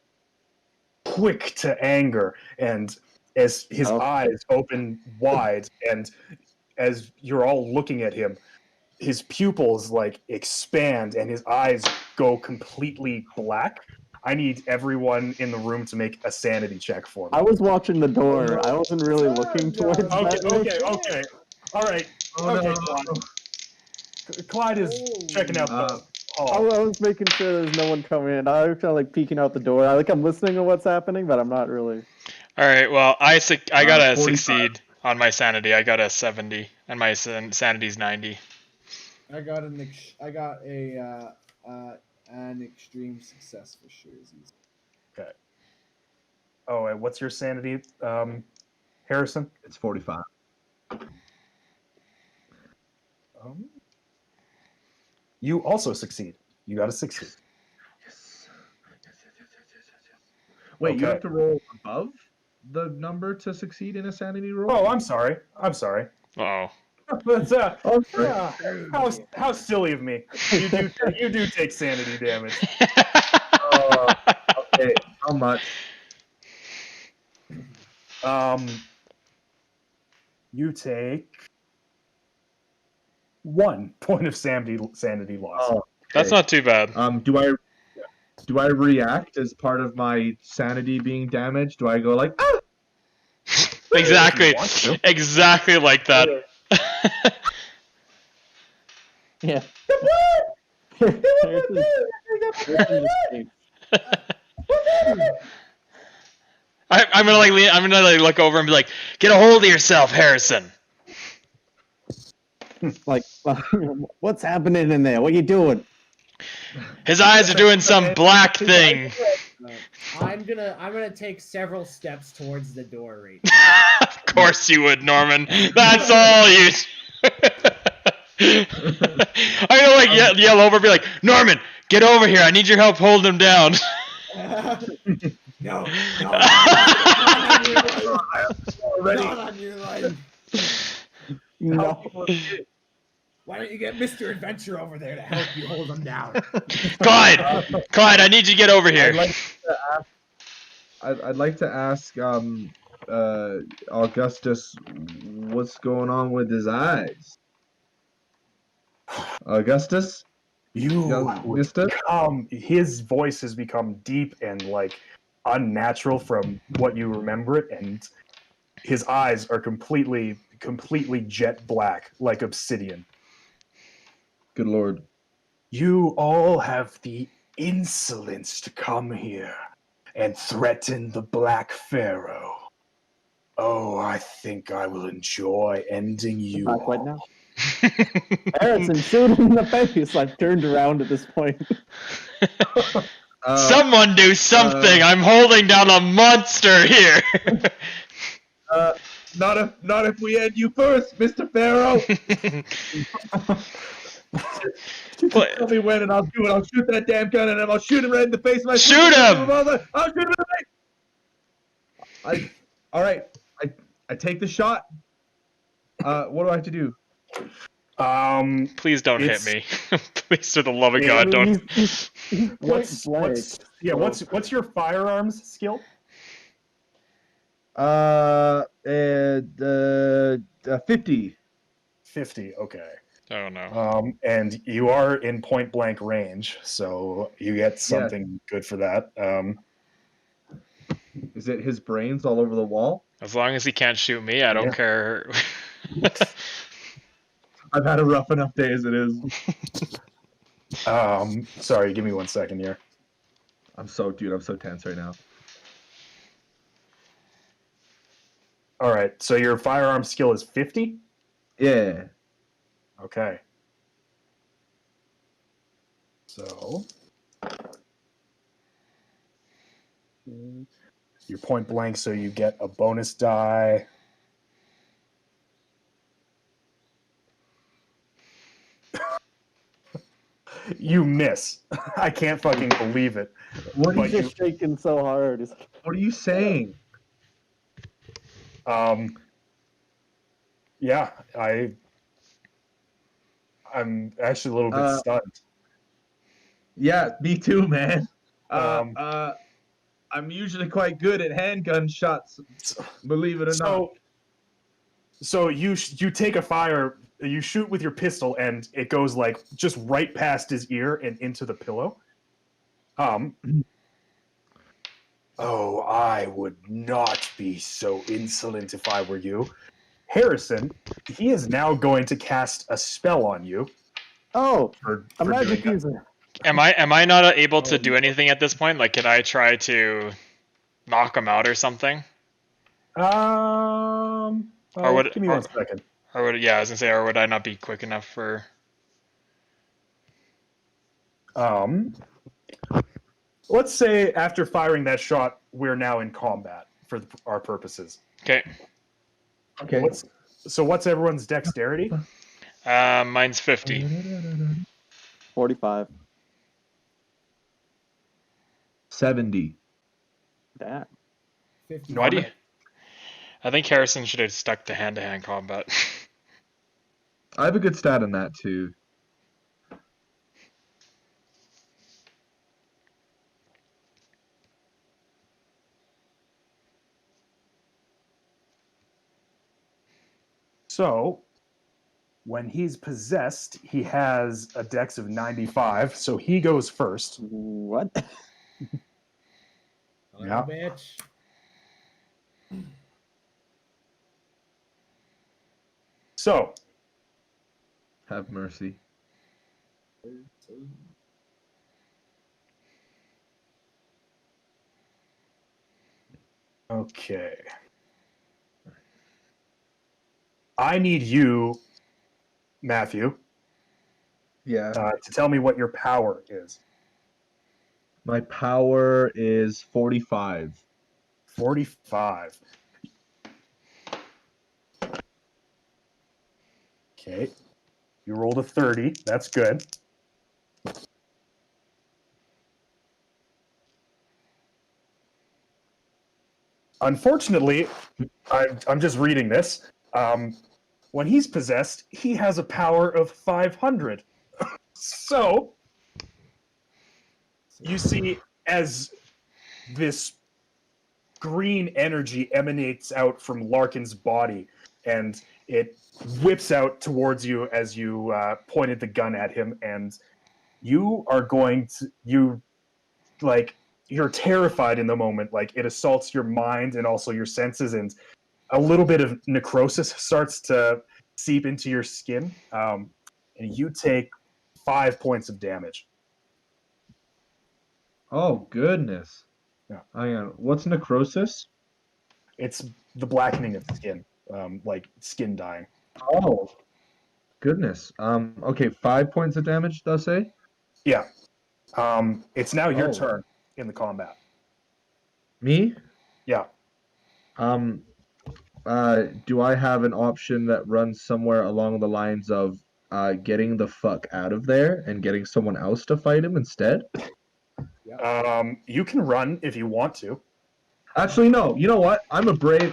quick to anger. And as his eyes open wide, and as you're all looking at him, his pupils like expand and his eyes go completely black. I need everyone in the room to make a sanity check for me. I was watching the door. I wasn't really looking towards that. Okay. All right. Clyde is checking out the hall. I was making sure there's no one coming in. I was kind of like peeking out the door. I'm listening to what's happening, but I'm not really. All right. Well, I gotta 45. succeed on my sanity. I got a 70, and my sanity's 90. I got an extreme success for sure. Okay. Oh, and what's your sanity, Harrison? It's 45. You also succeed. You got a 60. Yes. Wait, you Okay. have to roll above the number to succeed in a sanity roll? Oh, I'm sorry. Uh-oh. But, how silly of me. You do take sanity damage. Okay, how much? You take 1 point of sanity loss. Oh, okay. That's not too bad. Do I do I react as part of my sanity being damaged? Do I go like, ah? Exactly. want to. Exactly like that. Yeah. I'm gonna like look over and be like, get a hold of yourself, Harrison. Like, what's happening in there? What you doing? His eyes are doing some black thing. I'm gonna take several steps towards the door right now. Of course you would, Norman. That's all you. I'm gonna like yell over and be like, Norman, get over here. I need your help holding him down. No, not on your life. No. Why don't you get Mr. Adventure over there to help you hold him down? Clyde, I need you to get over here. I'd like to ask Augustus what's going on with his eyes. Augustus? Young mister? His voice has become deep and like unnatural from what you remember it, and his eyes are completely jet black, like obsidian. Good lord. You all have the insolence to come here and threaten the Black Pharaoh. Oh, I think I will enjoy ending you Back right all. now. Harrison, shoot him in the face. I've turned around at this point. Someone do something. I'm holding down a monster here. Not if we end you first, Mr. Pharaoh. Tell me when and I'll do it. I'll shoot that damn gun at him. I'll shoot him right in the face. Shoot him! I'll shoot him in the face. All right. I take the shot. What do I have to do? Please don't hit me. Please, for the love of God, don't. What's your firearms skill? 50. 50. Okay. Oh no. And you are in point blank range, so you get something good for that. Is it his brains all over the wall? As long as he can't shoot me, I don't care. I've had a rough enough day as it is. Sorry, give me 1 second here. I'm so tense right now. All right, so your firearm skill is 50? Yeah. Okay. So you're point blank, so you get a bonus die. You miss. I can't fucking believe it. What are you shaking so hard? What are you saying? Yeah, I'm actually a little bit stunned. Yeah, me too, man. I'm usually quite good at handgun shots, believe it or not. So you take you shoot with your pistol, and it goes like just right past his ear and into the pillow. Oh, I would not be so insolent if I were you. Harrison, he is now going to cast a spell on you. Oh, for a magic doing user. Am I not able to do anything at this point? Like, can I try to knock him out or something? Give me 1 second. Or would I was gonna say, or would I not be quick enough for? Let's say after firing that shot, we're now in combat for our purposes. Okay. Okay. What's everyone's dexterity? Mine's 50. 45. 70. Damn. 50. Why do you? I think Harrison should have stuck to hand-to-hand combat. I have a good stat on that too. So, when he's possessed, he has a dex of 95, so he goes first. What? Yeah. Bitch. So, Have mercy. okay. I need you, Matthew, Yeah. to tell me what your power is. My power is 45. 45. Okay. You rolled a 30. That's good. Unfortunately, I'm just reading this. When he's possessed, he has a power of 500. So, you see, as this green energy emanates out from Larkin's body, and it whips out towards you as you pointed the gun at him, and you are going to you're terrified in the moment. Like, it assaults your mind and also your senses, and a little bit of necrosis starts to seep into your skin, and you take 5 points of damage. Oh, goodness. Yeah. Hang on. What's necrosis? It's the blackening of skin, like skin dying. Oh, goodness. Okay, 5 points of damage, does say? Yeah. It's now your Oh. turn in the combat. Me? Yeah. Do I have an option that runs somewhere along the lines of getting the fuck out of there and getting someone else to fight him instead? You can run if you want to. Actually, no. You know what? I'm the brave.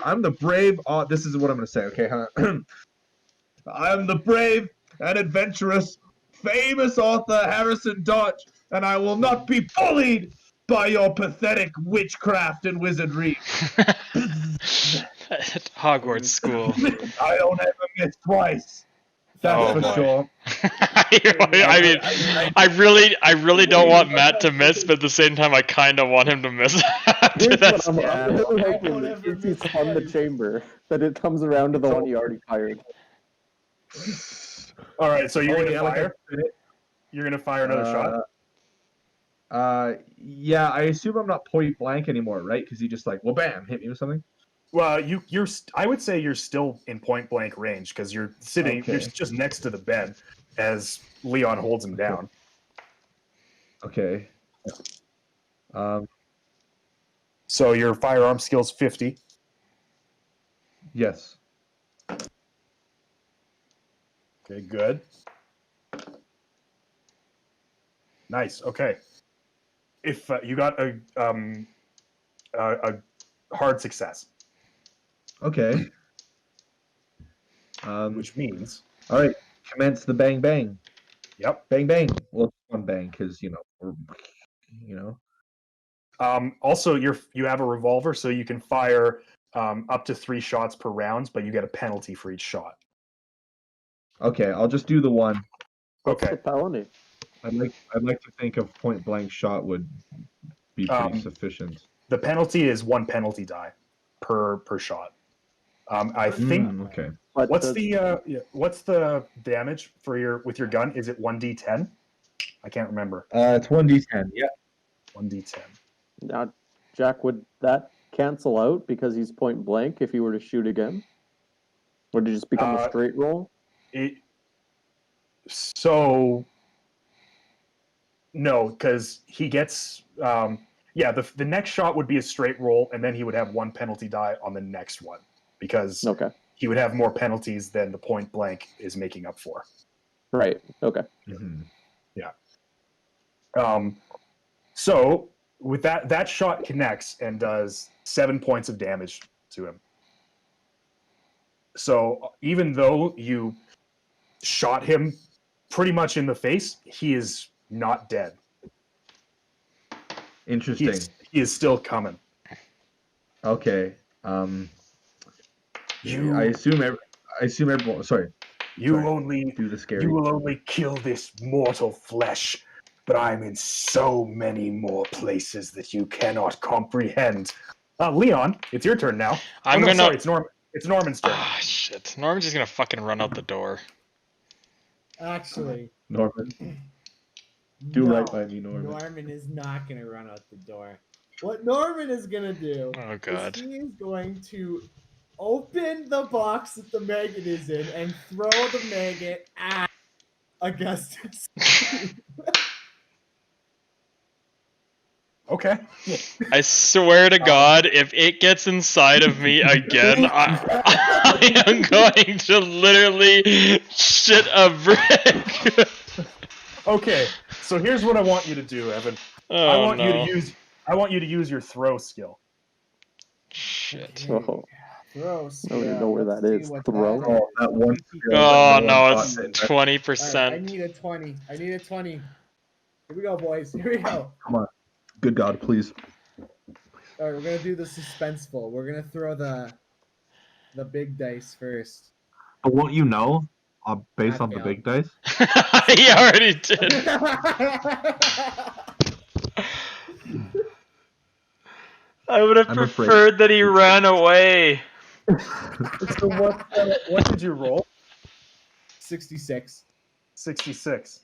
This is what I'm going to say, okay? I'm the brave and adventurous, famous author Harrison Dodge, and I will not be bullied by your pathetic witchcraft and wizardry. Hogwarts school. I don't ever miss twice. That's Oh, for boy. sure. I mean, I really don't want Matt to miss, but at the same time, I kind of want him to miss. Here's That's- what I'm really I hoping don't is ever he's miss on the twice. chamber, that it comes around to the one you already fired. All right, so you're Oh, gonna yeah, like I fire. said, You're gonna fire another shot. Yeah, I assume I'm not point blank anymore, right? Because he just like, well, bam, hit me with something. Well, you're. I would say you're still in point blank range because you're sitting. You're Okay. just next to the bed as Leon holds him Okay. down. Okay. So your firearm skill's 50. Yes. Okay, good. Nice. Okay. If you got a hard success, Okay. which means, All right. Commence the bang bang. yep. Bang bang. Well, one bang because you know. Also, you have a revolver, so you can fire up to 3 shots per round, but you get a penalty for each shot. Okay, I'll just do the one. What's Okay. the penalty? I'd like to think a point blank shot would be pretty sufficient. The penalty is 1 penalty die per shot. I think. Okay. But What's the damage for with your gun? Is it 1d10? I can't remember. It's 1d10. Yeah. 1d10. now, Jack, would that cancel out because he's point blank if you were to shoot again? Would it just become a straight roll? No, because he gets the next shot would be a straight roll, and then he would have 1 penalty die on the next one because Okay. he would have more penalties than the point blank is making up for. Right. Okay. Mm-hmm. So with that shot connects and does 7 points of damage to him. So even though you shot him pretty much in the face, he is not dead. Interesting. He is still coming. Okay. I assume everyone. Sorry. You Sorry. only Do the scary. you will only kill this mortal flesh but I'm in so many more places that you cannot comprehend. Leon, it's your turn now. Sorry, it's Norman's turn. Ah, shit. Norman's just gonna fucking run out the door. Actually, Norman, do no, right by me, Norman. Norman is not going to run out the door. What Norman is going to do Oh, God. is he is going to open the box that the maggot is in and throw the maggot at Augustus. Okay. I swear to God, if it gets inside of me again, I am going to literally shit a brick. Okay. So here's what I want you to do, Evan. Oh, I want no. you to use your throw skill. Shit. Oh, Throw I don't even know where Let's that see is. what Throw? that Oh, that one is. skill that Oh, one no, thought it's to invest. 20%. Alright, I need a 20. I need a 20. Here we go, boys. Here we go. Come on. Good God, please. All right, we're gonna do the suspenseful. We're gonna throw the big dice first. But won't you know, based I on the failed. big dice? He already did. I would have I'm afraid. preferred that he ran away. So what did you roll? 66. 66.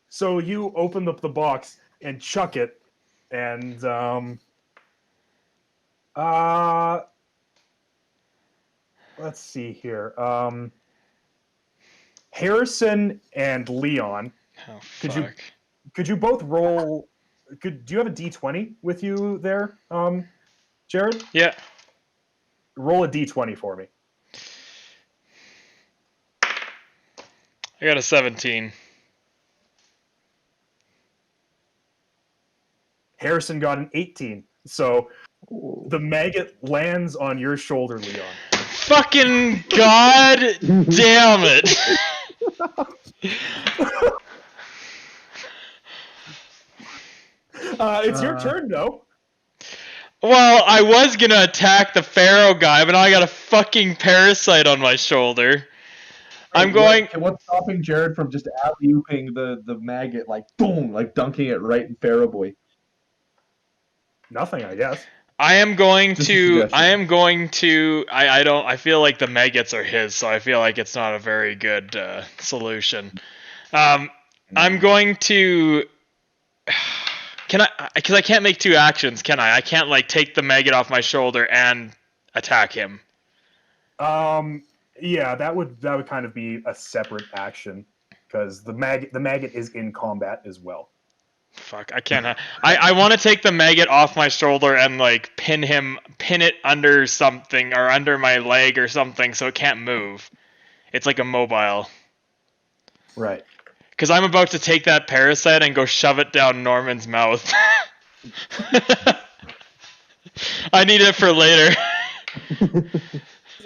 So you open up the box and chuck it, and let's see here. Harrison and Leon, Oh, Could you- fuck. could you both roll? Do you have a D20 with you there, Jared? Yeah. Roll a D20 for me. I got a 17. Harrison got an 18. So oh. the maggot lands on your shoulder, Leon. Fucking god damn it. It's your turn, though. Well, I was gonna attack the Pharaoh guy, but now I got a fucking parasite on my shoulder. I'm going. What's stopping Jared from just alley-ooping the maggot, like, boom, like dunking it right in Pharaoh Boy? Nothing, I guess. I am going Just a to. suggestion. I am going to. I don't. I feel like the maggots are his, so I feel like it's not a very good solution. I'm going to. Can I? Because I can't make two actions, can I? I can't like take the maggot off my shoulder and attack him. Yeah, that would kind of be a separate action because the maggot is in combat as well. Fuck, I can't. I want to take the maggot off my shoulder and like pin it under something or under my leg or something so it can't move. It's like immobile. Right. Because I'm about to take that parasite and go shove it down Norman's mouth. I need it for later.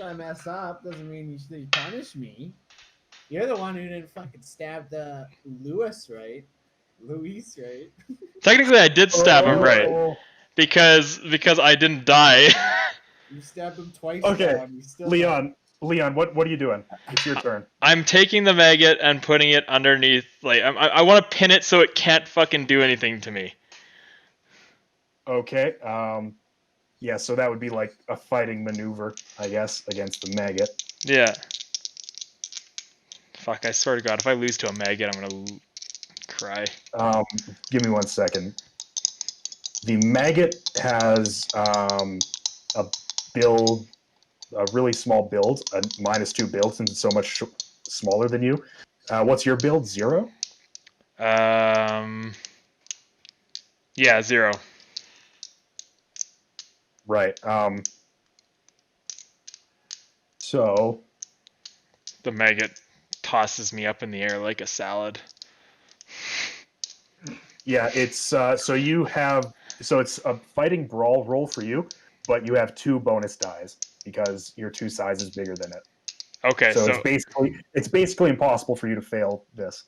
I mess up doesn't mean you should punish me. You're the one who didn't fucking stab the Luis, right? Technically, I did stab him right Oh. because I didn't die. You stabbed him twice. Okay, now and you still Leon, what are you doing? It's your turn. I'm taking the maggot and putting it underneath. Like I want to pin it so it can't fucking do anything to me. Okay. Yeah, so that would be like a fighting maneuver, I guess, against the maggot. Yeah. Fuck! I swear to God, if I lose to a maggot, I'm gonna cry. Give me 1 second. The maggot has a build, a really small build, a -2 build since it's so much smaller than you. What's your build? 0? Yeah, 0. Right. So The maggot tosses me up in the air like a salad. yeah, it's so it's a fighting brawl roll for you, but you have 2 bonus dies because you're 2 sizes bigger than it. Okay, So so it's basically impossible for you to fail this.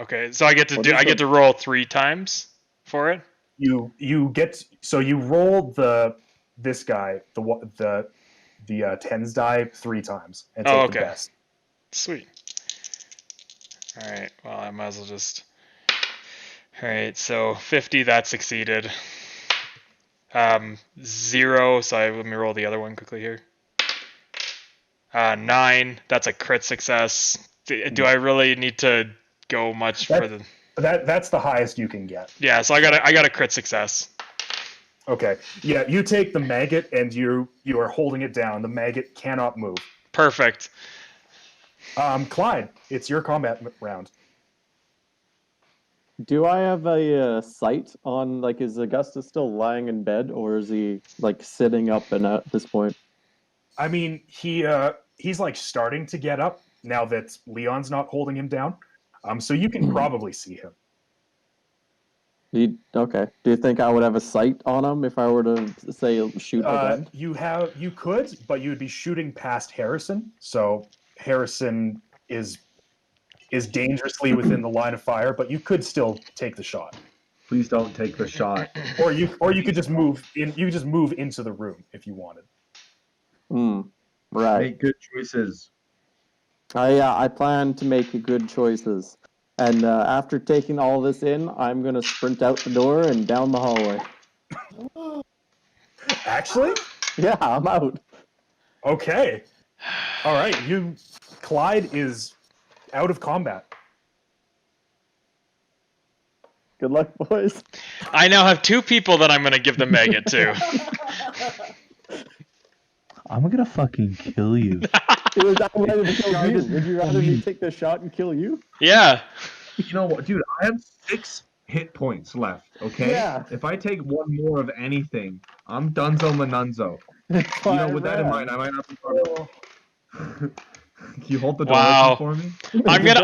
okay, so I get to roll 3 times for it. You roll this guy the tens die 3 times and take Oh, the okay. best. Sweet. All right. Well, I might as well just. All right, so 50, that succeeded. 0, so let me roll the other one quickly here. 9, that's a crit success. Do I really need to go much for the... That's the highest you can get. Yeah, so I got a crit success. Okay. Yeah, you take the maggot and you are holding it down. The maggot cannot move. Perfect. Clyde, it's your combat round. Do I have a sight on, like, is Augustus still lying in bed, or is he, like, sitting up and at this point? I mean, he's like starting to get up now that Leon's not holding him down. So you can probably see him. Okay. Do you think I would have a sight on him if I were to, say, shoot again? You could, but you would be shooting past Harrison. So Harrison is dangerously within the line of fire, but you could still take the shot. Please don't take the shot. Or you could just move in. You could just move into the room if you wanted. Right. Make good choices. I plan to make good choices. And after taking all this in, I'm going to sprint out the door and down the hallway. Actually? Yeah, I'm out. Okay. All right. Clyde is out of combat. Good luck, boys. I now have 2 people that I'm going to give the maggot to. I'm gonna fucking kill you. Dude, I'm ready to kill you. Would you rather me take the shot and kill you? Yeah. You know what, dude? I have 6 hit points left. Okay. Yeah. If I take one more of anything, I'm Dunzo Manunzo. You know, with that in mind, I might not be. Can you hold the door Wow. open for me? I'm gonna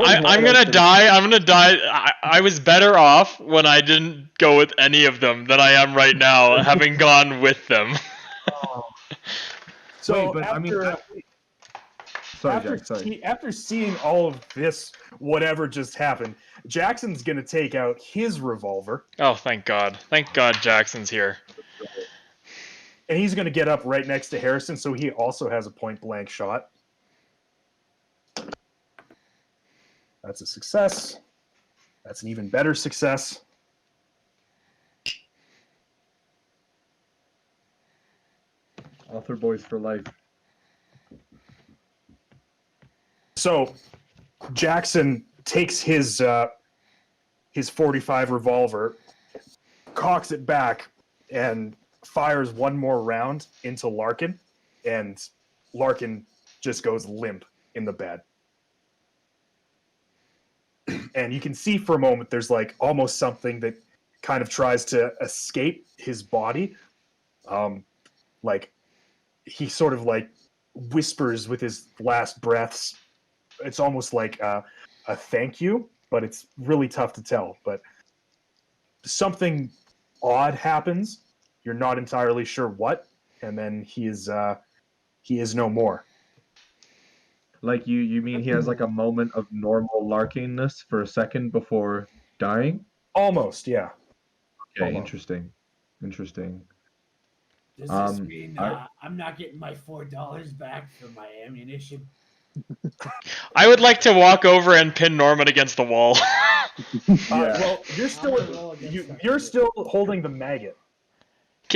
die. I'm gonna die. I was better off when I didn't go with any of them than I am right now, having gone with them. So Wait, but I mean, sorry, Jack. Sorry. After seeing all of this, whatever just happened, Jackson's gonna take out his revolver, Oh, thank God. Thank God Jackson's here. and he's gonna get up right next to Harrison, so he also has a point blank shot. That's a success. That's an even better success. Author boys for life. So Jackson takes his 45 revolver, cocks it back, and fires one more round into Larkin, and Larkin just goes limp in the bed. And you can see for a moment there's like almost something that kind of tries to escape his body. Like he sort of like whispers with his last breaths. It's almost like a thank you, but it's really tough to tell. But something odd happens. You're not entirely sure what, and then he is no more. Like you mean he has like a moment of normal larkiness for a second before dying? Almost, yeah. Okay, Almost. Interesting. Does this mean I'm not getting my $4 back for my ammunition? I would like to walk over and pin Norman against the wall. Well, you're still holding the maggot.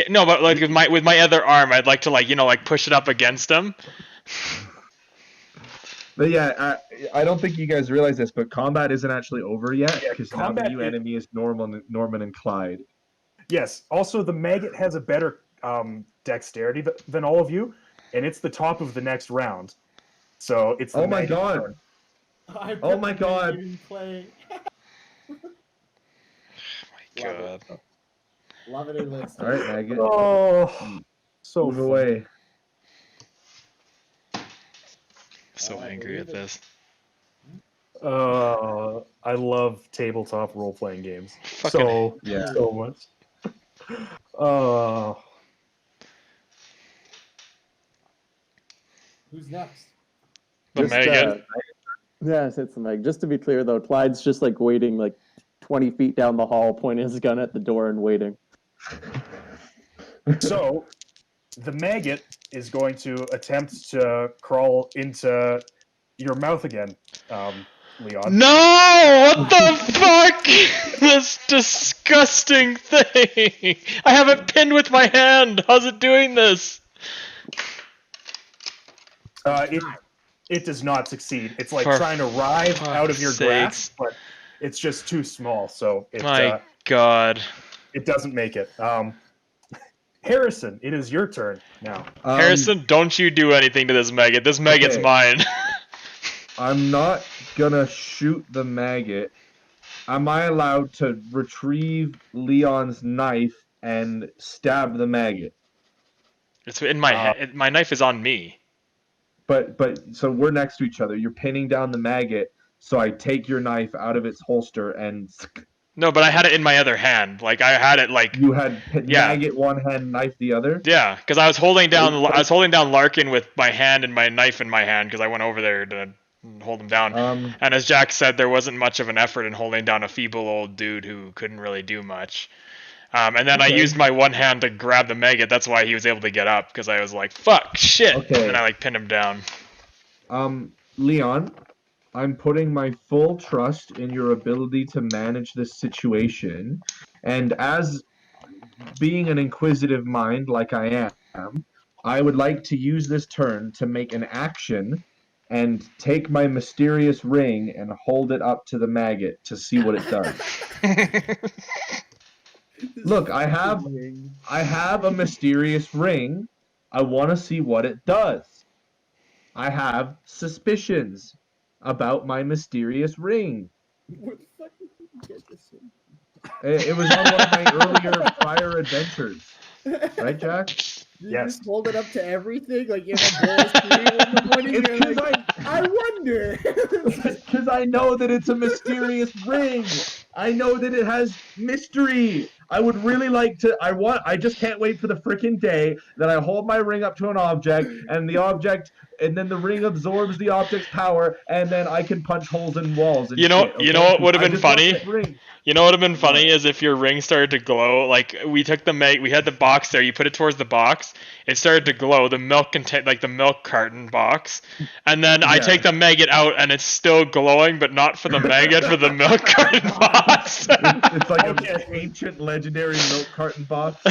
No, but like with my other arm, I'd like to like push it up against him. But yeah, I don't think you guys realize this, but combat isn't actually over yet because now the new enemy is Norman and Clyde. Yes. Also, the maggot has a better dexterity than all of you, and it's the top of the next round. So it's. Oh my god! Oh my god! Oh my god! Love it and listen. All right, maggot. Oh, so move away. So angry at this. I love tabletop role-playing games Fucking so much. Who's next? The maggot. Yes, it's the Meg. Just to be clear, though, Clyde's just like waiting, like 20 feet down the hall, pointing his gun at the door and waiting. So, the maggot is going to attempt to crawl into your mouth again. Leon. No! What the fuck? This disgusting thing! I have it pinned with my hand! How's it doing this? It does not succeed. It's like For trying to writhe out of your fuck's grasp, sakes. but it's just too small, so My god. it doesn't make it. Harrison, it is your turn now. Harrison, don't you do anything to this maggot. This maggot's okay. mine. I'm not gonna shoot the maggot. Am I allowed to retrieve Leon's knife and stab the maggot? It's in my head. My knife is on me. But so we're next to each other. You're pinning down the maggot, so I take your knife out of its holster and No, but I had it in my other hand. Like I had it like you had Yeah. maggot one hand, knife the other. yeah, because I was holding down Larkin with my hand and my knife in my hand because I went over there to hold him down. And as Jack said, there wasn't much of an effort in holding down a feeble old dude who couldn't really do much. And then I used my one hand to grab the maggot. That's why he was able to get up, because I was like, fuck, shit. Okay. And then I like pinned him down. Leon, I'm putting my full trust in your ability to manage this situation. And as being an inquisitive mind like I am, I would like to use this turn to make an action and take my mysterious ring and hold it up to the maggot to see what it does. Look, I have a mysterious ring. I want to see what it does. I have suspicions about my mysterious ring. Where the fuck did you get this in? It was on one of my earlier prior adventures. Right, Jack? You Yes. just hold it up to everything, like you have a bowl of cereal in the morning. It's You're 'cause like, I wonder. Because I know that it's a mysterious ring. I know that it has mystery. I would really like to. I just can't wait for the freaking day that I hold my ring up to an object, and then the ring absorbs the object's power, and then I can punch holes in walls. And You know what would have I been just want funny? that ring. You know what would have been funny is if your ring started to glow. Like we took we had the box there. You put it towards the box. It started to glow. The milk like the milk carton box. And then I take the maggot out, and it's still glowing, but not for the maggot, for the milk carton box. It's like an ancient legendary milk carton box.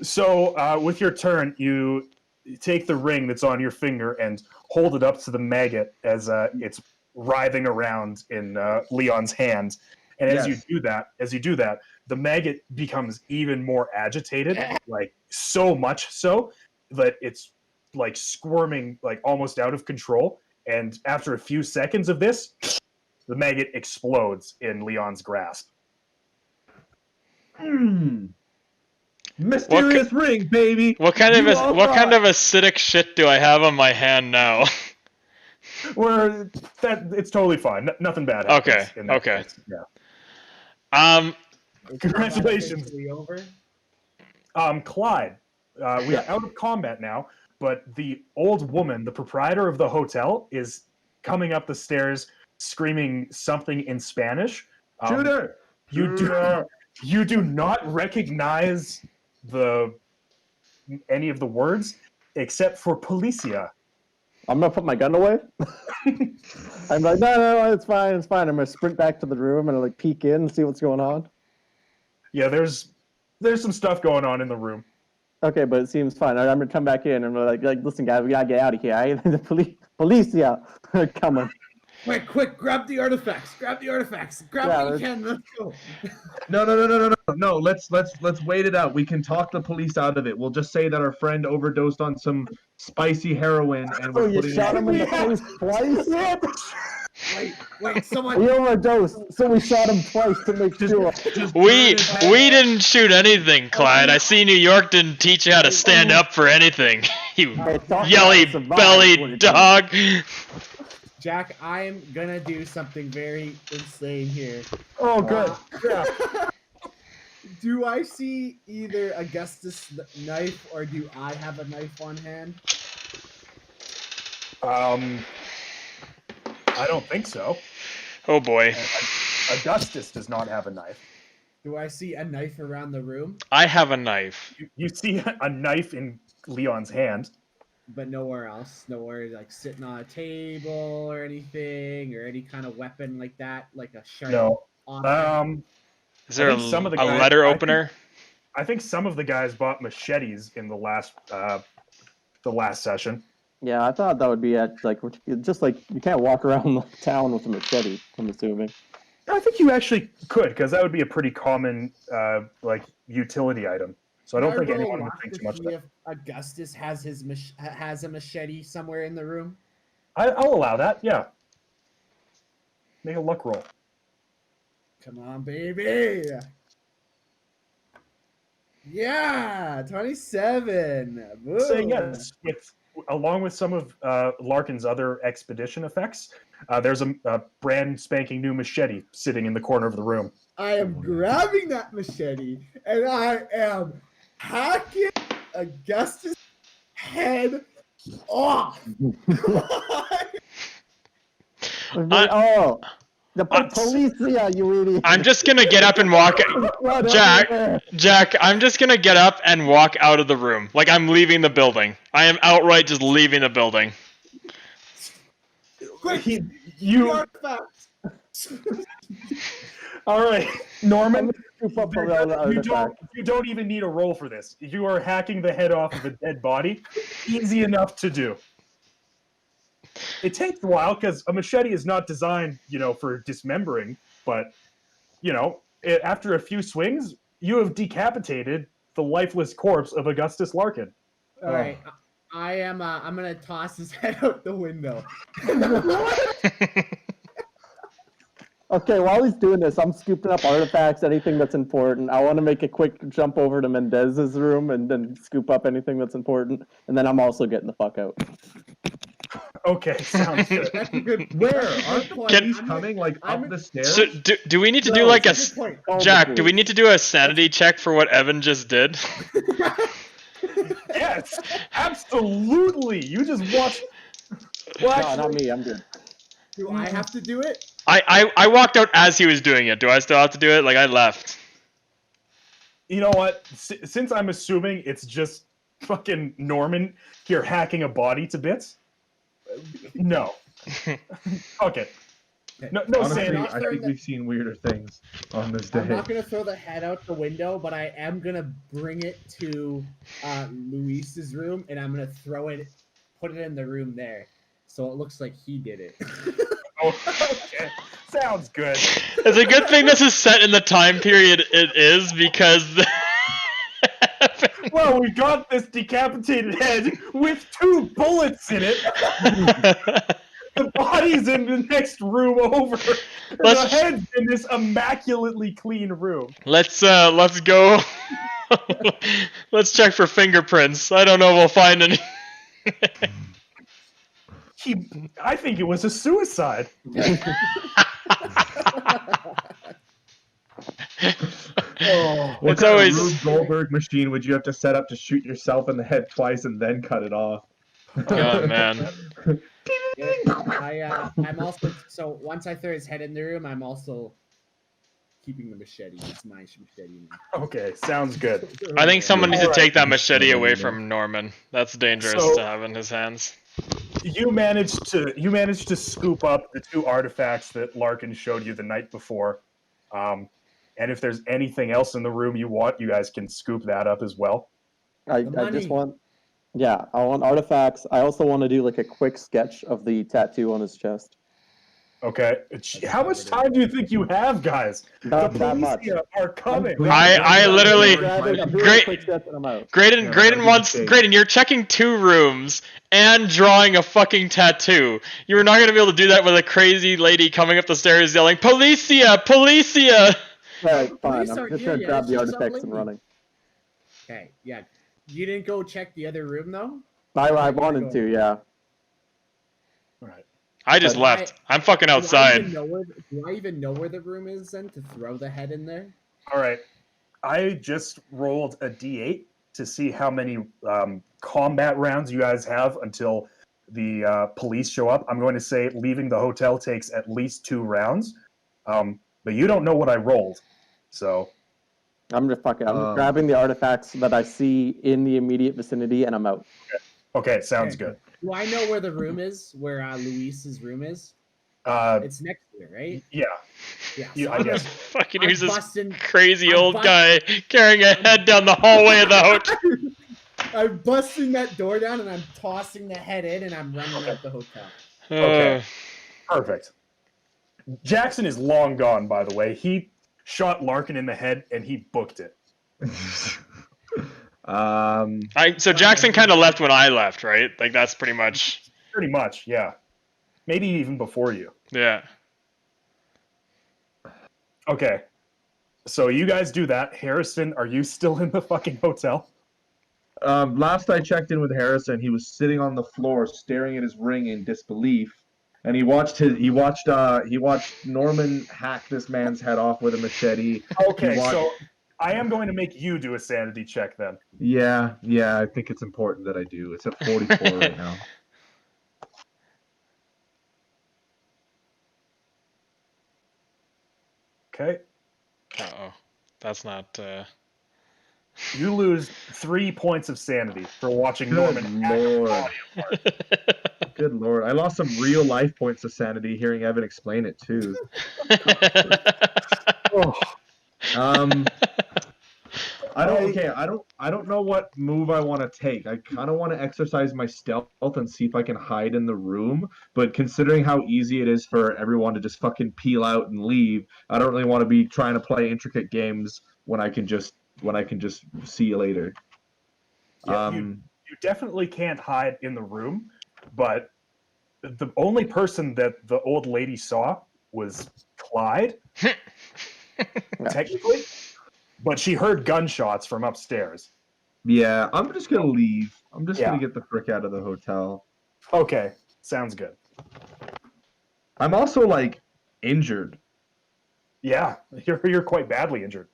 So with your turn, you take the ring that's on your finger and hold it up to the maggot as it's writhing around in Leon's hand. And as you do that, the maggot becomes even more agitated, like so much so that it's like squirming, like almost out of control. And after a few seconds of this, the maggot explodes in Leon's grasp. Mysterious ring, baby. What kind of acidic shit do I have on my hand now? It's totally fine. Nothing bad happens. Okay. Case. Yeah. Congratulations. Over? Clyde, we are out of combat now, but the old woman, the proprietor of the hotel, is coming up the stairs screaming something in Spanish. Shooter! You do not recognize any of the words except for Policia. I'm gonna put my gun away. I'm like, no, it's fine. I'm gonna sprint back to the room and like peek in and see what's going on. Yeah, there's some stuff going on in the room. Okay, but it seems fine. I'm gonna come back in and like listen, guys, we gotta get out of here. The policia are coming. Quick, grab the artifacts. Grab what you can. Let's go. No. Let's wait it out. We can talk the police out of it. We'll just say that our friend overdosed on some spicy heroin and we're putting shot him in the face twice? Wait, someone. We overdosed, so we shot him twice to make sure. We didn't shoot anything, Clyde. I see New York didn't teach you how to stand up for anything. You yelly bellied dog. Jack, I'm gonna do something very insane here. Oh, good. Yeah. Do I see either Augustus' knife or do I have a knife on hand? I don't think so. Oh boy. Augustus does not have a knife. Do I see a knife around the room? I have a knife. You see a knife in Leon's hand. but nowhere else. Nowhere like sitting on a table or anything, or any kind of weapon like that, like a sharp. No. object. Is there think some of the a guys- letter I think- opener? I think some of the guys bought machetes in the last session. Yeah, I thought that would be just like you can't walk around town with a machete. I'm assuming. I think you actually could, because that would be a pretty common like utility item. So I don't think anyone would think too much of that. If Augustus has has a machete somewhere in the room. I'll allow that. Yeah. Make a luck roll. Come on, baby. Yeah, 27. Boom. Say yes. Along with some of Larkin's other expedition effects, there's a brand spanking new machete sitting in the corner of the room. I am grabbing that machete and I am hacking Augustus' head off. The policia, you idiot! I'm just gonna get up and walk. Jack, I'm just gonna get up and walk out of the room. Like I'm leaving the building. I am outright just leaving the building. Quick, You. artifacts. All right, Norman. You don't. You don't even need a roll for this. You are hacking the head off of a dead body. Easy enough to do. It takes a while because a machete is not designed, for dismembering. But, after a few swings, you have decapitated the lifeless corpse of Augustus Larkin. All right, I'm gonna toss his head out the window. Okay, while he's doing this, I'm scooping up artifacts, anything that's important. I want to make a quick jump over to Mendez's room and then scoop up anything that's important. And then I'm also getting the fuck out. Okay, sounds good. That's a good. Where? Aren't the Can- police coming, like, up the stairs? So do we need to do No, like a that's good point. Jack? Do we need to do a sanity check for what Evan just did? Yes, absolutely. You just watch. Well, No, actually, not me. I'm good. Do I have to do it? I walked out as he was doing it. Do I still have to do it? Like I left. you know what? Since I'm assuming it's just fucking Norman here hacking a body to bits, no. Okay. No Honestly, sanity. I think we've seen weirder things on this day. I'm not gonna throw the head out the window, but I am gonna bring it to Luis's room, and I'm gonna put it in the room there, so it looks like he did it. Oh, okay. Sounds good. It's a good thing this is set in the time period it is because. Well, we got this decapitated head with 2 bullets in it. The body's in the next room over. The head's in this immaculately clean room. Let's go. Let's check for fingerprints. I don't know if we'll find any. I think it was a suicide. What It's kind always- of Rube Goldberg machine would you have to set up to shoot yourself in the head twice and then cut it off? Oh man. I'm also once I throw his head in the room, I'm also keeping the machete. It's my machete now. Okay, sounds good. I think someone needs to Alright. take that machete away from Norman. That's dangerous So- to have in his hands. You managed to scoop up the 2 artifacts that Larkin showed you the night before. And if there's anything else in the room you want, you guys can scoop that up as well. I just want, I want artifacts. I also want to do like a quick sketch of the tattoo on his chest. Okay. How much time do you think you have, guys? Not The that much. police are coming. I literally I'm doing Great- a quick sketch and I'm out. Graydon, you're checking 2 rooms and drawing a fucking tattoo. You're not gonna be able to do that with a crazy lady coming up the stairs yelling, "Policia! Policia!" Alright, fine. Police I'm aren't just here gonna yet, grab the she's artifacts and not running. Okay, yeah. You didn't go check the other room though? I wanted to, yeah. Alright. I just But left. I'm fucking Do I outside. even know where the room is then to throw the head in there? Alright. I just rolled a D8 to see how many combat rounds you guys have until the police show up. I'm going to say leaving the hotel takes at least 2 rounds. But you don't know what I rolled. So I'm just grabbing the artifacts that I see in the immediate vicinity and I'm out. Okay, sounds Okay. good. Do I know where the room is? Where Luis's room is? Uh, It's next to it, right? yeah, Yeah. you, So I I'm guess. Fucking I'm who's this busting. crazy I'm old bust- guy carrying a head down the hallway of the hotel? I'm busting that door down and I'm tossing the head in and I'm running out the hotel. Okay. Perfect. Jackson is long gone, by the way. He shot Larkin in the head and he booked it. So Jackson kind of left when I left, right? Like that's pretty much. Pretty much, yeah. Maybe even before you. Yeah. Okay. So you guys do that. Harrison, are you still in the fucking hotel? Last I checked in with Harrison, he was sitting on the floor staring at his ring in disbelief, and he watched Norman hack this man's head off with a machete. Okay, so I am going to make you do a sanity check then. Yeah, I think it's important that I do. It's at 44 right now. Okay. Uh-oh. That's not... You lose 3 points of sanity for watching Good Norman hack a lord. body apart. Good lord. I lost some real life points of sanity hearing Evan explain it too. I don't know what move I want to take. I kind of want to exercise my stealth and see if I can hide in the room, but considering how easy it is for everyone to just fucking peel out and leave, I don't really want to be trying to play intricate games when I can just see you later. Yeah, you definitely can't hide in the room, but the only person that the old lady saw was Clyde, technically, but she heard gunshots from upstairs. Yeah, I'm just gonna leave. I'm just gonna get the frick out of the hotel. Okay, sounds good. I'm also like injured. Yeah, you're quite badly injured.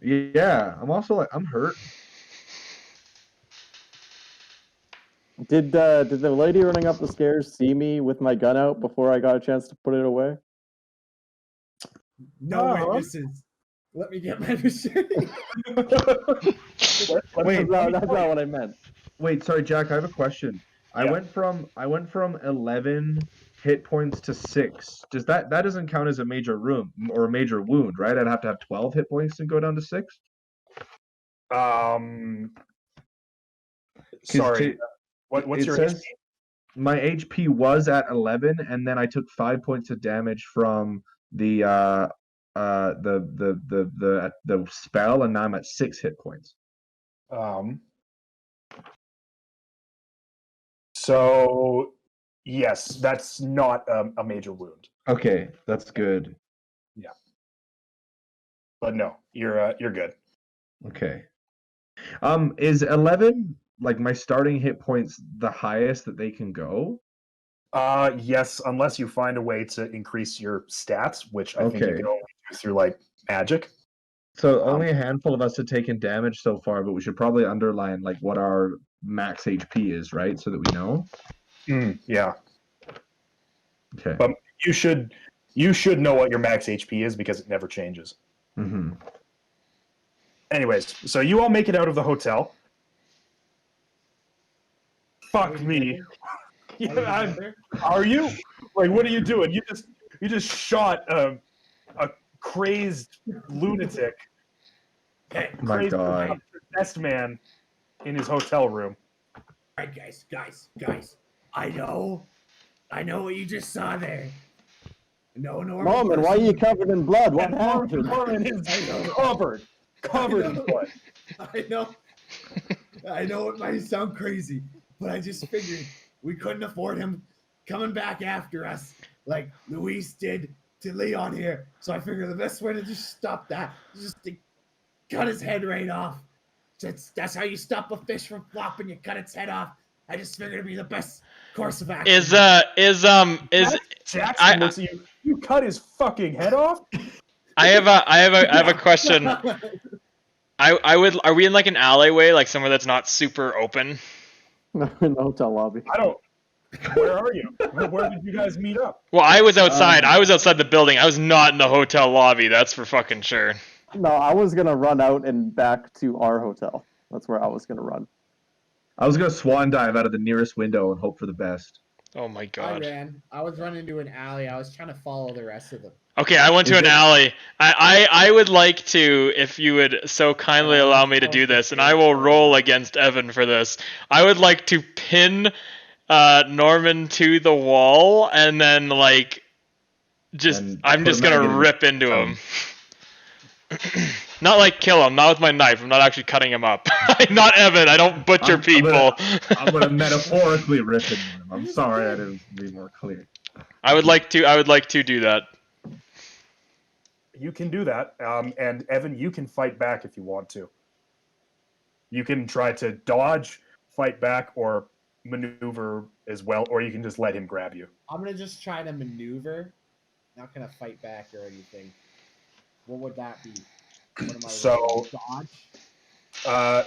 Yeah, I'm also like I'm hurt. Did the lady running up the stairs see me with my gun out before I got a chance to put it away? No witnesses. Let me get my machete. Wait, no, that's not what I meant. Wait, sorry, Jack. I have a question. Yeah. I went from 11 hit points to 6. Does that doesn't count as a major room or a major wound, right? I'd have to have 12 hit points to go down to 6. Sorry. What's your says, HP? My HP was at 11, and then I took 5 points of damage from the spell, and now I'm at 6 hit points. So yes, that's not a major wound. Okay, that's good. Yeah, but no, you're good. Okay. Is 11 like my starting hit points the highest that they can go? Yes, unless you find a way to increase your stats, which I think you can only do through like magic. So only a handful of us have taken damage so far, but we should probably underline like what our max HP is, right? So that we know. Yeah. Okay. But you should know what your max HP is because it never changes. Mm-hmm. Anyways, so you all make it out of the hotel. Fuck me. Yeah, are you? Like, what are you doing? You just shot a crazed lunatic. My God. Possessed man in his hotel room. All right, guys. I know what you just saw there. No normal. Norman, why are you covered in blood? What happened? Norman is covered in blood. I know it might sound crazy, but I just figured we couldn't afford him coming back after us like Luis did to Leon here. So I figured the best way to just stop that is just to cut his head right off. That's how you stop a fish from flopping. You cut its head off. I just figured it'd be the best course of action. Jackson looks at you. You cut his fucking head off? I have a question. Are we in like an alleyway, like somewhere that's not super open? In the hotel lobby. Where are you? Where did you guys meet up? Well, I was outside. I was outside the building. I was not in the hotel lobby. That's for fucking sure. No, I was gonna run out and back to our hotel. That's where I was gonna run. I was gonna swan dive out of the nearest window and hope for the best. Oh my I god. ran. I was running into an alley. I was trying to follow the rest of them. Okay, I went to Is an it- alley. I would like to, if you would so kindly Yeah, allow me to that do was the this, and I will thing. roll against Evan for this. I would like to pin Norman to the wall, and then like And I'm put just a gonna maggot in rip his into tongue. him. Not like kill him, not with my knife. I'm not actually cutting him up. I'm not Evan. I don't butcher people. I'm gonna metaphorically rip into him. I'm sorry I didn't be more clear. I would like to do that. You can do that, and Evan, you can fight back if you want to. You can try to dodge, fight back, or maneuver as well, or you can just let him grab you. I'm gonna just try to maneuver. Not gonna fight back or anything. What would that be? What am I So- dodge?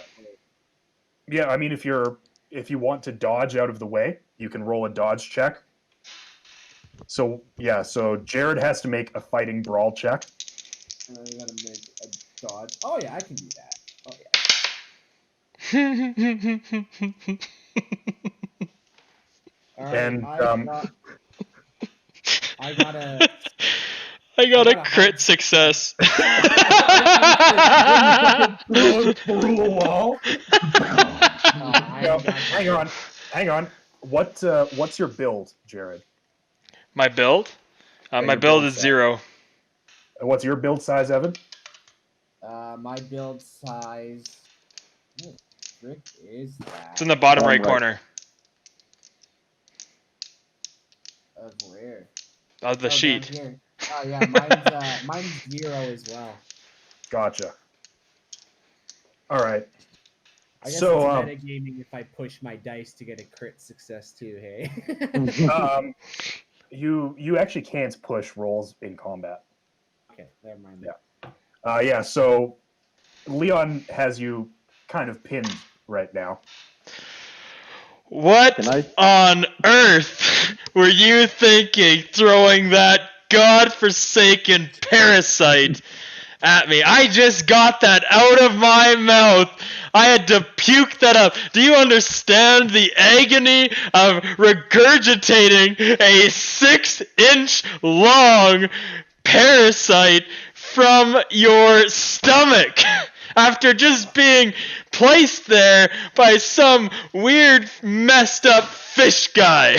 Yeah, I mean, if you want to dodge out of the way, you can roll a dodge check. So yeah, so Jared has to make a fighting brawl check. I gotta make a dodge. Oh yeah, I can do that. Oh yeah. All right, And, I got a. I got a got a crit hard- success. Through a wall. No, hang on. What's your build, Jared? My build? My your build build is size. 0. And what's your build size, Evan? My build size. What the frick is that? It's in the bottom right Right. corner Of where? of the Oh, down sheet. here. Oh yeah, mine's 0 as well. Gotcha. All right. I guess So, it's metagaming if I push my dice to get a crit success too. Hey. You actually can't push rolls in combat. Okay, never mind. Yeah. Yeah. So Leon has you kind of pinned right now. What Can I? on earth were you thinking throwing that godforsaken parasite at me? I just got that out of my mouth. I had to puke that up. Do you understand the agony of regurgitating a 6-inch long parasite from your stomach after just being placed there by some weird, messed up fish guy?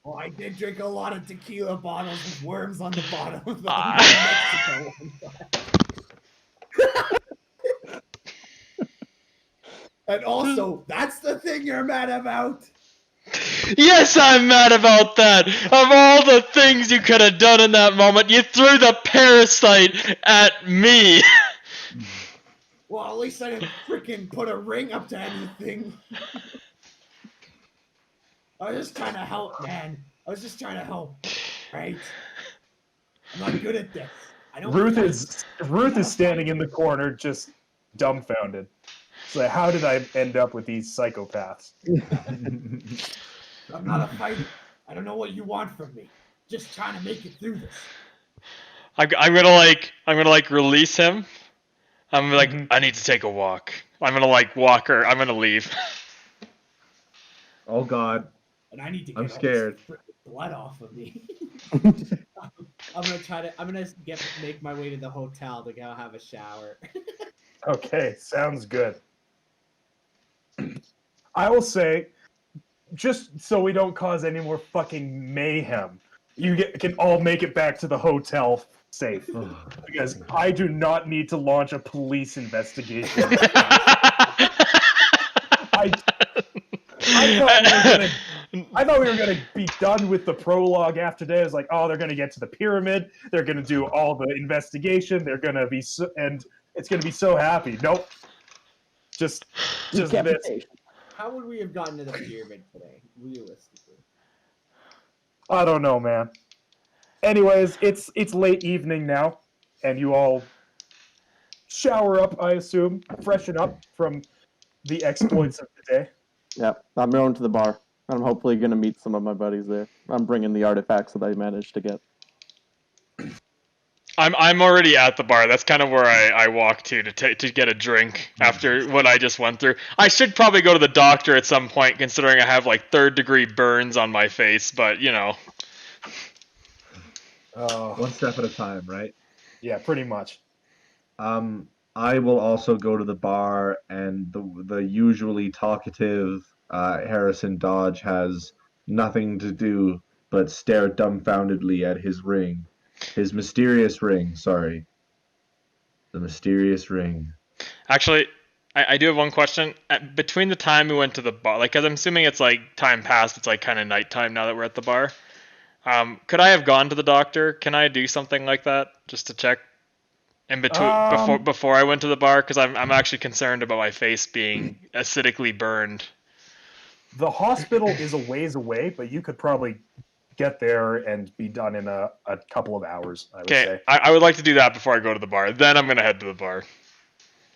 Well, I did drink a lot of tequila bottles with worms on the bottom of the Ah. Mexico one. And also, that's the thing you're mad about. Yes, I'm mad about that. Of all the things you could have done in that moment, you threw the parasite at me. Well, at least I didn't freaking put a ring up to anything. I was just trying to help, man. I was just trying to help. Right? I'm not good at this. I don't. Ruth fight. is standing in the corner, just dumbfounded. So how did I end up with these psychopaths? I'm not a fighter. I don't know what you want from me. Just trying to make it through this. I'm gonna release him. I'm like, I need to take a walk. I'm gonna walk her. I'm gonna leave. Oh God. And I need to get I'm all this scared. frickin' blood off of me. I'm gonna make my way to the hotel to go have a shower. Okay, sounds good. I will say, just so we don't cause any more fucking mayhem, can all make it back to the hotel safe. Because I do not need to launch a police investigation. I thought we were gonna be done with the prologue after today. I was like, oh, they're gonna get to the pyramid. They're gonna do all the investigation. They're gonna be and it's gonna be so happy. Nope. Just this. Decapitation. How would we have gotten to the pyramid today, realistically? I don't know, man. Anyways, it's late evening now, and you all shower up, I assume, freshen up from the exploits of the day. Yeah, I'm going to the bar. I'm hopefully going to meet some of my buddies there. I'm bringing the artifacts that I managed to get. I'm already at the bar. That's kind of where I walk to get a drink after what I just went through. I should probably go to the doctor at some point, considering I have like 3rd-degree burns on my face. But you know, One step at a time, right? Yeah, pretty much. I will also go to the bar, and the usually talkative Harrison Dodge has nothing to do but stare dumbfoundedly at his ring, his mysterious ring. Sorry, the mysterious ring. actually, I do have one question. Between the time we went to the bar, like, because I'm assuming it's like time passed. It's like kind of nighttime now that we're at the bar. Could I have gone to the doctor? Can I do something like that just to check in between before I went to the bar? Because I'm actually concerned about my face being acidically burned. The hospital is a ways away, but you could probably get there and be done in a couple of hours, I would Okay, say. I would like to do that before I go to the bar. Then I'm gonna head to the bar.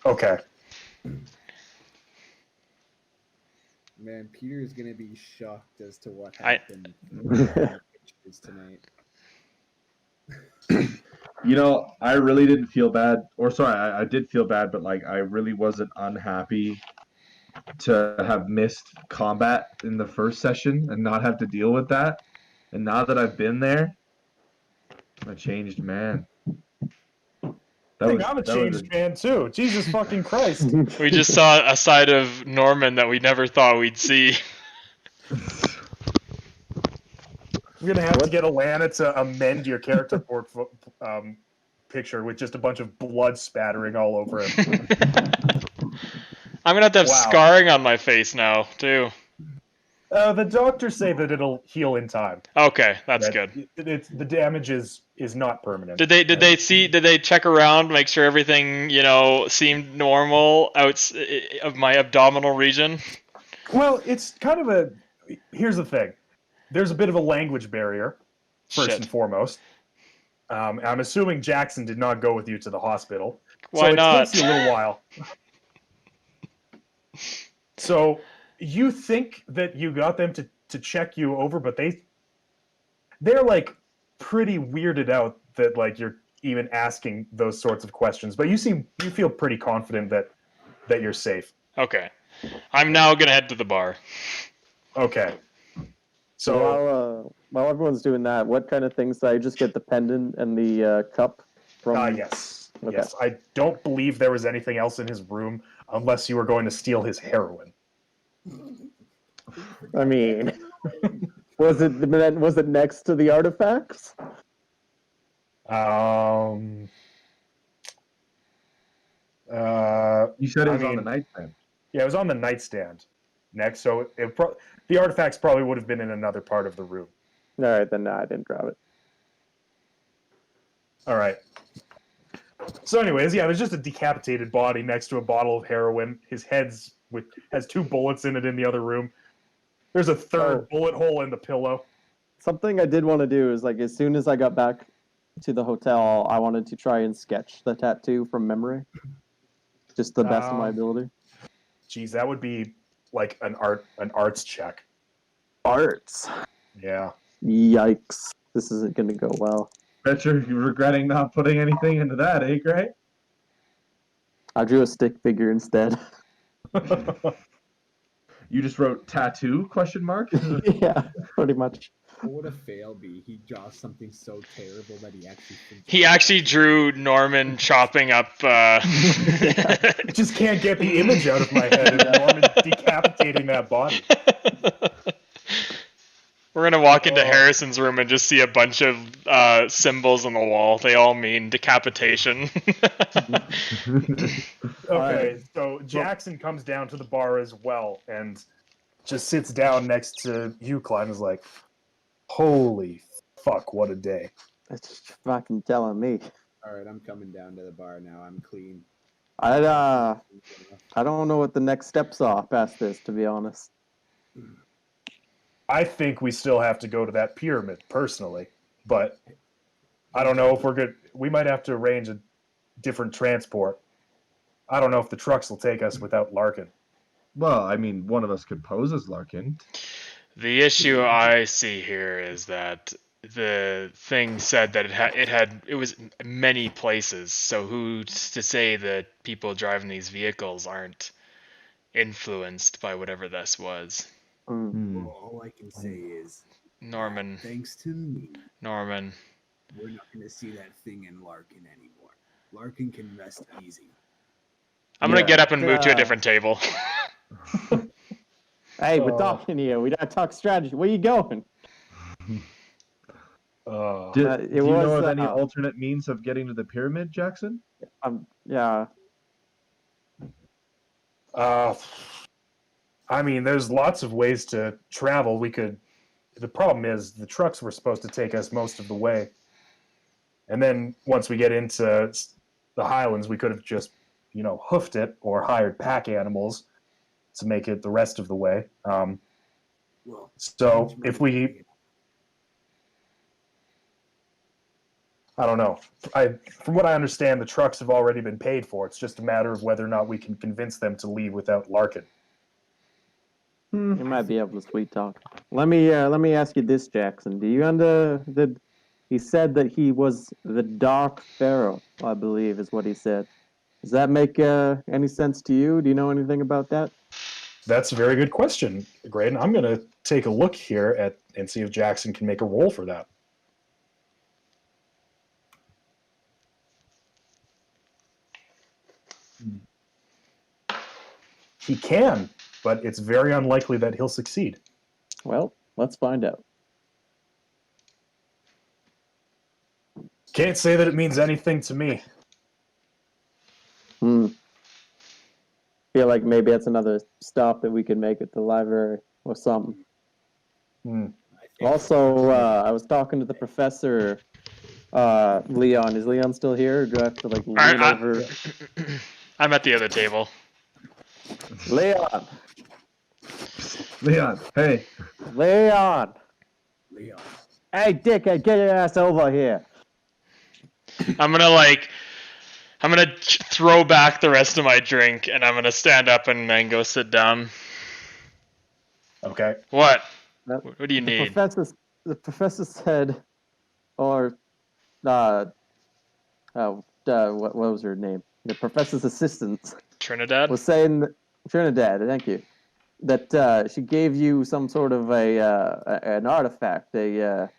Okay. Man, Peter is gonna be shocked as to what I- happened tonight. You know, I really didn't feel bad, or sorry, I did feel bad, but like I really wasn't unhappy to have missed combat in the first session and not have to deal with that. And now that I've been there, I'm a changed man. I think I'm a changed man too. Jesus fucking Christ. We just saw a side of Norman that we never thought we'd see. We're gonna have to get Alana to amend your character picture with just a bunch of blood spattering all over him. I'm gonna have scarring on my face now too. The doctors say that it'll heal in time. Okay, that's good. The damage is not permanent. Did they check around, make sure everything seemed normal out of my abdominal region? Well, it's kind of here's the thing. There's a bit of a language barrier, first and foremost. I'm assuming Jackson did not go with you to the hospital. Why not? So it takes you a little while. So you think that you got them to check you over, but they're like pretty weirded out that like you're even asking those sorts of questions. But you feel pretty confident that you're safe. Okay. I'm now gonna head to the bar. Okay. So while everyone's doing that, what kind of things did I just get? The pendant and the cup from? Yes. Okay. Yes. I don't believe there was anything else in his room unless you were going to steal his heroin. I mean, was it next to the artifacts? You said it was on the nightstand. Yeah, it was on the nightstand next. So the artifacts probably would have been in another part of the room. All right, then no, I didn't grab it. All right. So, anyways, yeah, there's just a decapitated body next to a bottle of heroin. His has 2 bullets in it in the other room. There's a third bullet hole in the pillow. Something I did want to do is, like, as soon as I got back to the hotel, I wanted to try and sketch the tattoo from memory. Just the best of my ability. Geez, that would be like an arts check. Arts? Yeah. Yikes. This isn't going to go well. Bet you're regretting not putting anything into that, eh, Gray? I drew a stick figure instead. You just wrote tattoo, question mark? Yeah, pretty much. What would a fail be? He draws something so terrible that he actually drew Norman chopping up. I just can't get the image out of my head of Norman decapitating that body. We're gonna walk into Harrison's room and just see a bunch of symbols on the wall. They all mean decapitation. Okay, so Jackson comes down to the bar as well and just sits down next to you, Klein, is like, holy fuck, what a day. That's just fucking telling me. Alright, I'm coming down to the bar now. I'm clean. I don't know what the next steps are past this, to be honest. I think we still have to go to that pyramid, personally. But I don't know if we're good. We might have to arrange a different transport. I don't know if the trucks will take us without Larkin. Well, I mean, one of us could pose as Larkin. The issue I see here is that the thing said that it was many places. So who's to say that people driving these vehicles aren't influenced by whatever this was? Mm. Well, all I can say is, Norman. thanks to me, Norman. we're not going to see that thing in Larkin anymore. Larkin can rest easy. I'm gonna Yeah. get up and move to a different table. Hey, we're talking here. We gotta talk strategy. Where you going? Do it you was, know of any alternate means of getting to the pyramid, Jackson? Yeah. I mean, there's lots of ways to travel. We could. The problem is the trucks were supposed to take us most of the way, and then once we get into the Highlands, we could have just, hoofed it or hired pack animals to make it the rest of the way. Well, So if we, I don't know. From what I understand, the trucks have already been paid for. It's just a matter of whether or not we can convince them to leave without Larkin. You might be able to sweet talk. Let me ask you this, Jackson. Do you he said that he was the Dark Pharaoh, I believe is what he said. Does that make any sense to you? Do you know anything about that? That's a very good question, Graydon. I'm going to take a look here and see if Jackson can make a roll for that. He can, but it's very unlikely that he'll succeed. Well, let's find out. Can't say that it means anything to me. Feel like maybe that's another stop that we could make at the library or something. Also, I was talking to the professor, Leon. Is Leon still here, or do I have to lean over? I'm at the other table. Leon. Leon, hey. Leon. Leon. Hey, Dick, get your ass over here. I'm gonna throw back the rest of my drink, and I'm gonna stand up and then go sit down. Okay. What? What do you need? The professor said, or, what was her name? The professor's assistant. Trinidad? Was saying, Trinidad, thank you, that she gave you some sort of an artifact, a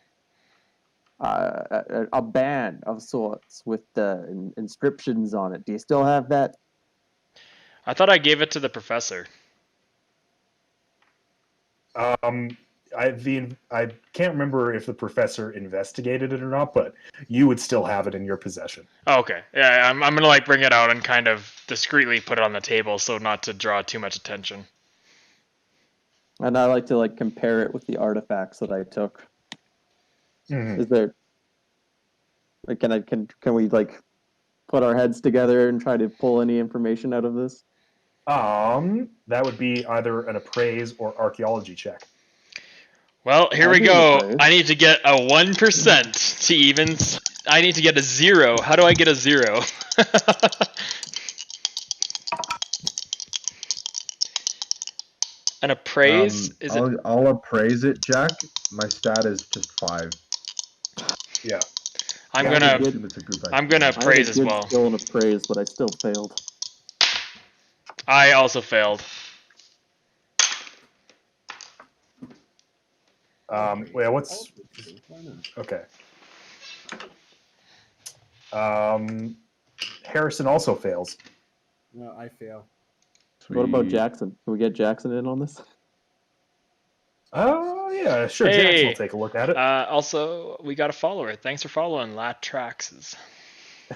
band of sorts with inscriptions on it. Do you still have that? I thought I gave it to the professor. I can't remember if the professor investigated it or not, but you would still have it in your possession. Oh, okay. Yeah, I'm gonna bring it out and kind of discreetly put it on the table so not to draw too much attention. And I like to compare it with the artifacts that I took. Mm-hmm. Is there can we put our heads together and try to pull any information out of this? That would be either an appraise or archaeology check. Well, here we go. I need to get a 1% to even. I need to get a 0. How do I get a 0? An appraise? I'll appraise it, Jack. My stat is just 5. Yeah. I'm gonna appraise as well. Skill and appraise, but I still failed. I also failed. Wait, what's okay? Harrison also fails. No, I fail. Sweet. What about Jackson? Can we get Jackson in on this? Oh, yeah, sure. Hey, Jackson will take a look at it. Also, we got a follower. Thanks for following Latraxes.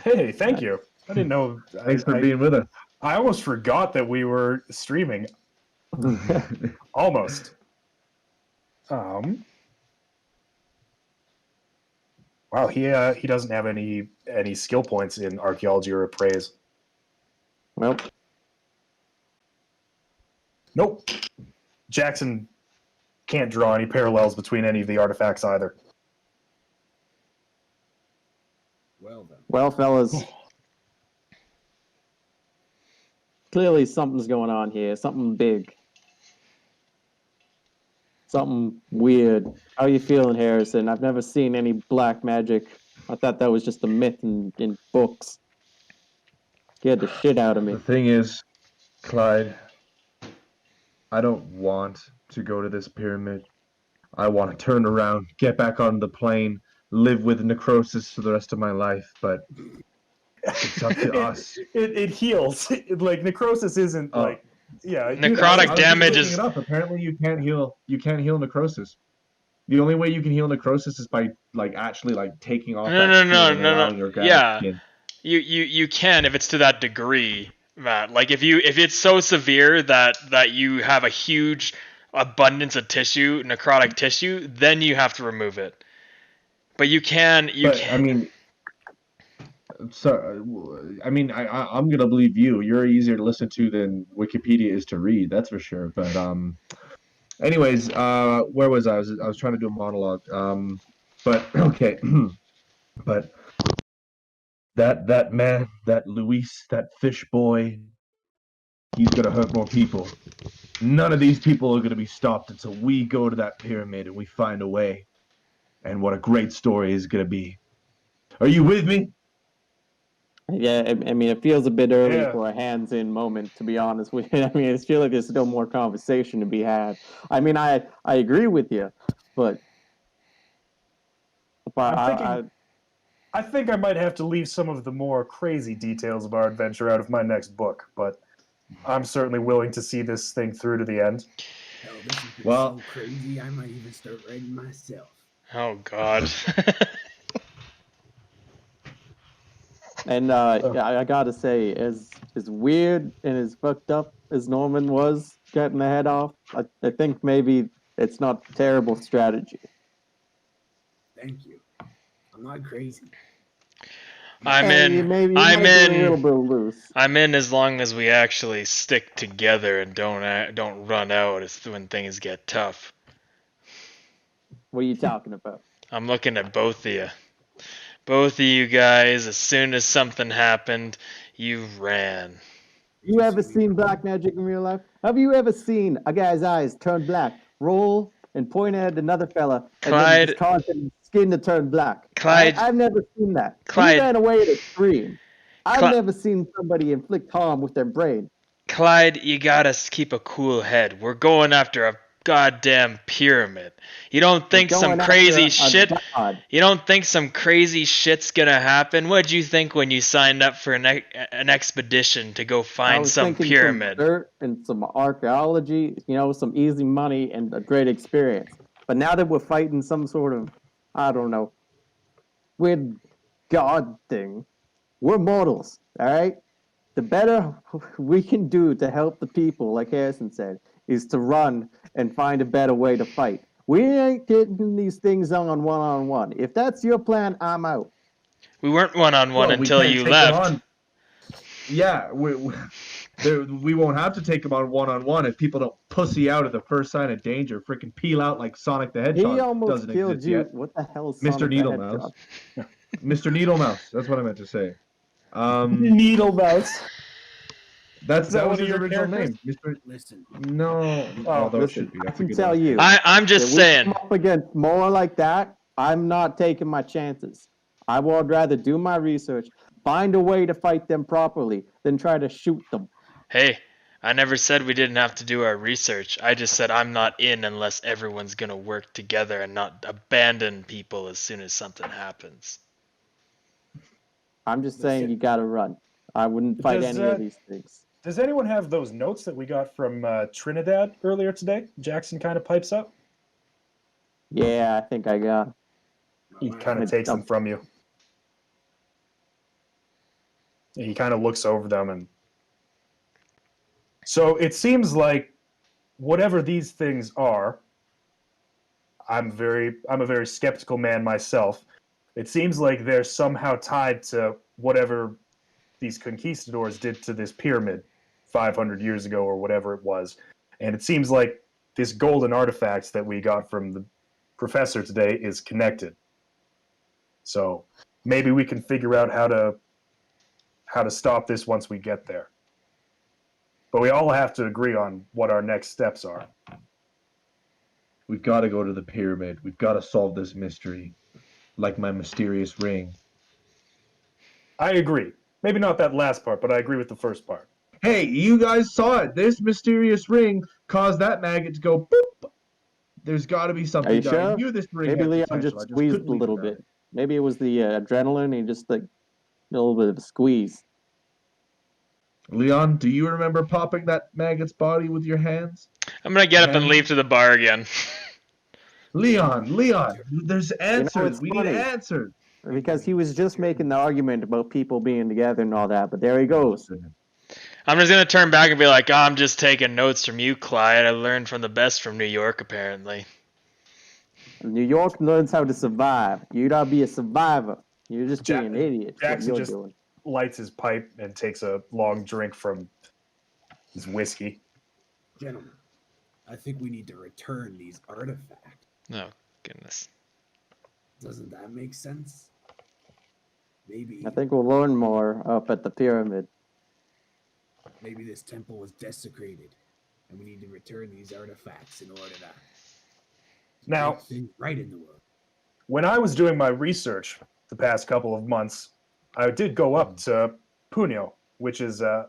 Hey, thank you. I didn't know. Thanks for being with us. I almost forgot that we were streaming. Almost. Wow, he doesn't have any skill points in archaeology or appraise. Nope. Nope. Jackson can't draw any parallels between any of the artifacts either. Well then. Well, fellas. Clearly something's going on here. Something big. something weird. How you feeling, Harrison? I've never seen any black magic. I thought that was just a myth in books. Scared the shit out of me. The thing is, Clyde, I don't want to go to this pyramid. I want to turn around, get back on the plane, live with necrosis for the rest of my life, but it's up to us. It heals. Like necrosis isn't Oh. like yeah. Necrotic I was just damage looking is- it up. Apparently, you can't heal necrosis. The only way you can heal necrosis is by like actually like taking off that skin and allowing organic Yeah, skin. you can if it's to that degree, Matt. Like if it's so severe that you have a huge abundance of tissue, necrotic tissue, then you have to remove it. But you can. I mean, I'm gonna believe you. You're easier to listen to than Wikipedia is to read. That's for sure. But anyways, where was I? I was trying to do a monologue. But okay, but that man, that Luis, that fish boy, he's gonna hurt more people. None of these people are gonna be stopped until we go to that pyramid and we find a way. And what a great story is gonna be. Are you with me? Yeah, I mean, it feels a bit early Yeah. for a hands-in moment, to be honest with you. I mean, I feel like there's still more conversation to be had. I mean, I agree with you, but I think I might have to leave some of the more crazy details of our adventure out of my next book, but I'm certainly willing to see this thing through to the end. Hell, this has been Well- so crazy, I might even start writing myself. Oh God. And I gotta say, as weird and as fucked up as Norman was getting the head off, I think maybe it's not a terrible strategy. Thank you. I'm not crazy. I'm Hey, in. maybe you I'm might be a in. little bit loose. I'm in as long as we actually stick together and don't run out when things get tough. What are you talking about? I'm looking at both of you. Both of you guys, as soon as something happened, you ran. You ever seen black magic in real life? Have you ever seen a guy's eyes turn black, roll and point at another fella, and then Clyde- just cause his skin to turn black? Clyde- I've never seen that. Clyde- He ran away at a scream. I've Cly- never seen somebody inflict harm with their brain. Clyde, you gotta keep a cool head. We're going after a goddamn pyramid. You don't think Going some after crazy a shit? god. You don't think some crazy shit's gonna happen? What'd you think when you signed up for an expedition to go I find was some thinking pyramid? some dirt and some archaeology, some easy money and a great experience. But now that we're fighting some sort of, I don't know, weird god thing, we're mortals, all right? The better we can do to help the people, like Harrison said, is to run and find a better way to fight. We ain't getting these things on one-on-one. If that's your plan, I'm out. We weren't one-on-one Well, we until can't you take left. them on. Yeah, we won't have to take them on one-on-one if people don't pussy out at the first sign of danger. Freaking peel out like Sonic the Hedgehog. He almost doesn't killed exist you. yet. What the hell is Mr. Sonic the Needlemouse. Hedgehog? Mr. Needlemouse. That's what I meant to say. Needle mouse. That that was one of his your original characters? name. Mr. Listen, No. Oh, that listen, should be. I That's a can good tell one. you. I'm just If we saying. come up against more like that, I'm not taking my chances. I would rather do my research, find a way to fight them properly, than try to shoot them. Hey, I never said we didn't have to do our research. I just said I'm not in unless everyone's gonna work together and not abandon people as soon as something happens. I'm just saying you gotta run. I wouldn't fight Does, any of these things. Does anyone have those notes that we got from Trinidad earlier today? Jackson kind of pipes up. Yeah, I think I got. He kind of takes them from you. He kind of looks over them, and so it seems like whatever these things are, I'm a very skeptical man myself. It seems like they're somehow tied to whatever these conquistadors did to this pyramid 500 years ago or whatever it was. And it seems like this golden artifacts that we got from the professor today is connected. So maybe we can figure out how to stop this once we get there. But we all have to agree on what our next steps are. we've got to go to the pyramid. We've got to solve this mystery, like my mysterious ring. I agree. Maybe not that last part, but I agree with the first part. Hey, you guys saw it. This mysterious ring caused that maggot to go boop. There's got to be something. Are you done. I sure? knew this ring Maybe had Leon potential. just I squeezed couldn't a leave little without bit. it. Maybe it was the adrenaline. He just like a little bit of a squeeze. Leon, do you remember popping that maggot's body with your hands? I'm gonna get up and leave to the bar again. Leon, there's answers. it's We funny. need answers. Because he was just making the argument about people being together and all that, but there he goes. I'm just gonna turn back and be like, oh, I'm just taking notes from you, Clyde. I learned from the best from New York, apparently. New York learns how to survive. You gotta be a survivor. You're just Ja- being an idiot. What Jackson you're just doing. lights his pipe and takes a long drink from his whiskey. Gentlemen, I think we need to return these artifacts. Oh, goodness. Doesn't that make sense? Maybe I think we'll learn more up at the pyramid. maybe this temple was desecrated, and we need to return these artifacts in order to Now, make things right in the world. when I was doing my research the past couple of months, I did go up to Puno, which is a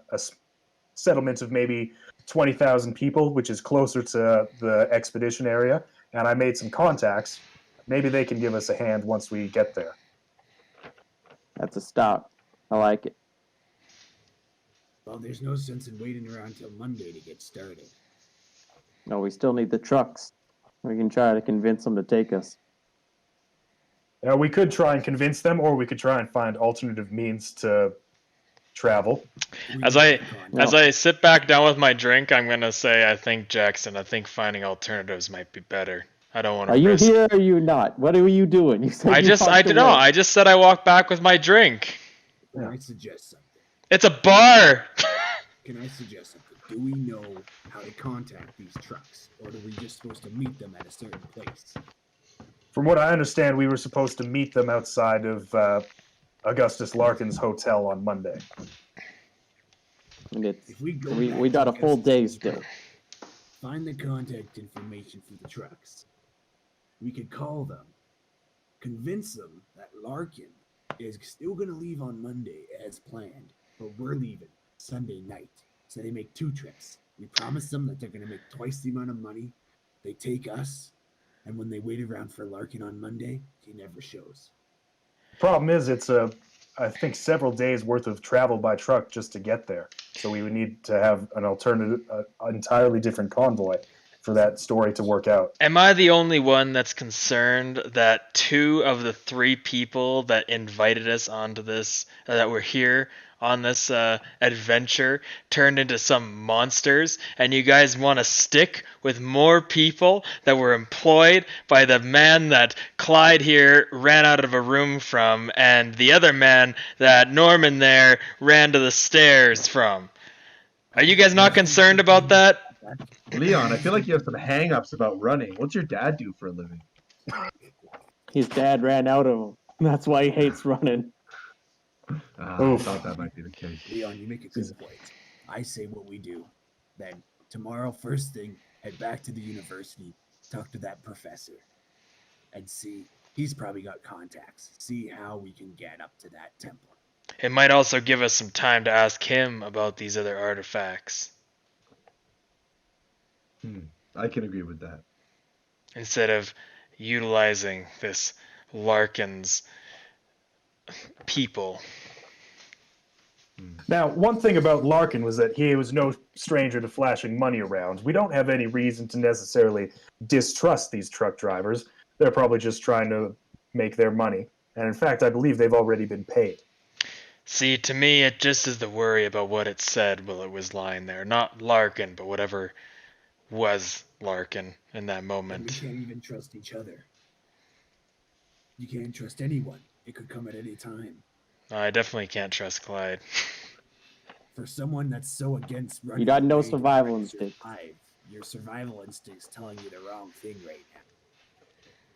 settlement of maybe 20,000 people, which is closer to the expedition area, and I made some contacts. Maybe they can give us a hand once we get there. That's a start. I like it. Well, there's no sense in waiting around till Monday to get started. No, we still need the trucks. We can try to convince them to take us. Now, we could try and convince them, or we could try and find alternative means to travel. As I sit back down with my drink, I'm gonna say, I think finding alternatives might be better. I don't want to. Are you here or are you not? What are you doing? You said I just said I walked back with my drink. Can I suggest something? It's a bar. Can I suggest something? Do we know how to contact these trucks, or are we just supposed to meet them at a certain place? From what I understand, we were supposed to meet them outside of Augustus Larkin's hotel on Monday. And If we go we got a full day still. Find the contact information for the trucks. We could call them, convince them that Larkin is still going to leave on Monday as planned, but we're leaving Sunday night. So they make 2 trips. We promise them that they're going to make twice the amount of money. They take us, and when they wait around for Larkin on Monday, he never shows. Problem is, it's I think several days worth of travel by truck just to get there. So we would need to have an alternative, entirely different convoy for that story to work out. Am I the only one that's concerned that 2 of the 3 people that invited us onto this, that were here on this adventure, turned into some monsters, and you guys want to stick with more people that were employed by the man that Clyde here ran out of a room from, and the other man that Norman there ran to the stairs from? Are you guys not concerned about that? Leon, I feel like you have some hang-ups about running. What's your dad do for a living? His dad ran out of him. That's why he hates running. I thought that might be the case. Leon, you make a good point. I say what we do. Then tomorrow, first thing, head back to the university, talk to that professor, and see. He's probably got contacts. See how we can get up to that temple. It might also give us some time to ask him about these other artifacts. I can agree with that. Instead of utilizing this Larkin's people. Now, one thing about Larkin was that he was no stranger to flashing money around. We don't have any reason to necessarily distrust these truck drivers. They're probably just trying to make their money. And in fact, I believe they've already been paid. See, to me, it just is the worry about what it said while it was lying there. Not Larkin, but whatever was Larkin in that moment. And we can't even trust each other. You can't trust anyone. It could come at any time. I definitely can't trust Clyde. For someone that's so against running, You got no away to survival try to instinct. survive, your survival instinct's telling you the wrong thing right now.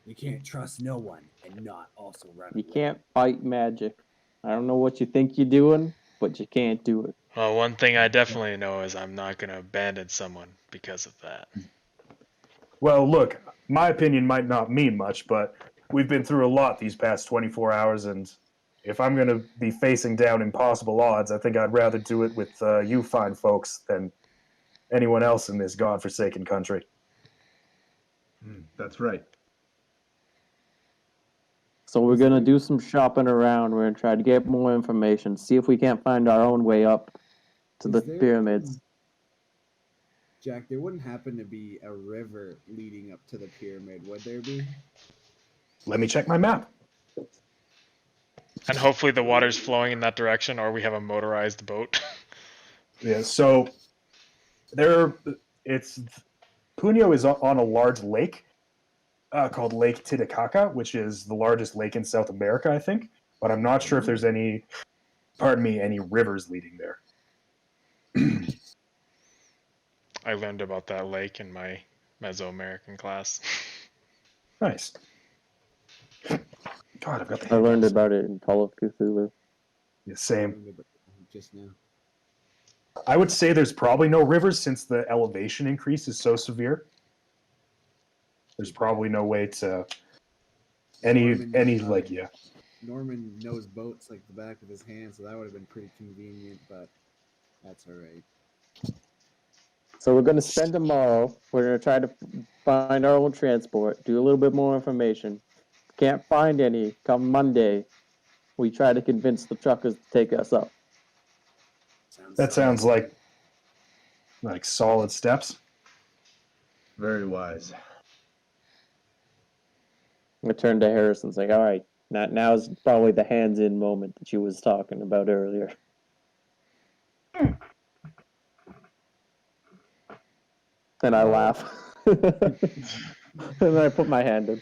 You can't trust no one and not also run You away. can't fight magic. I don't know what you think you're doing, but you can't do it. Well, one thing I definitely know is I'm not going to abandon someone because of that. Well, look, my opinion might not mean much, but we've been through a lot these past 24 hours, and if I'm going to be facing down impossible odds, I think I'd rather do it with you fine folks than anyone else in this godforsaken country. That's right. So we're gonna do some shopping around. We're gonna try to get more information. See if we can't find our own way up to the pyramids. Jack, there wouldn't happen to be a river leading up to the pyramid, would there be? Let me check my map. And hopefully the water's flowing in that direction, or we have a motorized boat. Yeah, so Puno is on a large lake called Lake Titicaca, which is the largest lake in South America, I think. But I'm not sure if there's any rivers leading there. I learned about that lake in my Mesoamerican class. Nice. God, I've got the I learned about it in Call of Cthulhu. Yeah, same. Just now. I would say there's probably no rivers since the elevation increase is so severe. There's probably no way to Norman knows boats like the back of his hand, so that would have been pretty convenient, but that's all right. So we're going to spend tomorrow. We're going to try to find our own transport, do a little bit more information. Can't find any. Come Monday, we try to convince the truckers to take us up. That sounds like solid steps. Very wise. I turned to Harrison and say, all right, now's probably the hands-in moment that you was talking about earlier. And I laugh. And then I put my hand in.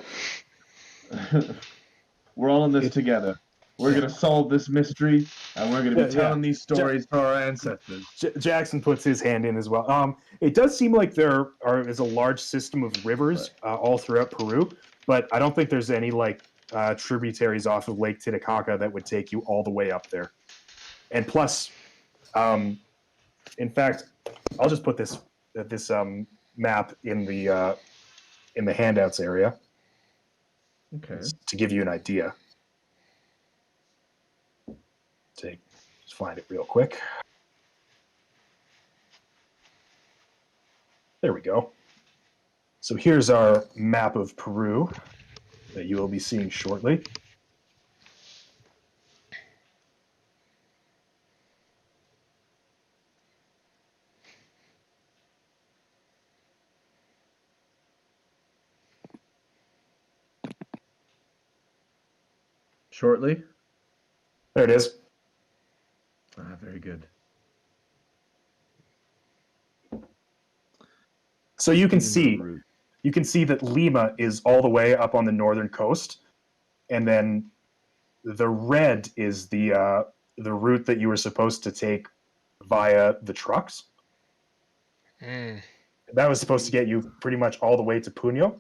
We're all in this together. We're going to solve this mystery, and we're going to be telling these stories for our ancestors. Jackson puts his hand in as well. It does seem like there is a large system of rivers all throughout Peru, but I don't think there's any tributaries off of Lake Titicaca that would take you all the way up there. And plus, in fact, I'll just put this map in the handouts area. Okay. To give you an idea. Just find it real quick. There we go. So here's our map of Peru that you will be seeing shortly. Shortly? There it is. Very good. So you can see that Lima is all the way up on the northern coast, and then the red is the route that you were supposed to take via the trucks. That was supposed to get you pretty much all the way to Puno,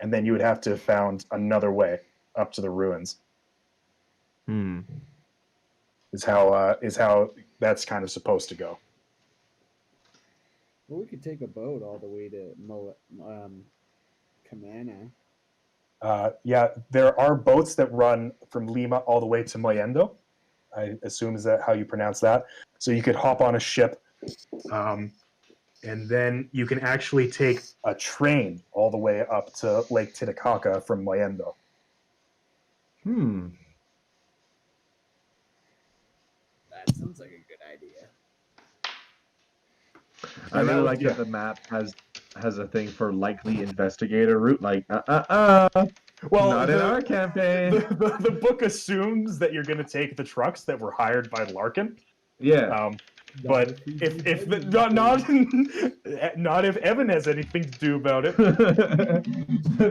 and then you would have to have found another way up to the ruins. Is how that's kind of supposed to go. Well, we could take a boat all the way to Camana. Yeah, there are boats that run from Lima all the way to Mollendo. I assume is that how you pronounce that. So you could hop on a ship, and then you can actually take a train all the way up to Lake Titicaca from Mollendo. That sounds like a good idea. I really like that the map has a thing for likely investigator route, like well, not in our campaign. The book assumes that you're going to take the trucks that were hired by Larkin. Yeah. But if not if Evan has anything to do about it.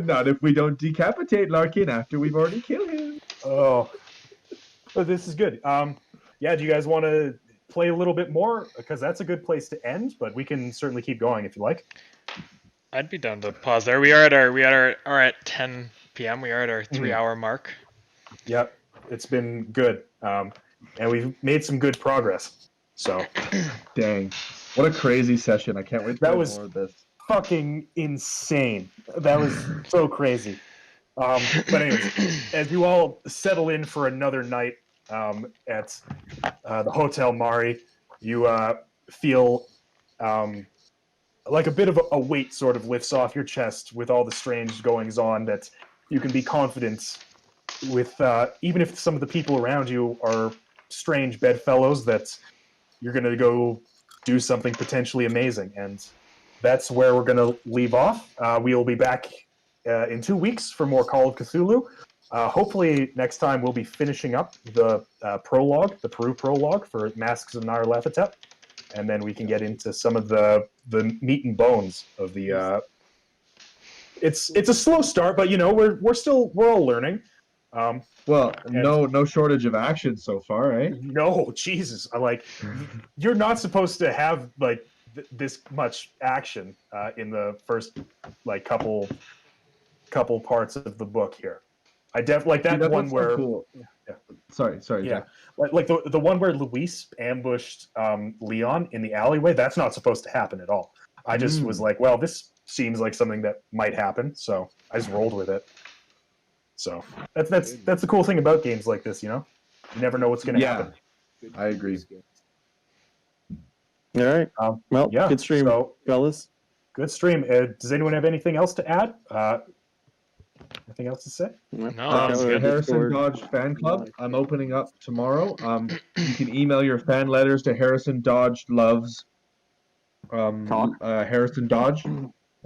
Not if we don't decapitate Larkin after we've already killed him. Oh, this is good. Yeah, do you guys want to play a little bit more? Because that's a good place to end, but we can certainly keep going if you like. I'd be down to pause there. We are at 10 p.m. We are at our 3-hour mark. Yep, it's been good, and we've made some good progress. So, dang, what a crazy session! I can't wait to play more of this. fucking insane. That was so crazy. But anyways, as you all settle in for another night at the Hotel Mari, you feel like a bit of a weight sort of lifts off your chest with all the strange goings on, that you can be confident with, even if some of the people around you are strange bedfellows, that you're going to go do something potentially amazing. And that's where we're going to leave off. We'll be back in 2 weeks for more Call of Cthulhu. Hopefully next time we'll be finishing up the prologue, the Peru prologue for Masks of Nyarlathotep, and then we can get into some of the meat and bones of the. It's a slow start, but we're all learning. Well, no shortage of action so far, eh? No, Jesus! You're not supposed to have this much action in the first couple parts of the book here. I like that one so where. Cool. Yeah. Sorry. Yeah, like the one where Luis ambushed Leon in the alleyway. That's not supposed to happen at all. I just was like, well, this seems like something that might happen, so I just rolled with it. So that's the cool thing about games like this, you never know what's going to happen. I agree. All right. Well, yeah, good stream, fellas. Good stream. Does anyone have anything else to add? Anything else to say? No, that's good. Harrison Dodge Fan Club. I'm opening up tomorrow. You can email your fan letters to Harrison Dodge Loves Harrison Dodge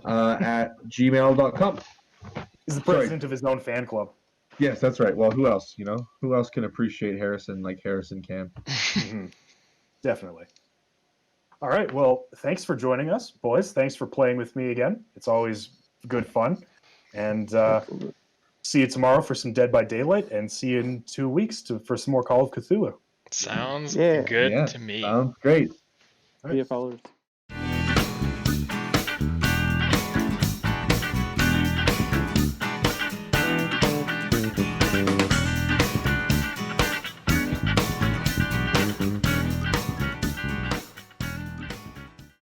at gmail.com. He's the president of his own fan club. Yes, that's right. Well, who else? Who else can appreciate Harrison like Harrison can? Definitely. All right. Well, thanks for joining us, boys. Thanks for playing with me again. It's always good fun. And see you tomorrow for some Dead by Daylight, and see you in 2 weeks for some more Call of Cthulhu. Sounds good to me. Sounds great. See you, followers.